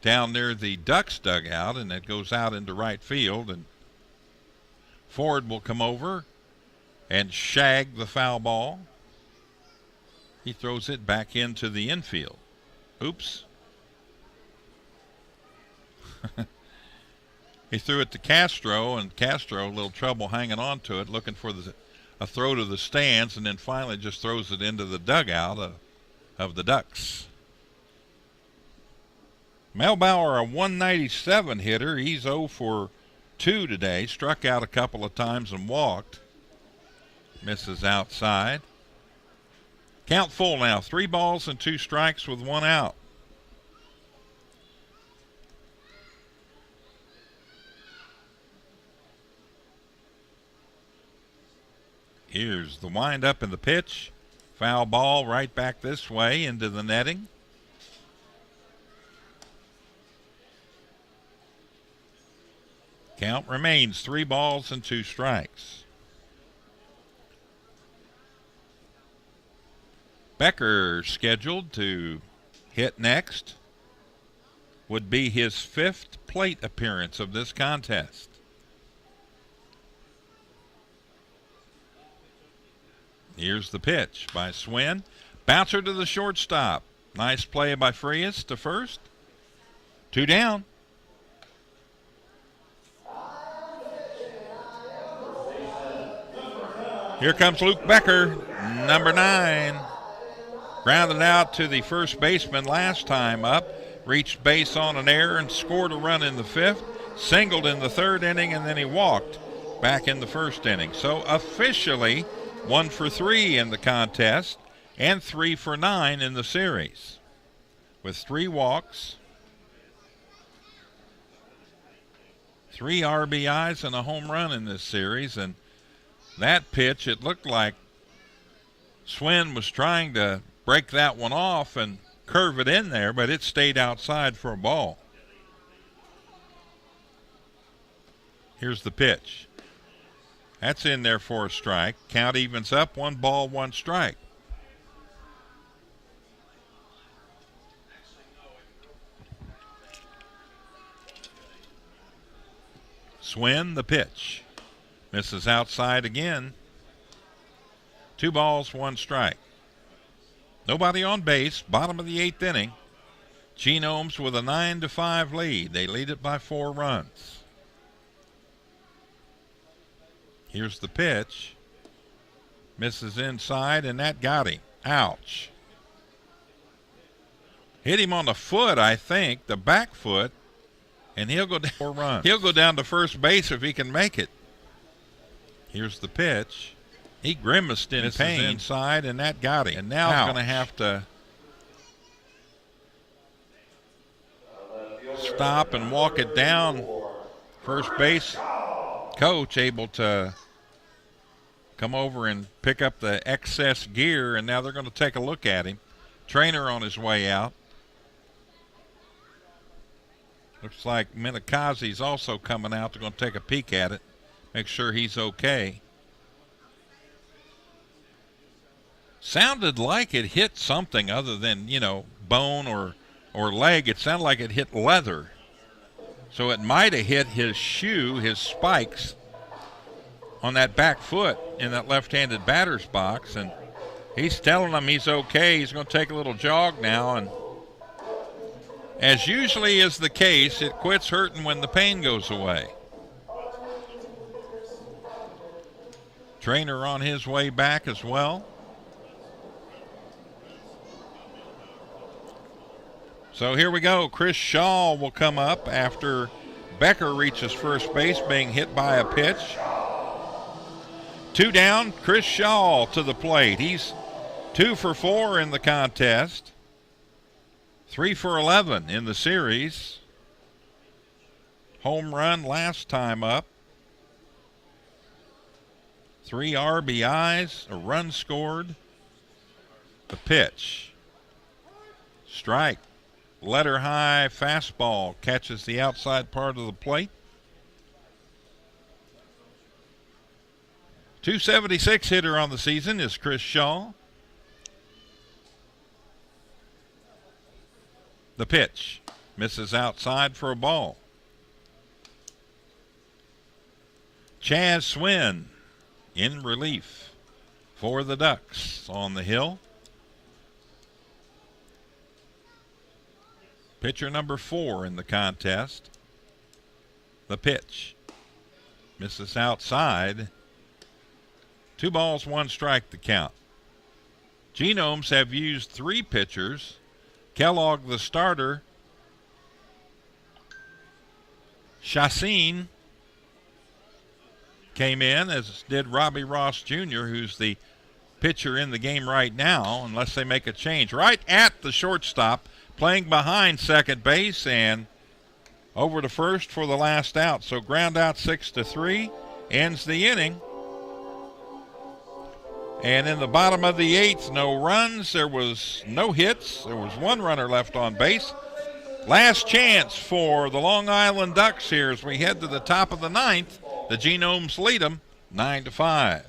down near the Ducks dugout, and it goes out into right field, and Ford will come over and shag the foul ball. He throws it back into the infield. Oops. He threw it to Castro, and Castro, a little trouble hanging on to it, looking for a throw to the stands, and then finally just throws it into the dugout of the Ducks. Melbauer, a 197 hitter. He's 0 for 2 today. Struck out a couple of times and walked. Misses outside. Count full now. 3 balls and 2 strikes with 1 out. Here's the windup and the pitch. Foul ball right back this way into the netting. Count remains 3 balls and 2 strikes. Becker scheduled to hit next. Would be his 5th plate appearance of this contest. Here's the pitch by Swin. Bouncer to the shortstop. Nice play by Frias to first. 2 down. Here comes Luke Becker, number 9. Grounded out to the first baseman last time up. Reached base on an error and scored a run in the 5th. Singled in the 3rd inning, and then he walked back in the 1st inning. So officially 1 for 3 in the contest and 3 for 9 in the series. With 3 walks, 3 RBIs, and a home run in this series. And that pitch, it looked like Swin was trying to break that one off and curve it in there, but it stayed outside for a ball. Here's the pitch. That's in there for a strike. Count evens up, 1 ball, 1 strike. Swin, the pitch. Misses outside again. 2 balls, 1 strike. Nobody on base, bottom of the 8th inning. Genomes with a 9-5 lead. They lead it by 4 runs. Here's the pitch. Misses inside, and that got him. Ouch. Hit him on the foot, I think, the back foot, and he'll go down 4 runs. He'll go down to first base if he can make it. Here's the pitch. He grimaced in pain inside, and that got him. And now he's going to have to stop and walk it down. First base coach able to come over and pick up the excess gear, and now they're going to take a look at him. Trainer on his way out. Looks like Minikaze's also coming out. They're going to take a peek at it, make sure he's okay. Sounded like it hit something other than, bone or leg. It sounded like it hit leather. So it might have hit his shoe, his spikes, on that back foot in that left-handed batter's box. And he's telling them he's okay. He's going to take a little jog now. And as usually is the case, it quits hurting when the pain goes away. Trainer on his way back as well. So here we go. Chris Shaw will come up after Becker reaches first base, being hit by a pitch. 2 down, Chris Shaw to the plate. He's 2 for 4 in the contest. 3 for 11 in the series. Home run last time up. 3 RBIs, a run scored. The pitch. Strike. Letter high fastball catches the outside part of the plate. 276 hitter on the season is Chris Shaw. The pitch misses outside for a ball. Chaz Swin in relief for the Ducks on the hill. Pitcher number 4 in the contest. The pitch misses outside. 2 balls, 1 strike the count. Genomes have used 3 pitchers. Kellogg, the starter. Chassin came in, as did Robbie Ross Jr., who's the pitcher in the game right now, unless they make a change. Right at the shortstop, playing behind second base, and over to first for the last out. So ground out 6-3, ends the inning. And in the bottom of the 8th, no runs. There was no hits. There was 1 runner left on base. Last chance for the Long Island Ducks here as we head to the top of the 9th. The Genomes lead them 9-5.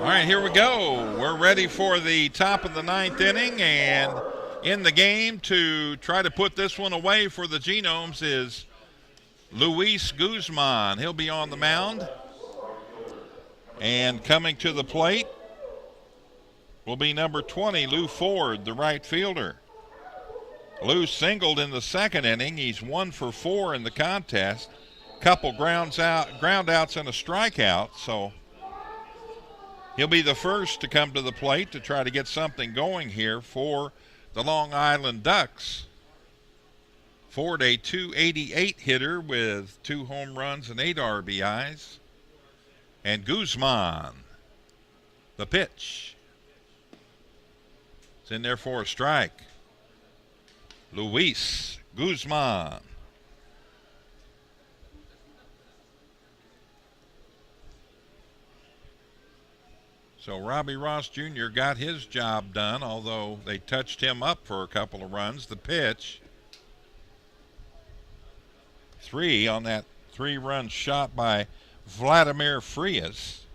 All right, here we go. We're ready for the top of the 9th inning, and in the game to try to put this one away for the Genomes is Luis Guzman. He'll be on the mound. And coming to the plate will be number 20, Lou Ford, the right fielder. Lou singled in the 2nd inning. He's 1 for 4 in the contest. Couple ground outs and a strikeout, so he'll be the first to come to the plate to try to get something going here for the Long Island Ducks. Ford, a .288 hitter with 2 home runs and 8 RBIs. And Guzman, the pitch. It's in there for a strike. Luis Guzman. So Robbie Ross Jr. got his job done, although they touched him up for a couple of runs. The pitch. 3 on that 3-run shot by Vladimir Frias.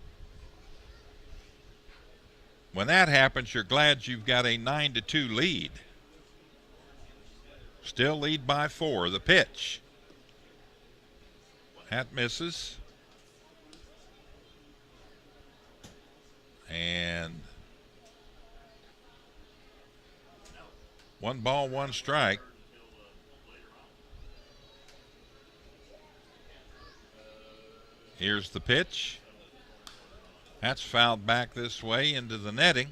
When that happens, you're glad you've got a 9-2 lead. Still lead by 4. The pitch. That misses. And 1 ball, 1 strike. Here's the pitch. That's fouled back this way into the netting.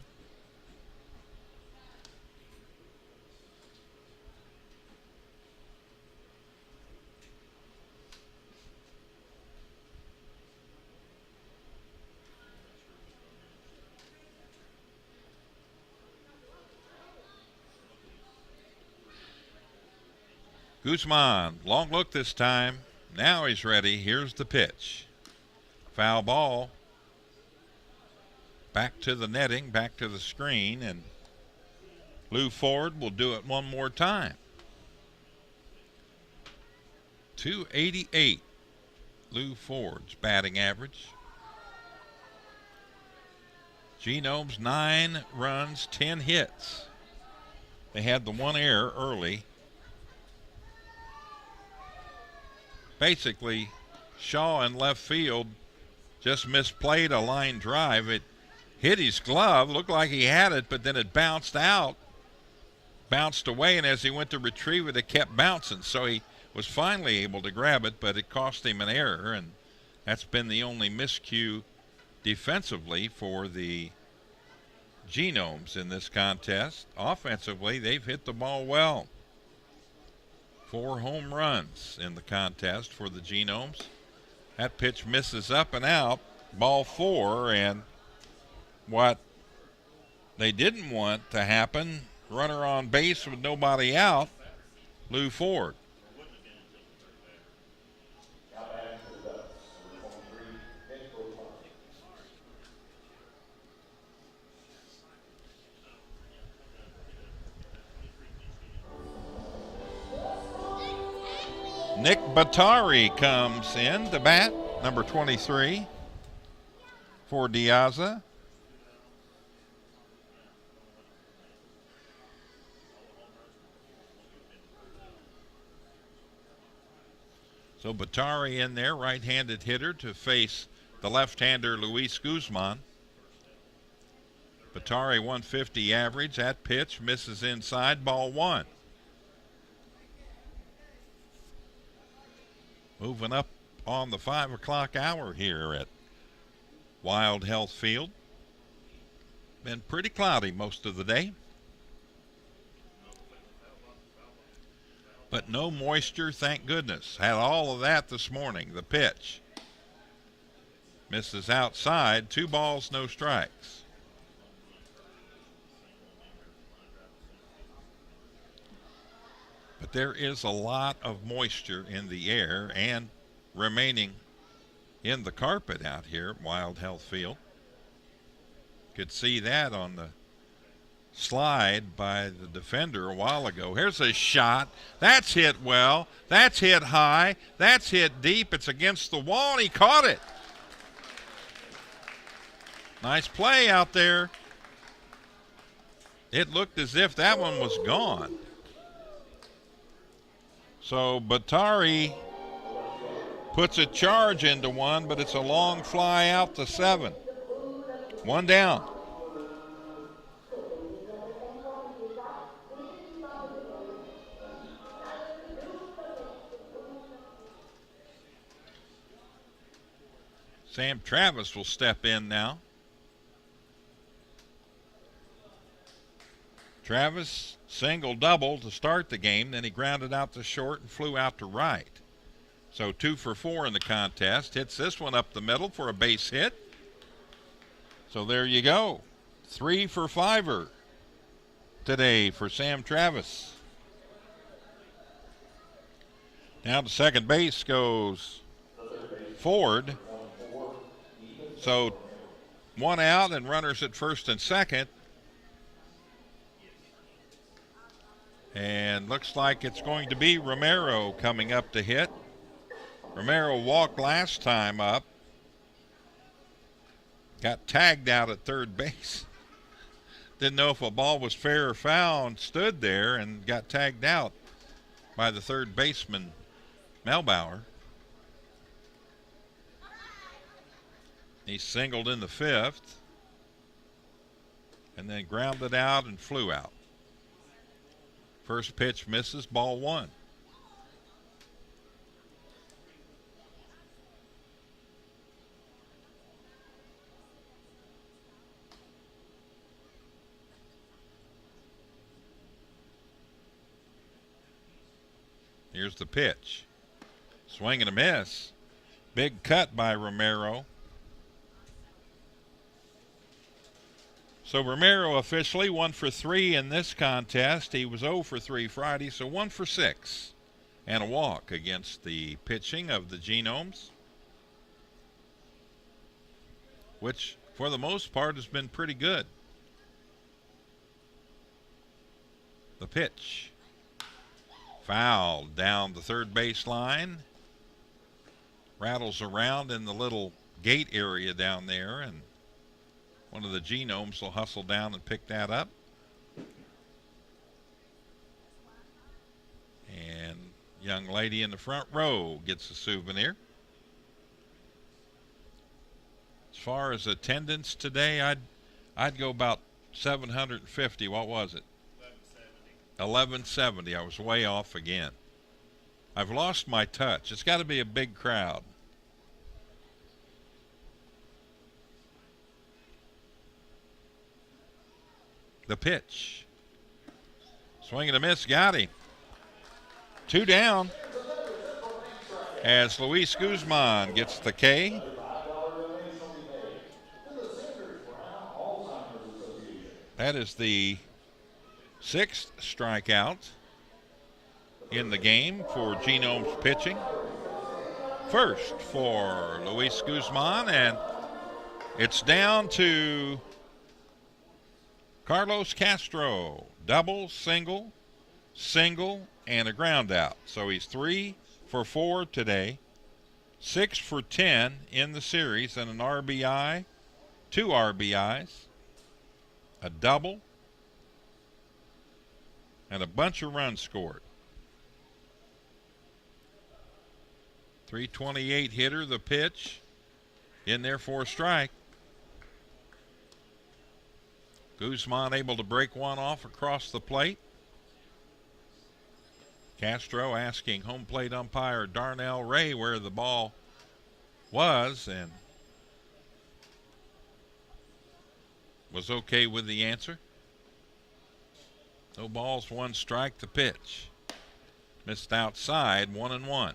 Guzman, long look this time. Now he's ready. Here's the pitch. Foul ball. Back to the netting, back to the screen, and Lou Ford will do it one more time. .288, Lou Ford's batting average. Genomes 9 runs, 10 hits. They had the 1 error early. Basically, Shaw in left field just misplayed a line drive. It hit his glove, looked like he had it, but then it bounced out, bounced away, and as he went to retrieve it, it kept bouncing. So he was finally able to grab it, but it cost him an error, and that's been the only miscue defensively for the Genomes in this contest. Offensively, they've hit the ball well. 4 home runs in the contest for the Genomes. That pitch misses up and out, ball 4, and what they didn't want to happen, runner on base with nobody out, Lou Ford. Nick Batari comes in to bat, number 23 for Diaza. So Batari in there, right-handed hitter to face the left-hander Luis Guzman. Batari 150 average. That pitch misses inside, ball 1. Moving up on the 5 o'clock hour here at Wild Health Field. Been pretty cloudy most of the day, but no moisture, thank goodness. Had all of that this morning. The pitch misses outside. 2 balls, no strikes. But there is a lot of moisture in the air and remaining in the carpet out here at Wild Health Field. Could see that on the slide by the defender a while ago. Here's a shot. That's hit well. That's hit high. That's hit deep. It's against the wall, and he caught it. Nice play out there. It looked as if that one was gone. So Batari puts a charge into one, but it's a long fly out to 7. 1 down. Sam Travis will step in now. Travis single double to start the game, then he grounded out to short and flew out to right. So 2 for 4 in the contest. Hits this one up the middle for a base hit. So there you go. 3 for 5er today for Sam Travis. Now to second base goes Ford. So 1 out and runners at first and second. And looks like it's going to be Romero coming up to hit. Romero walked last time up. Got tagged out at third base. Didn't know if a ball was fair or foul and stood there and got tagged out by the third baseman, Melbauer. He singled in the 5th and then grounded out and flew out. First pitch misses, ball 1. Here's the pitch. Swing and a miss. Big cut by Romero. So Romero officially 1 for 3 in this contest. He was 0 for 3 Friday, so 1 for 6. And a walk against the pitching of the Genomes, which for the most part has been pretty good. The pitch. Foul down the third base line. Rattles around in the little gate area down there, and one of the Genomes will hustle down and pick that up. And young lady in the front row gets a souvenir. As far as attendance today, I'd go about 750. What was it? 1170. I was way off again. I've lost my touch. It's got to be a big crowd. The pitch. Swing and a miss, got him. 2 down as Luis Guzman gets the K. That is the 6th strikeout in the game for Genomes pitching. First for Luis Guzman, and it's down to Carlos Castro. Double, single, single, and a ground out. So he's 3 for 4 today, 6 for 10 in the series, and an RBI, 2 RBIs, a double, and a bunch of runs scored. 328 hitter, the pitch, in there for a strike. Guzman able to break one off across the plate. Castro asking home plate umpire Darnell Ray where the ball was, and was okay with the answer. No balls, 1 strike, the pitch. Missed outside, 1-1.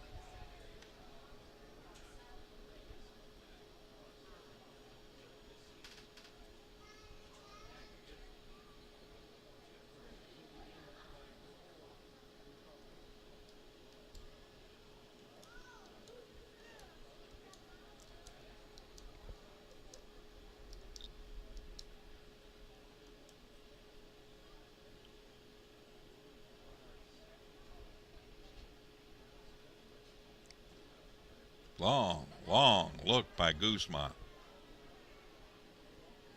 Long look by Guzman.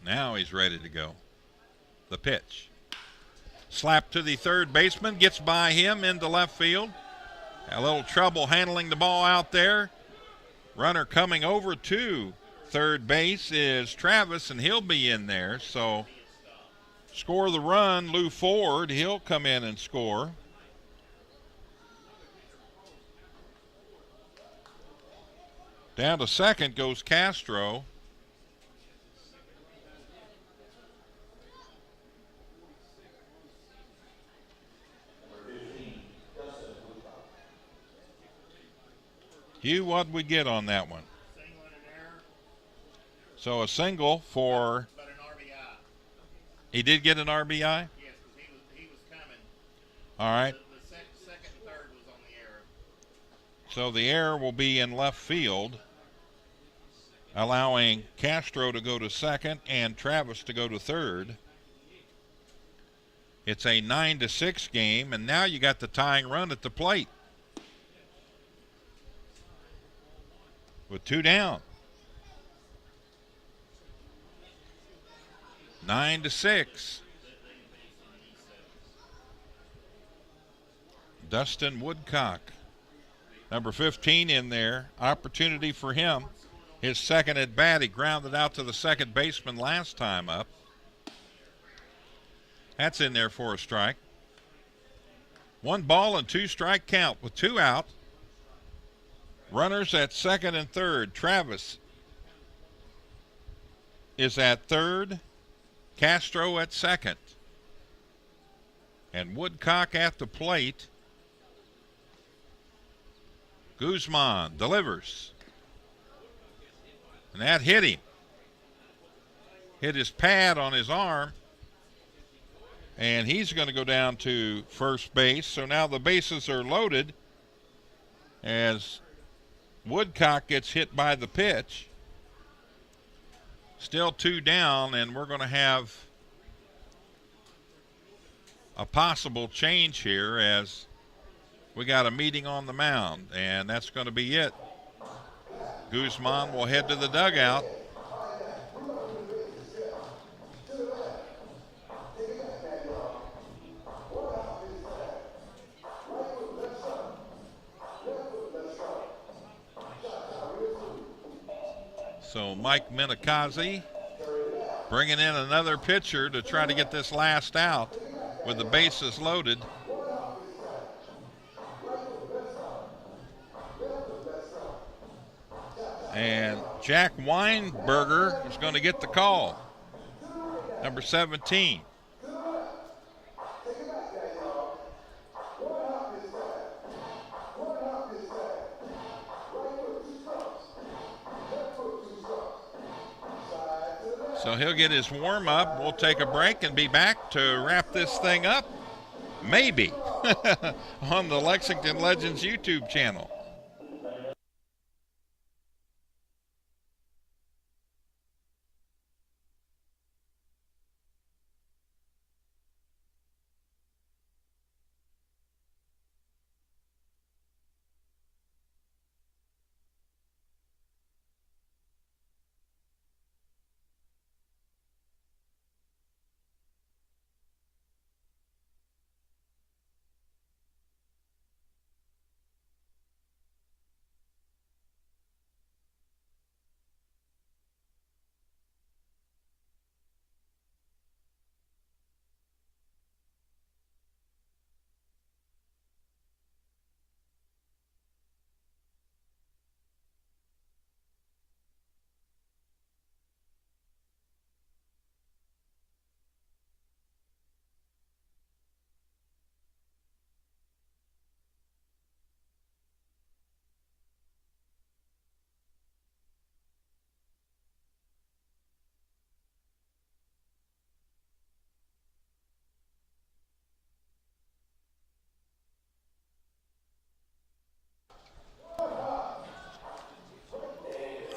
Now he's ready to go. The pitch. Slap to the third baseman, gets by him into left field. A little trouble handling the ball out there. Runner coming over to third base is Travis, and he'll be in there. So score the run, Lou Ford. He'll come in and score. Down to second goes Castro. Hugh, what'd we get on that one? Single and an error. So a single for. But an RBI. He did get an RBI? Yes, because he was coming. All right. The second and third was on the error. So the error will be in left field, allowing Castro to go to second and Travis to go to third. It's a 9-6 game, and now you got the tying run at the plate with 2 down. 9-6. Dustin Woodcock, number 15 in there. Opportunity for him. His second at bat, he grounded out to the second baseman last time up. That's in there for a strike. 1 ball and 2 strike count with 2 out. Runners at second and third. Travis is at third. Castro at second. And Woodcock at the plate. Guzman delivers. And that hit him. Hit his pad on his arm. And he's going to go down to first base. So now the bases are loaded as Woodcock gets hit by the pitch. Still 2 down, and we're going to have a possible change here as we got a meeting on the mound, and that's going to be it. Guzman will head to the dugout. So Mike Minikazi bringing in another pitcher to try to get this last out with the bases loaded. And Jack Weinberger is going to get the call, number 17. So he'll get his warm-up. We'll take a break and be back to wrap this thing up, maybe, on the Lexington Legends YouTube channel.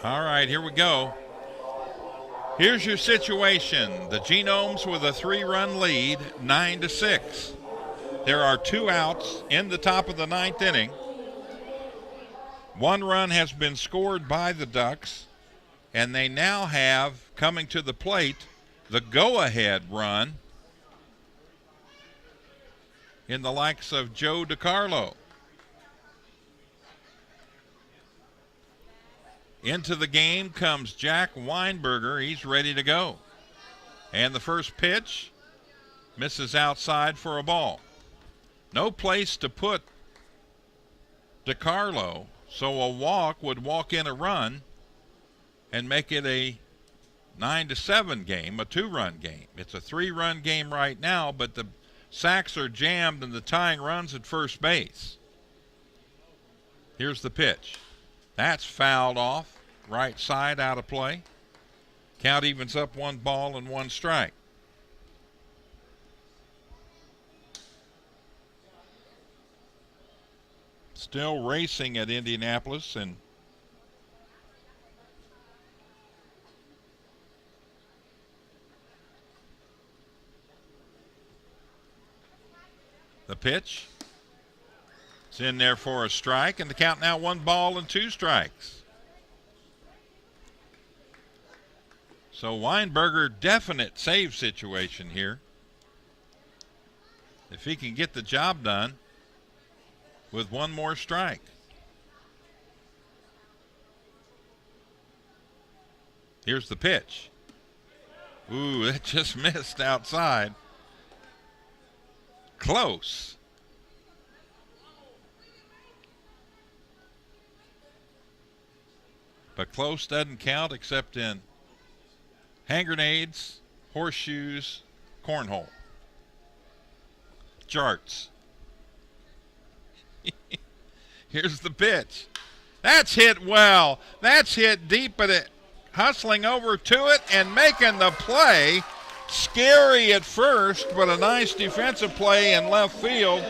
All right, here we go. Here's your situation. The Genomes with a 3-run lead, 9-6. There are 2 outs in the top of the 9th inning. 1 run has been scored by the Ducks, and they now have, coming to the plate, the go-ahead run in the likes of Joe DiCarlo. Into the game comes Jack Weinberger. He's ready to go. And the first pitch misses outside for a ball. No place to put DiCarlo, so a walk would walk in a run and make it a 9-7 game, a 2-run game. It's a 3-run game right now, but the sacks are jammed and the tying runs at first base. Here's the pitch. That's fouled off. Right side out of play. Count evens up 1 ball and 1 strike. Still racing at Indianapolis, and the pitch. It's in there for a strike, and the count now 1 ball and 2 strikes. So Weinberger, definite save situation here. If he can get the job done with 1 more strike. Here's the pitch. Ooh, that just missed outside. Close. But close doesn't count except in hand grenades, horseshoes, cornhole. Jarts. Here's the pitch. That's hit well. That's hit deep, but it hustling over to it and making the play. Scary at first, but a nice defensive play in left field.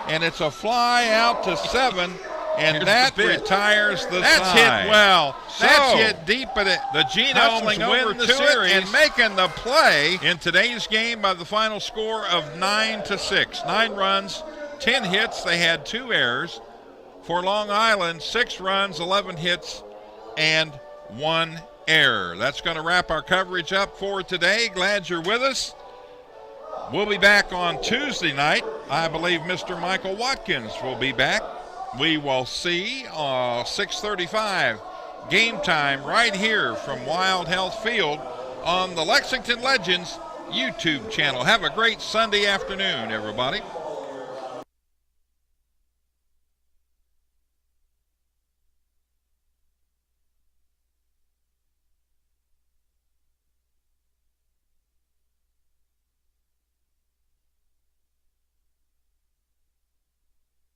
And it's a fly out to 7. And here's that retires the That's side. Hit well. So, that's hit deep, but the Genomes win the series and making the play in today's game by the final score of 9-6. 9 runs, 10 hits. They had 2 errors. For Long Island, 6 runs, 11 hits, and 1 error. That's going to wrap our coverage up for today. Glad you're with us. We'll be back on Tuesday night. I believe Mr. Michael Watkins will be back. We will see 6:35 game time right here from Wild Health Field on the Lexington Legends YouTube channel. Have a great Sunday afternoon, everybody.